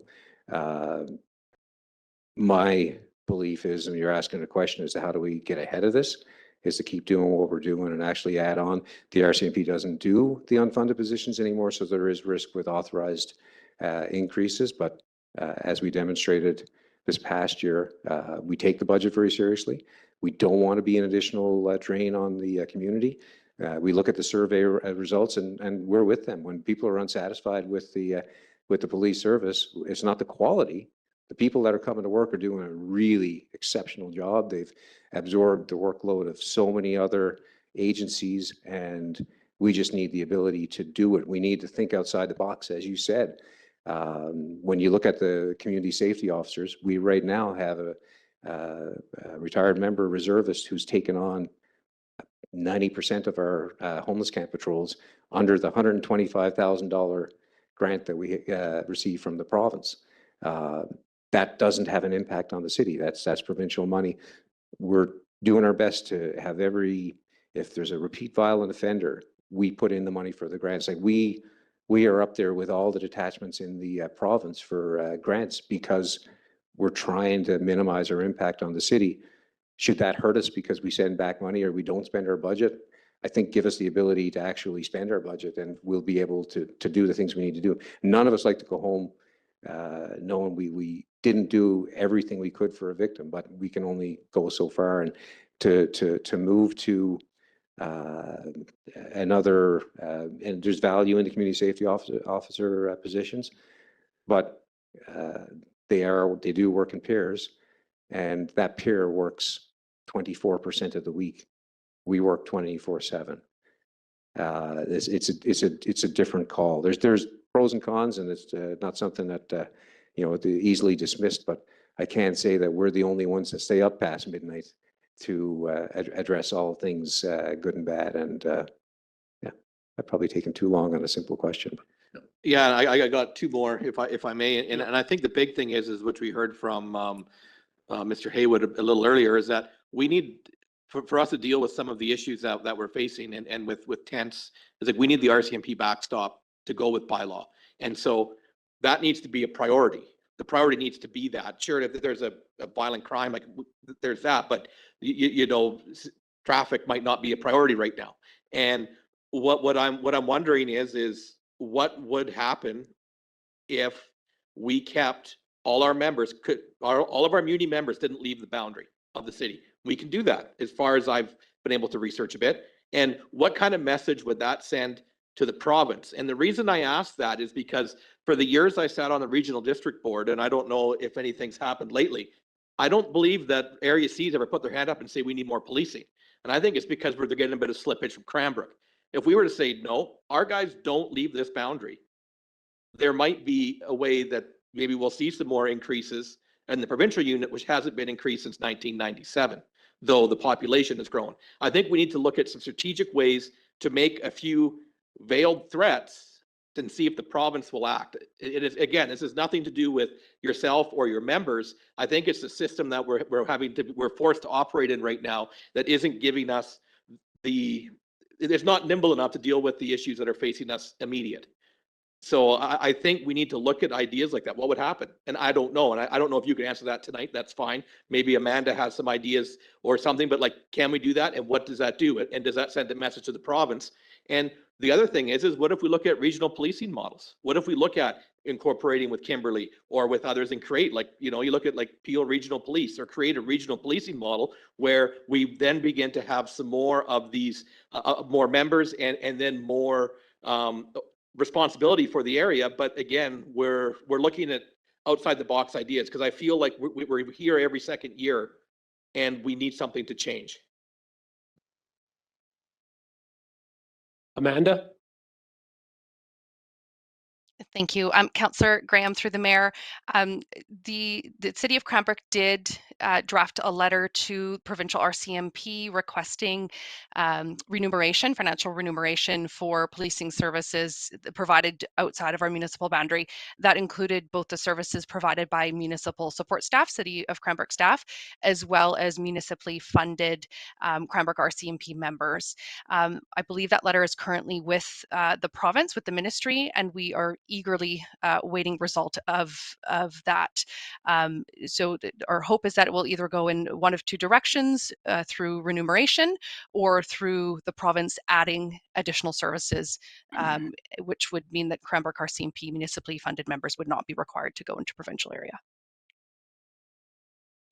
my belief is, and you're asking a question as to how do we get ahead of this, is to keep doing what we're doing and actually add on. The RCMP doesn't do the unfunded positions anymore, so there is risk with authorized increases. But as we demonstrated this past year, we take the budget very seriously. We don't want to be an additional drain on the community. We look at the survey results, and we're with them. When people are unsatisfied with the police service, it's not the quality. The people that are coming to work are doing a really exceptional job. They've absorbed the workload of so many other agencies, and we just need the ability to do it. We need to think outside the box, as you said. When you look at the community safety officers, we right now have a retired member reservist who's taken on 90% of our homeless camp patrols under the $125,000 grant that we received from the province. That doesn't have an impact on the city. That's provincial money. We're doing our best to have if there's a repeat violent offender, we put in the money for the grants. Like we are up there with all the detachments in the province for grants because we're trying to minimize our impact on the city. Should that hurt us because we send back money or we don't spend our budget? I think give us the ability to actually spend our budget, and we'll be able to do the things we need to do. None of us like to go home knowing we didn't do everything we could for a victim, but we can only go so far. And to move to another, and there's value in the community safety officer positions, but they do work in pairs, and that pair works 24% of the week. We work 24/7. It's a different call. There's pros and cons, and it's not something that easily dismissed. But I can say that we're the only ones that stay up past midnight to address all things good and bad. And yeah, I've probably taken too long on a simple question. Yeah, I got 2 more, if I may, and I think the big thing is which we heard from Mr. Haywood a little earlier, is that we need for us to deal with some of the issues that we're facing, and with tents, is like we need the RCMP backstop to go with bylaw, and so that needs to be a priority. The priority needs to be that. Sure, if there's a violent crime, like there's that, but traffic might not be a priority right now. And what I'm wondering is what would happen if we kept all our members, all of our Muni members didn't leave the boundary of the city. We can do that as far as I've been able to research a bit. And what kind of message would that send to the province? And the reason I ask that is because for the years I sat on the regional district board, and I don't know if anything's happened lately, I don't believe that Area C's ever put their hand up and say we need more policing. And I think it's because they're getting a bit of slippage from Cranbrook. If we were to say, no, our guys don't leave this boundary, there might be a way that maybe we'll see some more increases in the provincial unit, which hasn't been increased since 1997, though the population has grown. I think we need to look at some strategic ways to make a few veiled threats and see if the province will act. It is, again, this has nothing to do with yourself or your members. I think it's the system that we're forced to operate in right now that isn't giving us it's not nimble enough to deal with the issues that are facing us immediate. So I think we need to look at ideas like that. What would happen? And I don't know. And I don't know if you can answer that tonight. That's fine. Maybe Amanda has some ideas or something, but like, can we do that? And what does that do? And does that send a message to the province? And the other thing is what if we look at regional policing models? What if we look at incorporating with Kimberley or with others and create, like, you look at like Peel Regional Police or create a regional policing model where we then begin to have some more of these, more members and then more responsibility for the area. But again, we're looking at outside the box ideas because I feel like we're here every second year and we need something to change. Amanda? Thank you. Councillor Graham, through the mayor, the city of Cranbrook did draft a letter to provincial RCMP requesting remuneration, financial remuneration for policing services provided outside of our municipal boundary. That included both the services provided by municipal support staff, city of Cranbrook staff, as well as municipally funded Cranbrook RCMP members. I believe that letter is currently with the province, with the ministry, and we are eagerly waiting result of that. So our hope is that it will either go in one of two directions, through remuneration or through the province adding additional services, which would mean that Cranbrook RCMP municipally funded members would not be required to go into provincial area.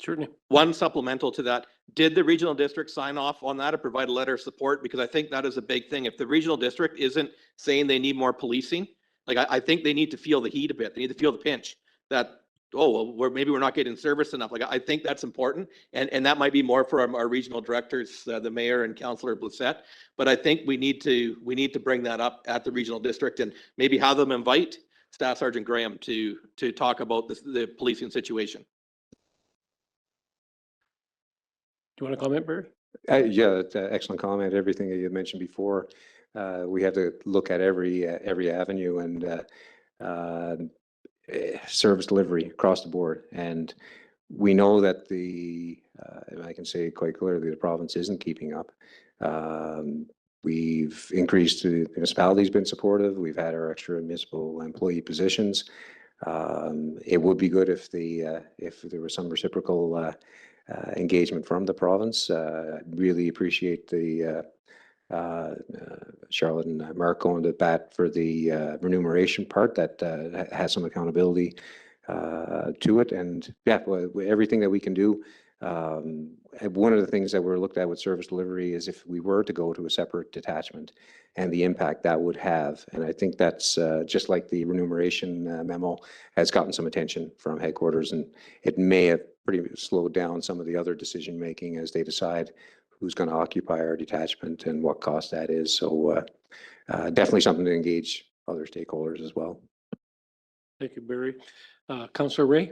Certainly. One supplemental to that, did the regional district sign off on that or provide a letter of support? Because I think that is a big thing. If the regional district isn't saying they need more policing, like I think they need to feel the heat a bit. They need to feel the pinch that, oh, well, maybe we're not getting service enough. Like I think that's important. And that might be more for our regional directors, the mayor and Councillor Blissett. But I think we need to bring that up at the regional district and maybe have them invite Staff Sergeant Graham to talk about the policing situation. Do you want to comment, Barry? Yeah, that's an excellent comment. Everything that you mentioned before, we have to look at every avenue and service delivery across the board. And we know that I can say quite clearly, the province isn't keeping up. We've increased, the municipality's been supportive. We've had our extra municipal employee positions. It would be good if there was some reciprocal engagement from the province. Really appreciate the Charlotte and Mark going to bat for the remuneration part that has some accountability to it. And yeah, everything that we can do. One of the things that we're looked at with service delivery is if we were to go to a separate detachment and the impact that would have. And I think that's just like the remuneration memo has gotten some attention from headquarters, and it may have pretty slowed down some of the other decision making as they decide who's going to occupy our detachment and what cost that is. So definitely something to engage other stakeholders as well. Thank you, Barry. Councillor Ray?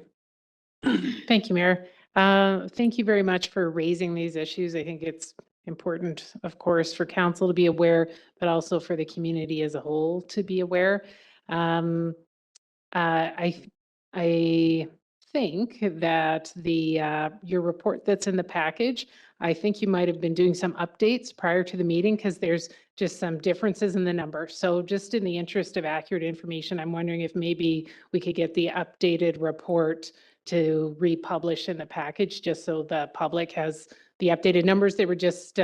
Thank you, Mayor. Thank you very much for raising these issues. I think it's important, of course, for council to be aware, but also for the community as a whole to be aware. I think that your report that's in the package, I think you might have been doing some updates prior to the meeting because there's just some differences in the number. So just in the interest of accurate information, I'm wondering if maybe we could get the updated report to republish in the package just so the public has the updated numbers. They were just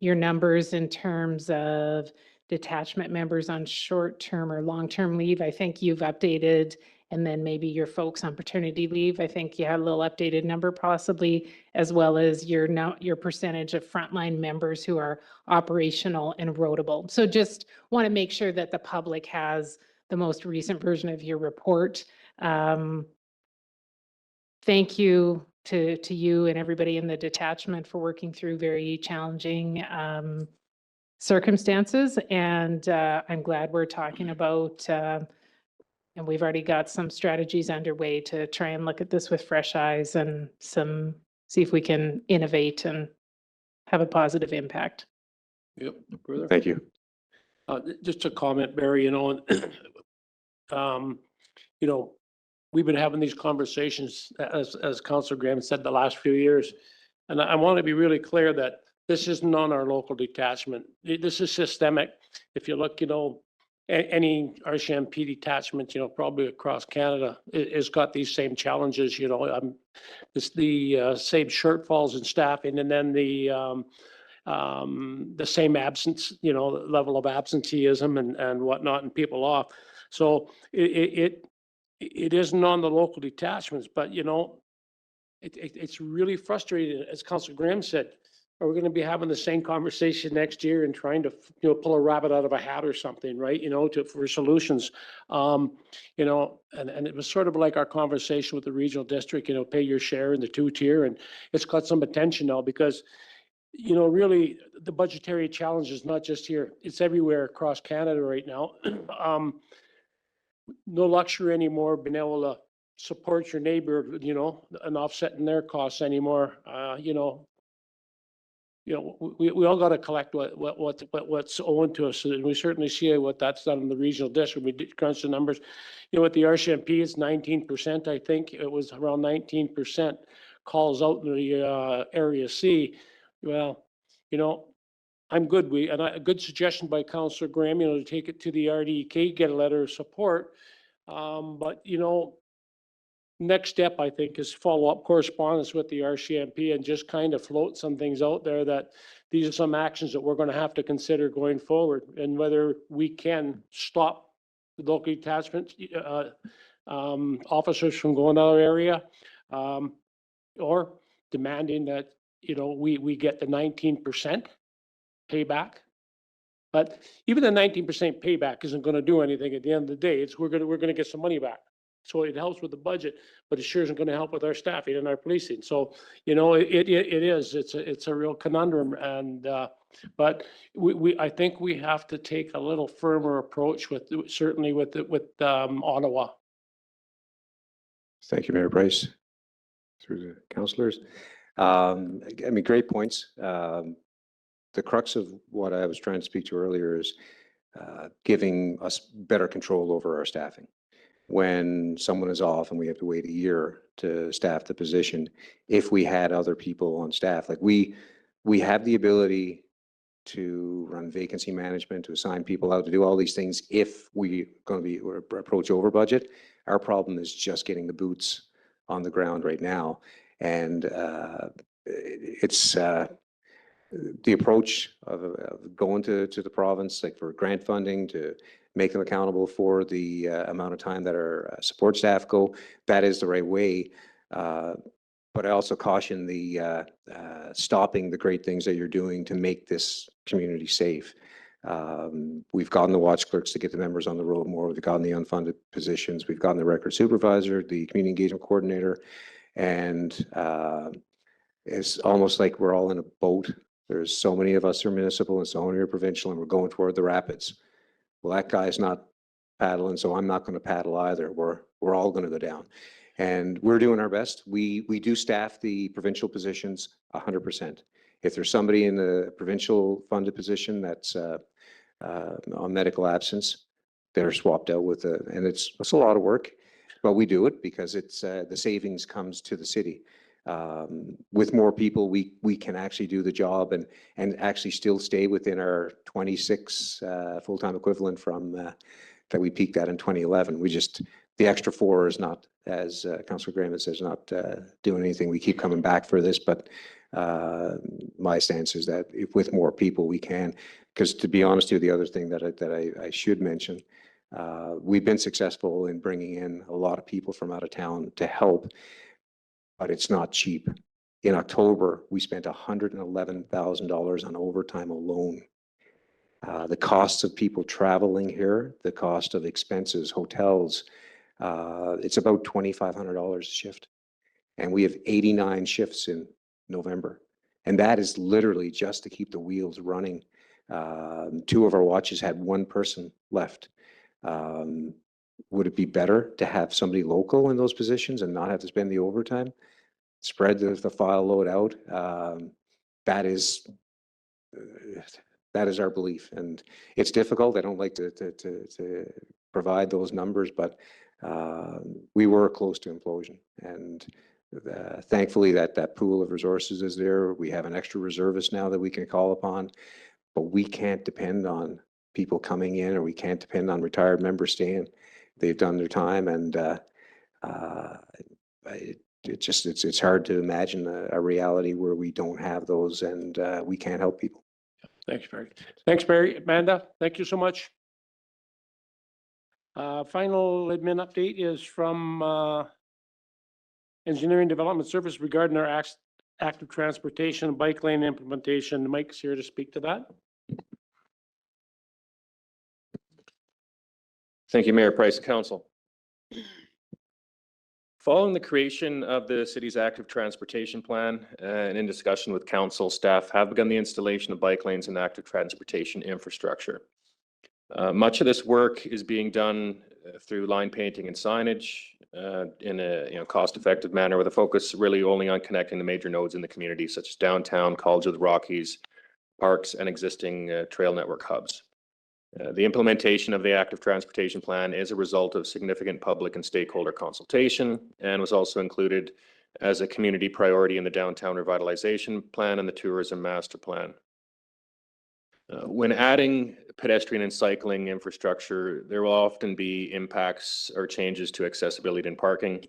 your numbers in terms of detachment members on short-term or long-term leave. I think you've updated, and then maybe your folks on paternity leave. I think you had a little updated number possibly, as well as your percentage of frontline members who are operational and roadable. So just want to make sure that the public has the most recent version of your report. Thank you to you and everybody in the detachment for working through very challenging circumstances. And I'm glad we're talking about, and we've already got some strategies underway to try and look at this with fresh eyes and see if we can innovate and have a positive impact. Yep. Further? Thank you. Just a comment, Barry, we've been having these conversations, as Councillor Graham said, the last few years. And I want to be really clear that this isn't on our local detachment. This is systemic. If you look, any RCMP detachment, probably across Canada, has got these same challenges, it's the same shortfalls in staffing, and then the same absence, level of absenteeism and whatnot, and people off. So it isn't on the local detachments, but it's really frustrating. As Councillor Graham said, are we going to be having the same conversation next year and trying to pull a rabbit out of a hat or something, right? For solutions. And it was sort of like our conversation with the regional district, pay your share in the 2-tier, and it's got some attention now because really the budgetary challenge is not just here, it's everywhere across Canada right now. No luxury anymore being able to support your neighbor, and offsetting their costs anymore. We all got to collect what's owing to us, and we certainly see what that's done in the regional district. We did crunch the numbers. With the RCMP, it's 19%. I think it was around 19% calls out in the Area C. Well, I'm good. A good suggestion by Councillor Graham, to take it to the RDK, get a letter of support. But next step, I think, is follow up correspondence with the RCMP and just kind of float some things out there that these are some actions that we're going to have to consider going forward, and whether we can stop the local detachment officers from going to our area, or demanding that we get the 19% payback. But even the 19% payback isn't going to do anything at the end of the day. We're going to get some money back. So it helps with the budget, but it sure isn't going to help with our staffing and our policing. So, it's a real conundrum. And, but I think we have to take a little firmer approach certainly with Ottawa. Thank you, Mayor Price. Through the councillors. Great points. The crux of what I was trying to speak to earlier is giving us better control over our staffing. When someone is off and we have to wait a year to staff the position, if we had other people on staff, like we have the ability to run vacancy management, to assign people out, to do all these things if we're going to approach over budget. Our problem is just getting the boots on the ground right now. And it's the approach of going to the province, like for grant funding, to make them accountable for the amount of time that our support staff go. That is the right way. But I also caution the stopping the great things that you're doing to make this community safe. We've gotten the watch clerks to get the members on the road more. We've gotten the unfunded positions. We've gotten the record supervisor, the community engagement coordinator, and it's almost like we're all in a boat. There's so many of us who are municipal and so many are provincial, and we're going toward the rapids. Well, that guy's not paddling, so I'm not going to paddle either. We're all going to go down. And we're doing our best. We do staff the provincial positions 100%. If there's somebody in the provincial funded position that's on medical absence, they're swapped out with and it's a lot of work, but we do it because it's the savings comes to the city. With more people, we can actually do the job and actually still stay within our 26 full-time equivalent from that we peaked at in 2011. The extra 4 is not, as Councillor Graham says, not doing anything. We keep coming back for this, but my stance is that if with more people we can, because to be honest with you, the other thing that I should mention, we've been successful in bringing in a lot of people from out of town to help, but it's not cheap. In October, we spent $111,000 on overtime alone. The costs of people traveling here, the cost of expenses, hotels, it's about $2,500 a shift. And we have 89 shifts in November. And that is literally just to keep the wheels running. 2 of our watches had 1 person left. Would it be better to have somebody local in those positions and not have to spend the overtime? Spread the file load out. That is our belief, and it's difficult. I don't like to provide those numbers, but we were close to implosion, and thankfully that pool of resources is there. We have an extra reservist now that we can call upon, but we can't depend on people coming in, or we can't depend on retired members staying. They've done their time, and it's hard to imagine a reality where we don't have those, and we can't help people. Thanks, Barry. Thanks, Barry. Amanda, thank you so much. Final admin update is from Engineering Development Service regarding our active transportation bike lane implementation. Mike's here to speak to that. Thank you, Mayor Price and Council. Following the creation of the city's active transportation plan and in discussion with council, staff have begun the installation of bike lanes and active transportation infrastructure. Much of this work is being done through line painting and signage in a cost-effective manner, with a focus really only on connecting the major nodes in the community, such as downtown, College of the Rockies, parks, and existing trail network hubs. The implementation of the active transportation plan is a result of significant public and stakeholder consultation, and was also included as a community priority in the downtown revitalization plan and the tourism master plan. When adding pedestrian and cycling infrastructure, there will often be impacts or changes to accessibility and parking.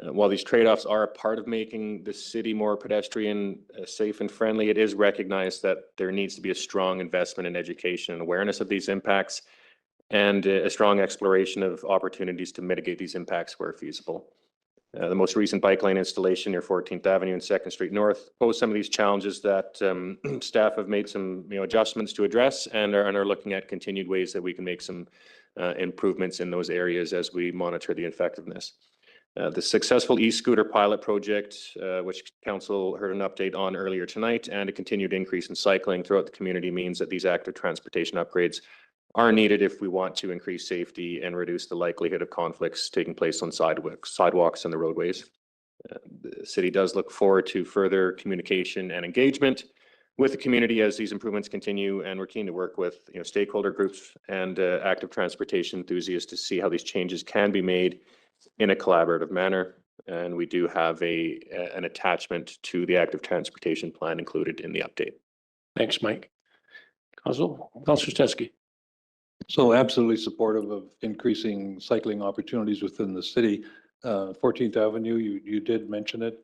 While these trade-offs are a part of making the city more pedestrian safe and friendly, it is recognized that there needs to be a strong investment in education and awareness of these impacts, and a strong exploration of opportunities to mitigate these impacts where feasible. The most recent bike lane installation near 14th Avenue and 2nd Street North posed some of these challenges that staff have made some adjustments to address, and are looking at continued ways that we can make some improvements in those areas as we monitor the effectiveness. The successful e-scooter pilot project, which council heard an update on earlier tonight, and a continued increase in cycling throughout the community means that these active transportation upgrades are needed if we want to increase safety and reduce the likelihood of conflicts taking place on sidewalks and the roadways. The city does look forward to further communication and engagement with the community as these improvements continue, and we're keen to work with stakeholder groups and active transportation enthusiasts to see how these changes can be made in a collaborative manner. And we do have an attachment to the active transportation plan included in the update. Thanks, Mike. Councillor Teske. So absolutely supportive of increasing cycling opportunities within the city. 14th Avenue, you did mention it.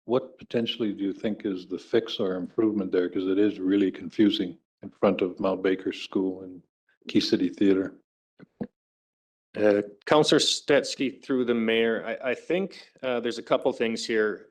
What potentially do you think is the fix or improvement there? Because it is really confusing in front of Mount Baker School and Key City Theatre. Councillor Stetsky, through the mayor, I think there's a couple things here.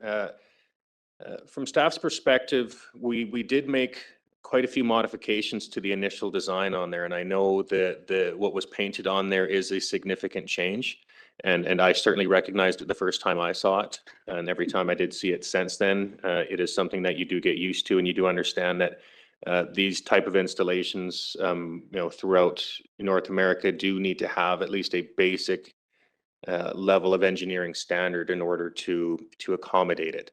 From staff's perspective, we did make quite a few modifications to the initial design on there, and I know that what was painted on there is a significant change, and I certainly recognized it the first time I saw it, and every time I did see it since then. It is something that you do get used to, and you do understand that these type of installations, throughout North America do need to have at least a basic level of engineering standard in order to accommodate it.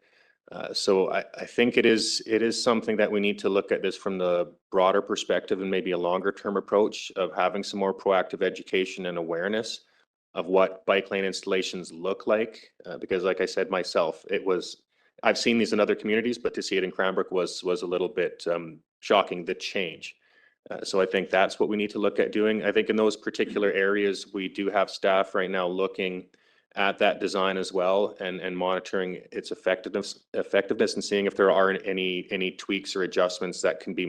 So I think it is something that we need to look at this from the broader perspective, and maybe a longer term approach of having some more proactive education and awareness of what bike lane installations look like. Because like I said myself, I've seen these in other communities, but to see it in Cranbrook was a little bit shocking, the change. So I think that's what we need to look at doing. I think in those particular areas, we do have staff right now looking at that design as well and monitoring its effectiveness and seeing if there are any tweaks or adjustments that can be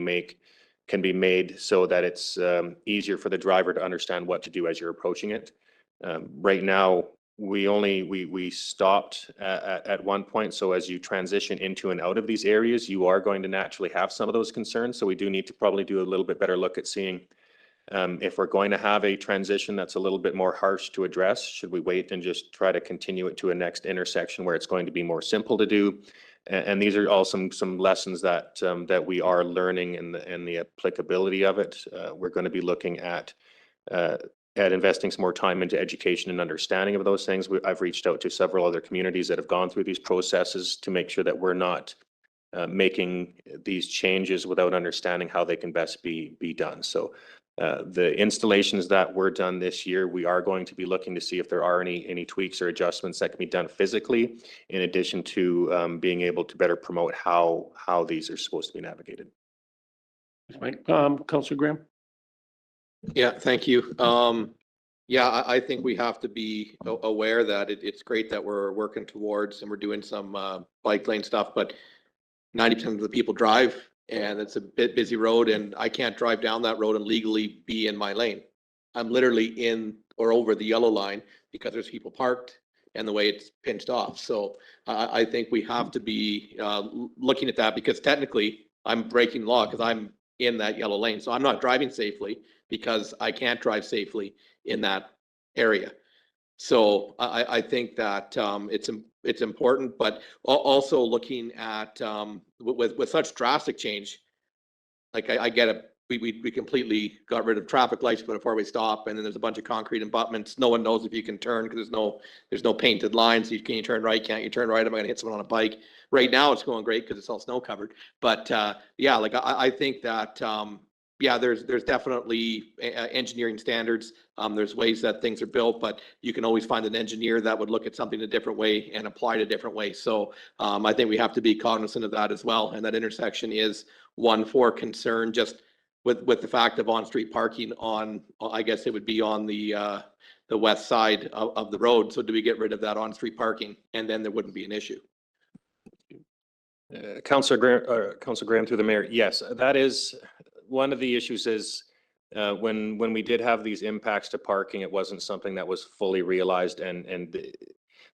made so that it's easier for the driver to understand what to do as you're approaching it. Right now, we stopped at one point. So as you transition into and out of these areas, you are going to naturally have some of those concerns. So we do need to probably do a little bit better look at seeing if we're going to have a transition that's a little bit more harsh to address. Should we wait and just try to continue it to a next intersection where it's going to be more simple to do? And these are all some lessons that that we are learning in the applicability of it. We're going to be looking at investing some more time into education and understanding of those things. I've reached out to several other communities that have gone through these processes to make sure that we're not making these changes without understanding how they can best be done. So the installations that were done this year, we are going to be looking to see if there are any tweaks or adjustments that can be done physically, in addition to being able to better promote how these are supposed to be navigated. Mike, Councillor Graham? Yeah, thank you. Yeah, I think we have to be aware that it's great that we're working towards and we're doing some bike lane stuff, but 90% of the people drive and it's a bit busy road and I can't drive down that road and legally be in my lane. I'm literally in or over the yellow line because there's people parked and the way it's pinched off. So I think we have to be looking at that because technically I'm breaking law because I'm in that yellow lane. So I'm not driving safely because I can't drive safely in that area. So I think that it's important, but also looking at with such drastic change, like I get it. We completely got rid of traffic lights, put a four-way stop, and then there's a bunch of concrete abutments. No one knows if you can turn because there's no painted lines. Can you turn right? Can't you turn right? Am I gonna hit someone on a bike? Right now it's going great because it's all snow covered. But yeah, like I think that yeah, there's definitely engineering standards. There's ways that things are built, but you can always find an engineer that would look at something a different way and apply it a different way. So I think we have to be cognizant of that as well. And that intersection is one for concern, just with the fact of on-street parking on, I guess it would be on the west side of the road. So do we get rid of that on-street parking? And then there wouldn't be an issue. Councillor Graham through the mayor. Yes, that is one of the issues is when we did have these impacts to parking, it wasn't something that was fully realized, and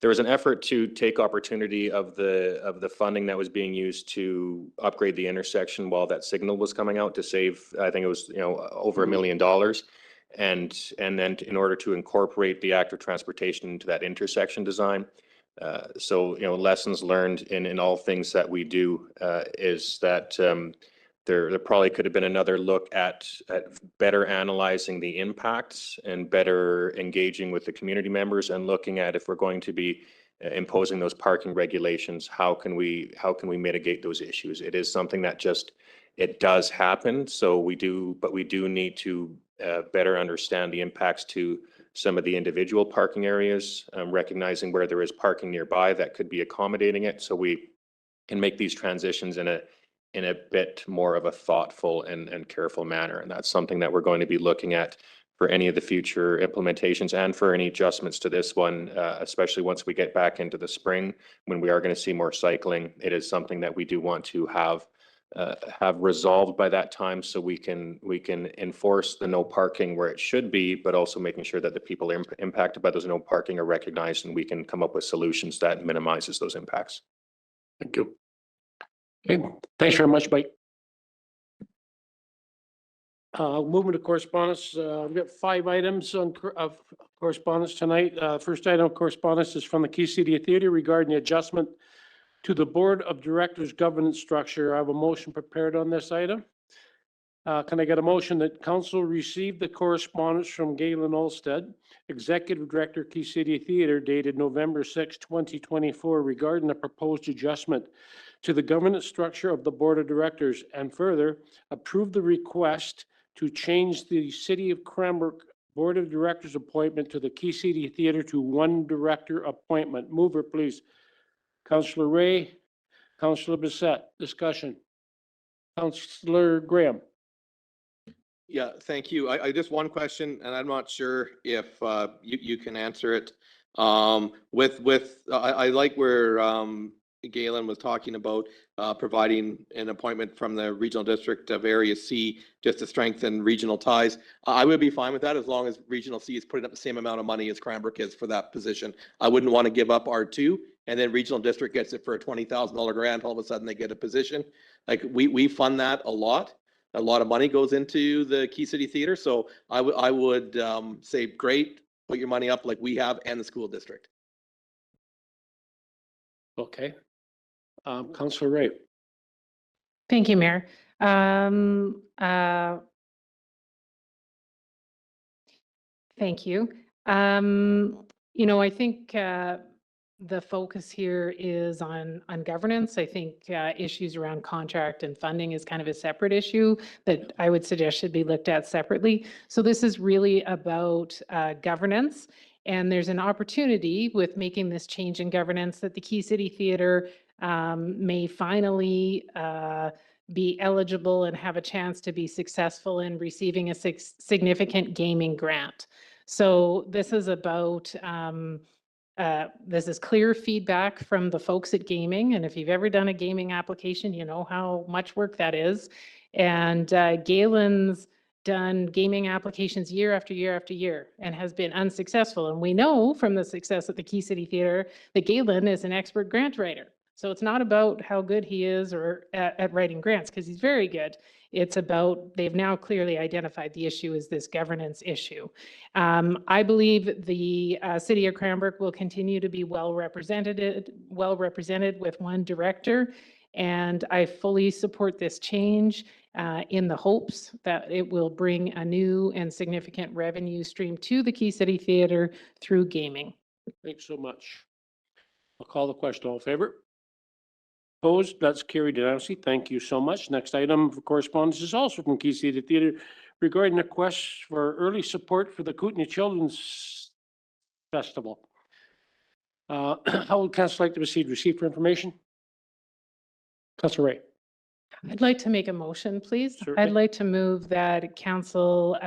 there was an effort to take opportunity of the funding that was being used to upgrade the intersection while that signal was coming out to save, I think it was over $1 million, and then in order to incorporate the active transportation into that intersection design. So lessons learned in all things that we do is that there probably could have been another look at better analyzing the impacts and better engaging with the community members and looking at if we're going to be imposing those parking regulations, how can we mitigate those issues? It is something that it does happen. So we do need to better understand the impacts to some of the individual parking areas, recognizing where there is parking nearby that could be accommodating it, so we can make these transitions in a bit more of a thoughtful and careful manner. And that's something that we're going to be looking at for any of the future implementations and for any adjustments to this one, especially once we get back into the spring when we are going to see more cycling. It is something that we do want to have resolved by that time, so we can enforce the no parking where it should be, but also making sure that the people impacted by those no parking are recognized, and we can come up with solutions that minimizes those impacts. Thank you. Okay, thanks very much, Mike. Moving to correspondence, we've got 5 items of correspondence tonight. First item of correspondence is from the Key City Theatre regarding the adjustment to the Board of Directors governance structure. I have a motion prepared on this item. Can I get a motion that council receive the correspondence from Galen Olsted, Executive Director, Key City Theatre, dated November 6, 2024, regarding the proposed adjustment to the governance structure of the Board of Directors, and further approve the request to change the City of Cranbrook Board of Directors appointment to the Key City Theatre to 1 director appointment. Mover, please. Councillor Ray, Councillor Bissett. Discussion. Councillor Graham. Yeah, thank you. I just one question, and I'm not sure if you can answer it. I like where Galen was talking about providing an appointment from the regional district of Area C just to strengthen regional ties. I would be fine with that as long as Regional C is putting up the same amount of money as Cranbrook is for that position. I wouldn't want to give up R2 and then Regional District gets it for a $20,000 grant. All of a sudden they get a position. Like we fund that a lot. A lot of money goes into the Key City Theater. So I would say, great, put your money up like we have and the school district. Okay. Councillor Ray. Thank you, Mayor. Thank you. You know, I think the focus here is on governance. I think issues around contract and funding is kind of a separate issue that I would suggest should be looked at separately. So this is really about governance. And there's an opportunity with making this change in governance that the Key City Theater may finally be eligible and have a chance to be successful in receiving a significant gaming grant. So this is about, this is clear feedback from the folks at gaming. And if you've ever done a gaming application, you know how much work that is. And Galen's done gaming applications year after year after year and has been unsuccessful. And we know from the success at the Key City Theater that Galen is an expert grant writer. So it's not about how good he is or at writing grants, because he's very good. It's about, they've now clearly identified the issue as this governance issue. I believe the City of Cranbrook will continue to be well represented with one director. And I fully support this change in the hopes that it will bring a new and significant revenue stream to the Key City Theater through gaming. Thanks so much. I'll call the question. All in favor? Opposed? That's carried unanimously. Thank you so much. Next item for correspondence is also from Key City Theater regarding a request for early support for the Kootenai Children's Festival. How would council like to proceed? Receive for information? Councilor Ray. I'd like to make a motion, please. Certainly. I'd like to move that council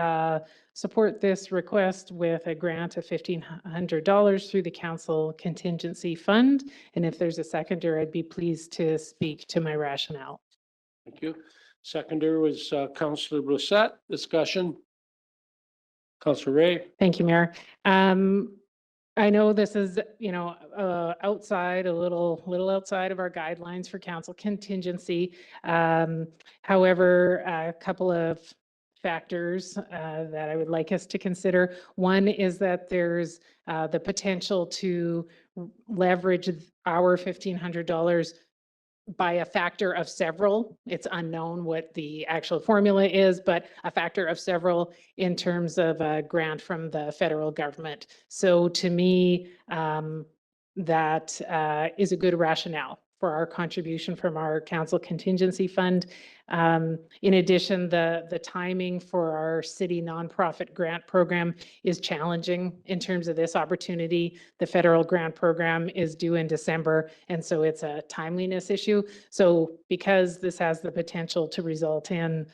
support this request with a grant of $1,500 through the council contingency fund. And if there's a seconder, I'd be pleased to speak to my rationale. Thank you. Seconder was Councillor Brissette. Discussion. Councillor Ray. Thank you, Mayor. I know this is, you know, outside, a little outside of our guidelines for council contingency. However, a couple of factors that I would like us to consider. One is that there's the potential to leverage our $1,500 by a factor of several. It's unknown what the actual formula is, but a factor of several in terms of a grant from the federal government. So to me, that is a good rationale for our contribution from our council contingency fund. In addition, the timing for our city nonprofit grant program is challenging in terms of this opportunity. The federal grant program is due in December, and so it's a timeliness issue. So because this has the potential to result in,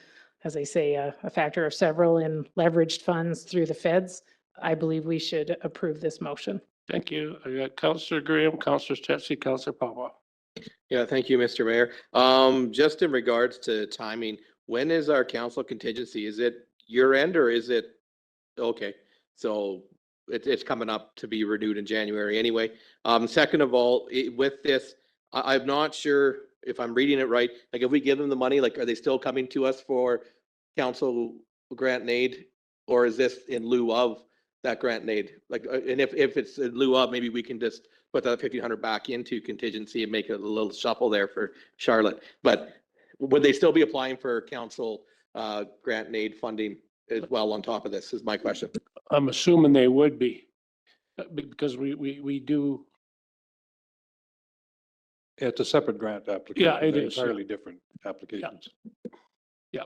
as I say, a factor of several in leveraged funds through the feds, I believe we should approve this motion. Thank you. I got Councillor Graham, Councillor Stetsi, Councillor Papa. Yeah, thank you, Mr. Mayor. Just in regards to timing, when is our council contingency? Is it year end or is it, okay, so it's coming up to be renewed in January anyway. Second of all, with this, I'm not sure if I'm reading it right. Like if we give them the money, like are they still coming to us for council grant and aid? Or is this in lieu of that grant and aid? Like, and if it's in lieu of, maybe we can just put that 1,500 back into contingency and make it a little shuffle there for Charlotte. But would they still be applying for council grant and aid funding as well on top of this is my question. I'm assuming they would be because we do. It's a separate grant application. Yeah, it They're is, yeah. entirely different applications. Yeah.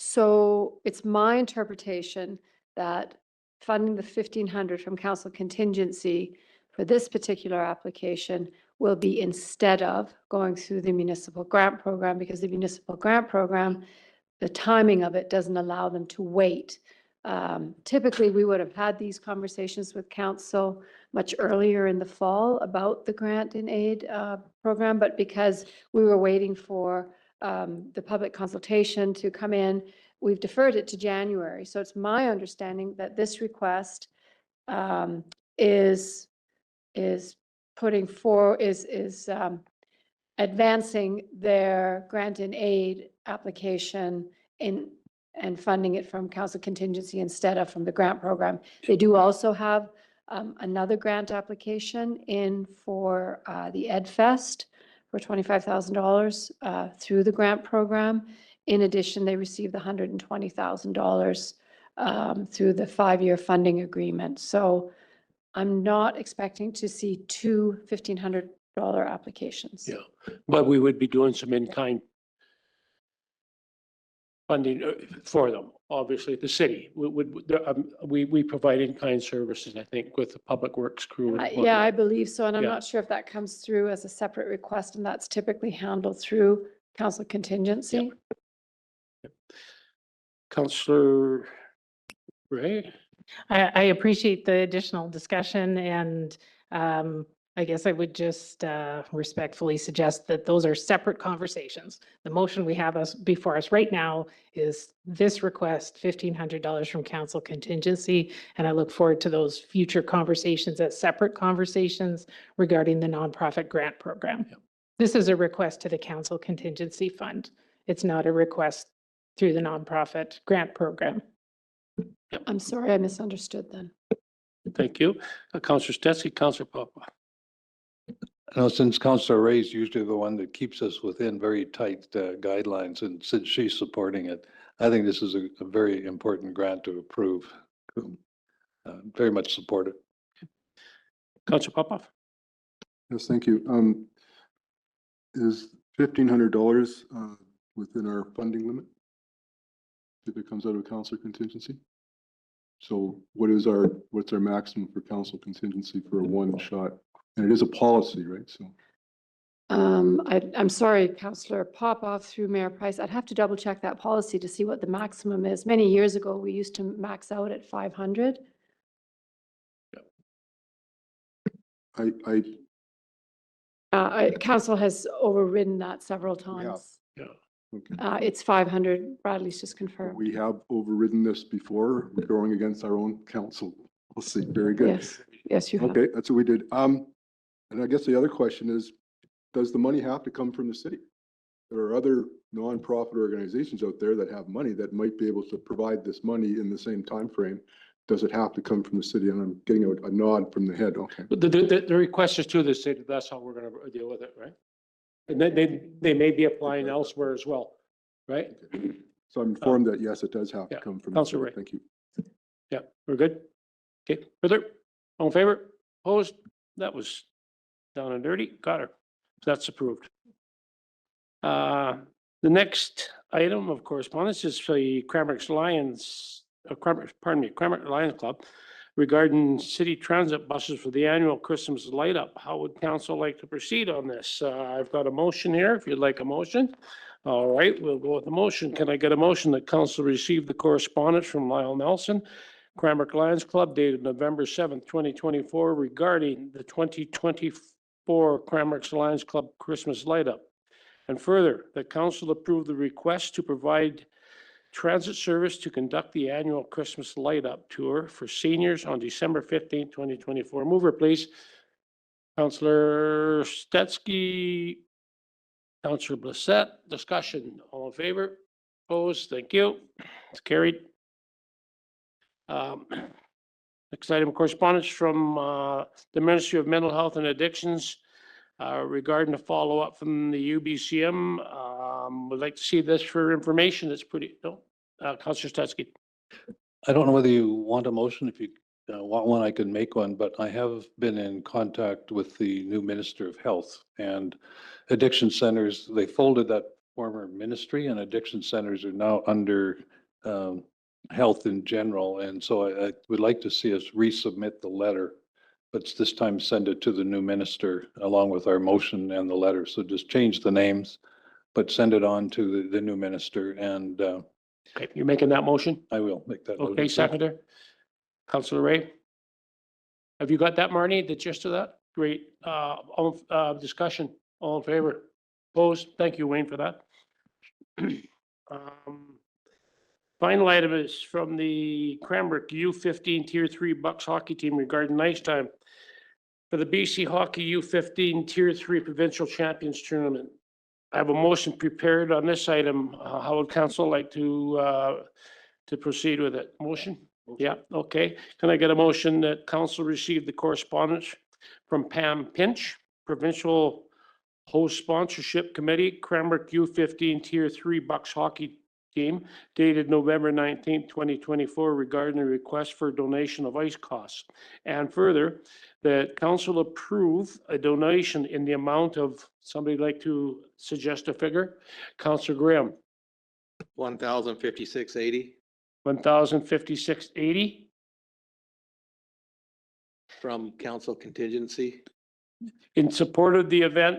So it's my interpretation that funding the 1,500 from council contingency for this particular application will be instead of going through the municipal grant program, because the municipal grant program, the timing of it doesn't allow them to wait. Typically, we would have had these conversations with council much earlier in the fall about the grant and aid program, but because we were waiting for the public consultation to come in, we've deferred it to January. So it's my understanding that this request is putting for, is advancing their grant and aid application and funding it from council contingency instead of from the grant program. They do also have another grant application in for the Ed Fest for $25,000 through the grant program. In addition, they received the $120,000 through the 5-year funding agreement. So I'm not expecting to see two $1,500 applications. Yeah, but we would be doing some in-kind funding for them, obviously, the city. We provide in-kind services, I think, with the Public Works crew. and Yeah, I whatnot. believe so. And I'm Yeah. not sure if that comes through as a separate request, and that's typically handled through council contingency. Councillor Ray? I appreciate the additional discussion, and I guess I would just respectfully suggest that those are separate conversations. The motion we have before us right now is this request, $1,500 from council contingency, and I look forward to those future conversations as separate conversations regarding the nonprofit grant program. This is a request to the council contingency fund. It's not a request through the nonprofit grant program. I'm sorry, I misunderstood then. Thank you. Councillor Stetsky, Councillor Papa. Now, since Councillor Ray is usually the one that keeps us within very tight guidelines, and since she's supporting it, I think this is a very important grant to approve. Very much support it. Councillor Popov? Yes, thank you. Is $1,500 within our funding limit? If it comes out of council contingency? So what's our maximum for council contingency for a one shot? And it is a policy, right? So I'm sorry, Councillor Popoff through Mayor Price. I'd have to double check that policy to see what the maximum is. Many years ago, we used to max out at 500. Council has overridden that several times. Yeah. Okay. It's 500. Bradley's just confirmed. We have overridden this before, going against our own council. We'll see. Very good. Yes, yes, you have. Okay, that's what we did. And I guess the other question is, does the money have to come from the city? There are other nonprofit organizations out there that have money that might be able to provide this money in the same time frame. Does it have to come from the city? And I'm getting a nod from the head. Okay. But the request is to the city. That's how we're going to deal with it, right? And they may be applying elsewhere as well, right? So I'm informed that yes, it does have to yeah. come from the Councillor city. Ray. Thank you. Yeah, we're good? Okay, further? All in favor? Opposed? That was down and dirty. Got her. That's approved. The next item of correspondence is the Cranbrook Lions Club regarding city transit buses for the annual Christmas light up. How would council like to proceed on this? I've got a motion here, if you'd like a motion. All right, we'll go with the motion. Can I get a motion that council receive the correspondence from Lyle Nelson, Cranbrook Lions Club dated November 7th, 2024 regarding the 2024 Cranbrook Lions Club Christmas light up? And further, that council approve the request to provide transit service to conduct the annual Christmas light up tour for seniors on December 15th, 2024. Mover, please. Councillor Stetsky, Councillor Blissett, discussion. All in favor? Opposed? Thank you. It's carried. Next item of correspondence from the Ministry of Mental Health and Addictions regarding a follow-up from the UBCM. Would like to see this for information. That's pretty, no? Councillor Stetsky. I don't know whether you want a motion. If you want one, I can make one, but I have been in contact with the new Minister of Health and addiction centers. They folded that former ministry, and addiction centers are now under health in general. And so I would like to see us resubmit the letter but this time send it to the new minister along with our motion and the letter. So just change the names, but send it on to the new minister and Okay, you're making that motion? I will make that. Okay, motion. seconder. Councillor Ray? Have you got that, Marnie, the gist of that? Great. Discussion, all in favor? Opposed? Thank you, Wayne, for that. Final item is from the Cranbrook U15 Tier 3 Bucks hockey team regarding ice time for the BC Hockey U15 Tier 3 Provincial Champions Tournament. I have a motion prepared on this item. How would council like to proceed with it? Motion? Yeah, okay. Can I get a motion that council receive the correspondence from Pam Pinch, Provincial Host Sponsorship Committee, Cranbrook U15 Tier 3 Bucks Hockey Team, dated November 19th, 2024, regarding a request for donation of ice costs. And further, that council approve a donation in the amount of, somebody like to suggest a figure? Councillor Graham, 1,056.80 $1,056.80. from council contingency. In support of the event,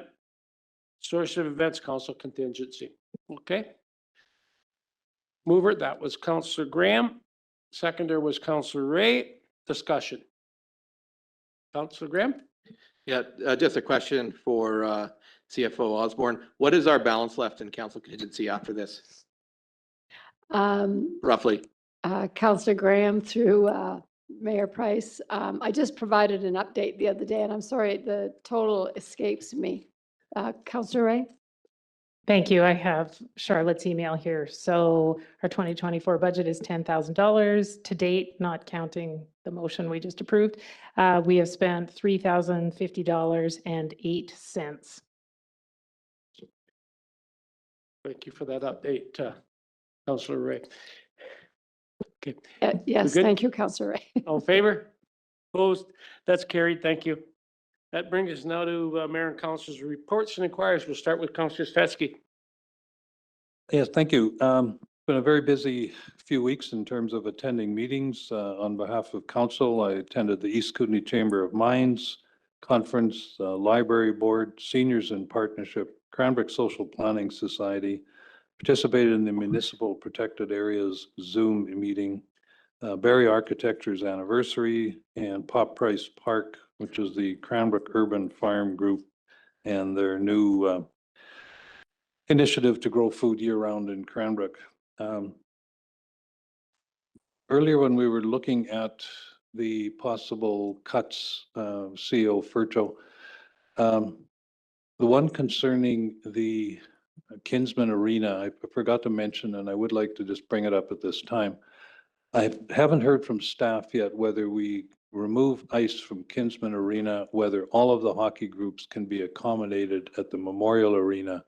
source of events, council contingency. Okay. Mover, that was Councillor Graham. Seconder was Councillor Ray. Discussion. Councillor Graham? Yeah, just a question for CFO Osborne. What is our balance left in council contingency after this, roughly? Councillor Graham through Mayor Price. I just provided an update the other day, and I'm sorry, the total escapes me. Councillor Ray? Thank you. I have Charlotte's email here. So our 2024 budget is $10,000 to date, not counting the motion we just approved. We have spent $3,050.08. Thank you for that update, Councillor Ray. Okay. Yes, good? thank you, Councillor Ray. All in favor? Opposed? That's carried. Thank you. That brings us now to Mayor and Council's reports and inquiries. We'll start with Councillor Stetsky. Yes, thank you. Been a very busy few weeks in terms of attending meetings. On behalf of council, I attended the East Kootenay Chamber of Mines Conference, Library Board, Seniors in Partnership, Cranbrook Social Planning Society, participated in the Municipal Protected Areas Zoom meeting, Barrie Architecture's anniversary, and Pop Price Park, which is the Cranbrook Urban Farm Group and their new initiative to grow food year-round in Cranbrook. Earlier when we were looking at the possible cuts, CEO Furto, the one concerning the Kinsman Arena, I forgot to mention, and I would like to just bring it up at this time. I haven't heard from staff yet whether we remove ice from Kinsman Arena, whether all of the hockey groups can be accommodated at the Memorial Arena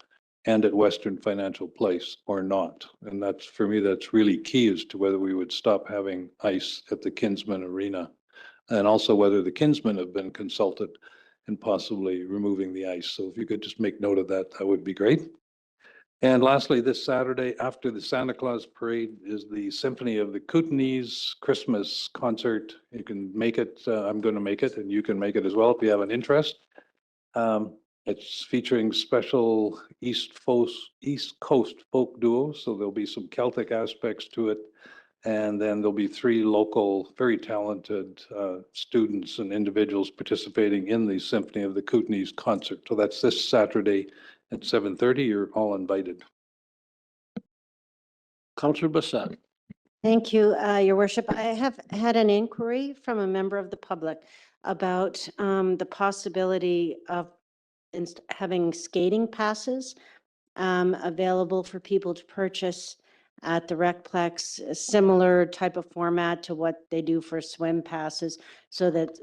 and at Western Financial Place or not. And that's, for me, that's really key as to whether we would stop having ice at the Kinsman Arena. And also whether the Kinsmen have been consulted in possibly removing the ice. So if you could just make note of that, that would be great. And lastly, this Saturday, after the Santa Claus Parade, is the Symphony of the Kootenays Christmas concert. You can make it, I'm going to make it, and you can make it as well if you have an interest. It's featuring special East Coast folk duos, so there'll be some Celtic aspects to it. And then there'll be 3 local, very talented students and individuals participating in the Symphony of the Kootenays concert. So that's this Saturday at 7:30. You're all invited. Councillor Bassett. Thank you, Your Worship. I have had an inquiry from a member of the public about the possibility of having skating passes available for people to purchase at the Recplex, a similar type of format to what they do for swim passes, so that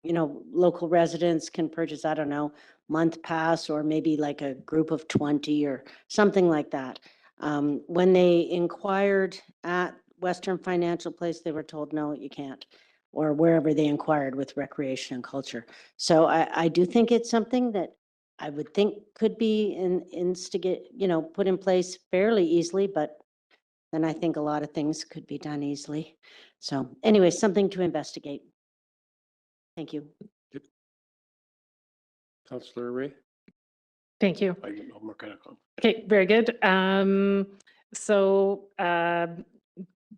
local residents can purchase, I don't know, month pass, or maybe like a group of 20 or something like that. When they inquired at Western Financial Place, they were told, no, you can't, or wherever they inquired with Recreation and Culture. So I do think it's something that I would think could be put in place fairly easily, but then I think a lot of things could be done easily. So anyway, something to investigate. Thank you. Councillor Ray? Thank you. I don't know, more kind of. Okay, very good. So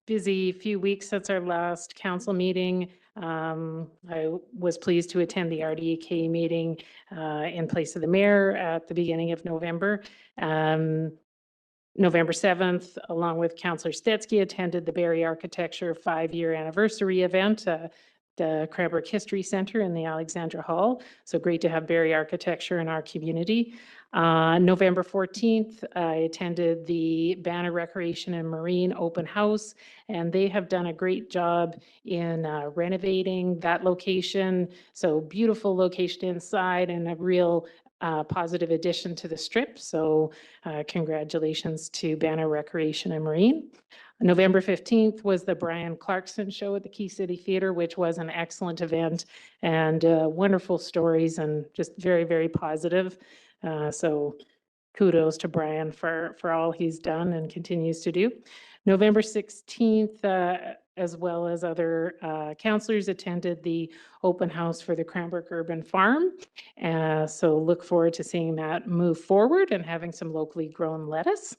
busy few weeks since our last council meeting. I was pleased to attend the RDEK meeting in place of the mayor at the beginning of November. November 7th, along with Councillor Stetsky, attended the Barrie Architecture 5-year anniversary event, the Cranbrook History Center in the Alexandra Hall. So great to have Barrie Architecture in our community. November 14th, I attended the Banner Recreation and Marine Open House, and they have done a great job in renovating that location. So beautiful location inside and a real positive addition to the strip. So congratulations to Banner Recreation and Marine. November 15th was the Brian Clarkson Show at the Key City Theatre, which was an excellent event and wonderful stories and just very, very positive. So kudos to Brian for all he's done and continues to do. November 16th, as well as other councillors, attended the open house for the Cranbrook Urban Farm. So look forward to seeing that move forward and having some locally grown lettuce.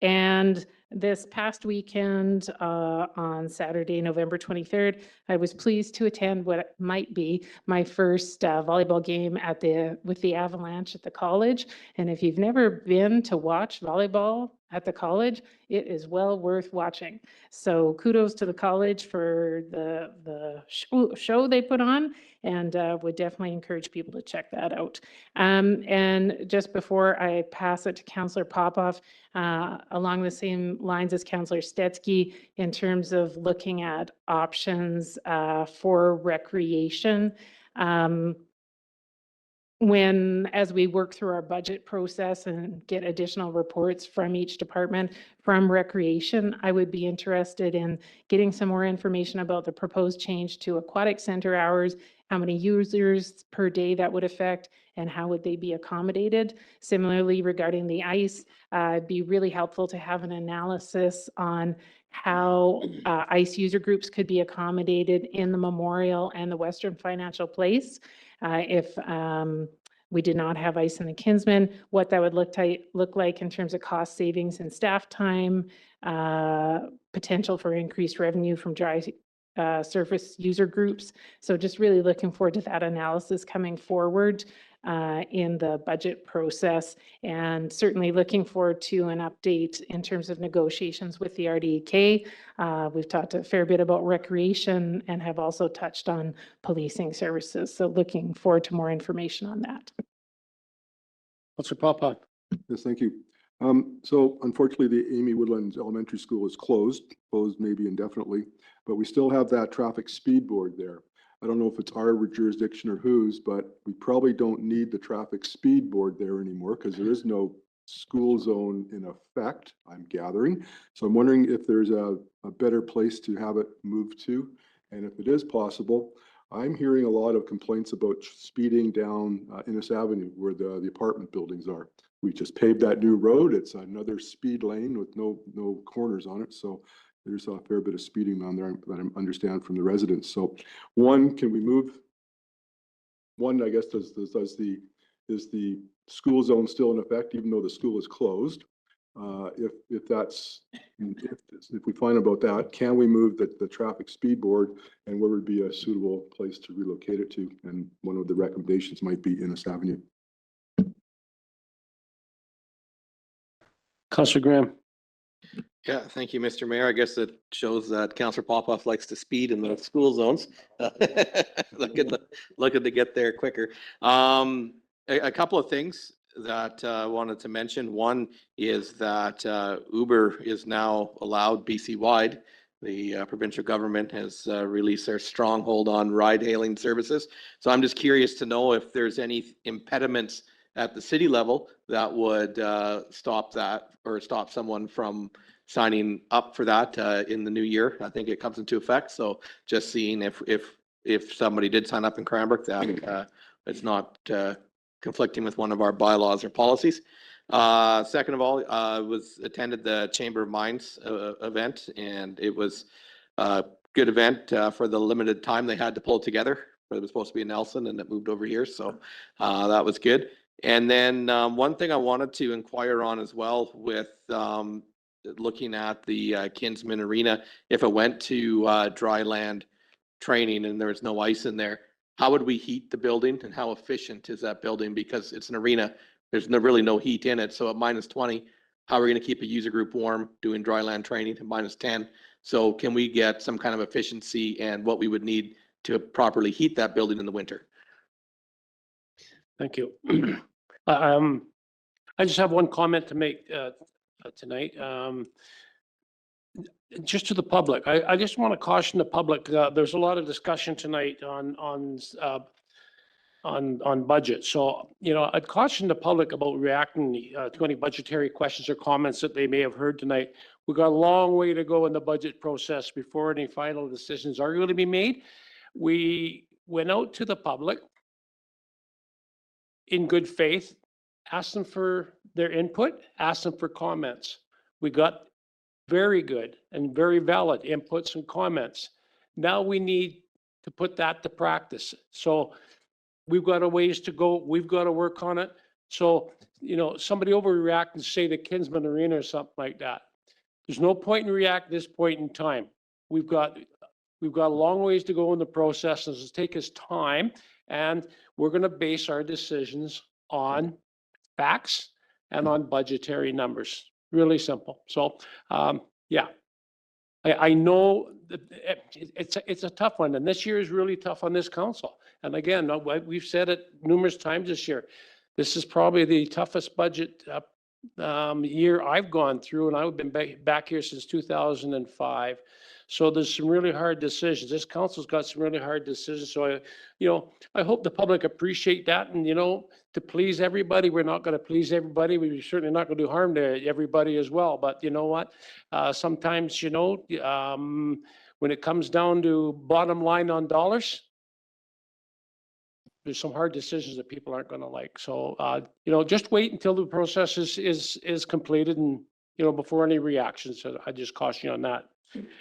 And this past weekend, on Saturday, November 23rd, I was pleased to attend what might be my first volleyball game with the Avalanche at the college. And if you've never been to watch volleyball at the college, it is well worth watching. So kudos to the college for the show they put on, and would definitely encourage people to check that out. And just before I pass it to Councillor Popoff, along the same lines as Councillor Stetsky, in terms of looking at options for recreation, as we work through our budget process and get additional reports from each department from recreation, I would be interested in getting some more information about the proposed change to aquatic center hours, how many users per day that would affect, and how would they be accommodated. Similarly, regarding the ice, it'd be really helpful to have an analysis on how ice user groups could be accommodated in the Memorial and the Western Financial Place. If we did not have ice in the Kinsman, what that would look like in terms of cost savings and staff time, potential for increased revenue from dry surface user groups. So just really looking forward to that analysis coming forward in the budget process, and certainly looking forward to an update in terms of negotiations with the RDEK. We've talked a fair bit about recreation and have also touched on policing services. So looking forward to more information on that. Councillor Popoff? Yes, thank you. So unfortunately, the Amy Woodlands Elementary School is closed maybe indefinitely, but we still have that traffic speed board there. I don't know if it's our jurisdiction or whose, but we probably don't need the traffic speed board there anymore because there is no school zone in effect, I'm gathering. So I'm wondering if there's a better place to have it moved to. And if it is possible, I'm hearing a lot of complaints about speeding down Innes Avenue where the apartment buildings are. We just paved that new road. It's another speed lane with no corners on it. So there's a fair bit of speeding on there that I understand from the residents. So one, can we move? One, I guess, is the school zone still in effect, even though the school is closed? If we find about that, can we move the traffic speed board, and where would be a suitable place to relocate it to? And one of the recommendations might be Innes Avenue. Councillor Graham? Yeah, thank you, Mr. Mayor. I guess it shows that Councillor Popoff likes to speed in the school zones. Looking to get there quicker. A couple of things that I wanted to mention. One is that Uber is now allowed BC-wide. The provincial government has released their stronghold on ride-hailing services. So I'm just curious to know if there's any impediments at the city level that would stop that or stop someone from signing up for that in the new year. I think it comes into effect. So just seeing if somebody did sign up in Cranbrook, that it's not conflicting with one of our bylaws or policies. Second of all, attended the Chamber of Mines event, and it was good event for the limited time they had to pull it together. It was supposed to be in Nelson and it moved over here, so that was good. And then one thing I wanted to inquire on as well with looking at the Kinsman Arena, if it went to dry land training and there was no ice in there, how would we heat the building and how efficient is that building? Because it's an arena, there's really no heat in it. So at -20, how are we going to keep a user group warm doing dry land training at -10? So can we get some kind of efficiency and what we would need to properly heat that building in the winter? Thank you. I just have one comment to make tonight. Just to the public, I just want to caution the public. There's a lot of discussion tonight on budget. So, I'd caution the public about reacting to any budgetary questions or comments that they may have heard tonight. We've got a long way to go in the budget process before any final decisions are going to be made. We went out to the public in good faith, asked them for their input, asked them for comments. We got very good and very valid inputs and comments. Now we need to put that to practice. So we've got a ways to go. We've got to work on it. So, somebody overreact and say the Kinsman Arena or something like that. There's no point in react at this point in time. We've got a long ways to go in the process. This will take us time, and we're going to base our decisions on facts and on budgetary numbers. Really simple. So, yeah, I know that it's a tough one, and this year is really tough on this council. And again, we've said it numerous times this year. This is probably the toughest budget year I've gone through, and I've been back here since 2005. So there's some really hard decisions. This council's got some really hard decisions. So I hope the public appreciate that. And to please everybody, we're not going to please everybody. We're certainly not going to do harm to everybody as well. But you know what? Sometimes when it comes down to bottom line on dollars, there's some hard decisions that people aren't going to like. So just wait until the process is completed and before any reactions. So I just caution you on that.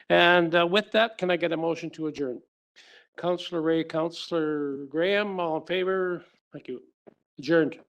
And with that, can I get a motion to adjourn? Councillor Ray, Councillor Graham, all in favor? Thank you. Adjourned.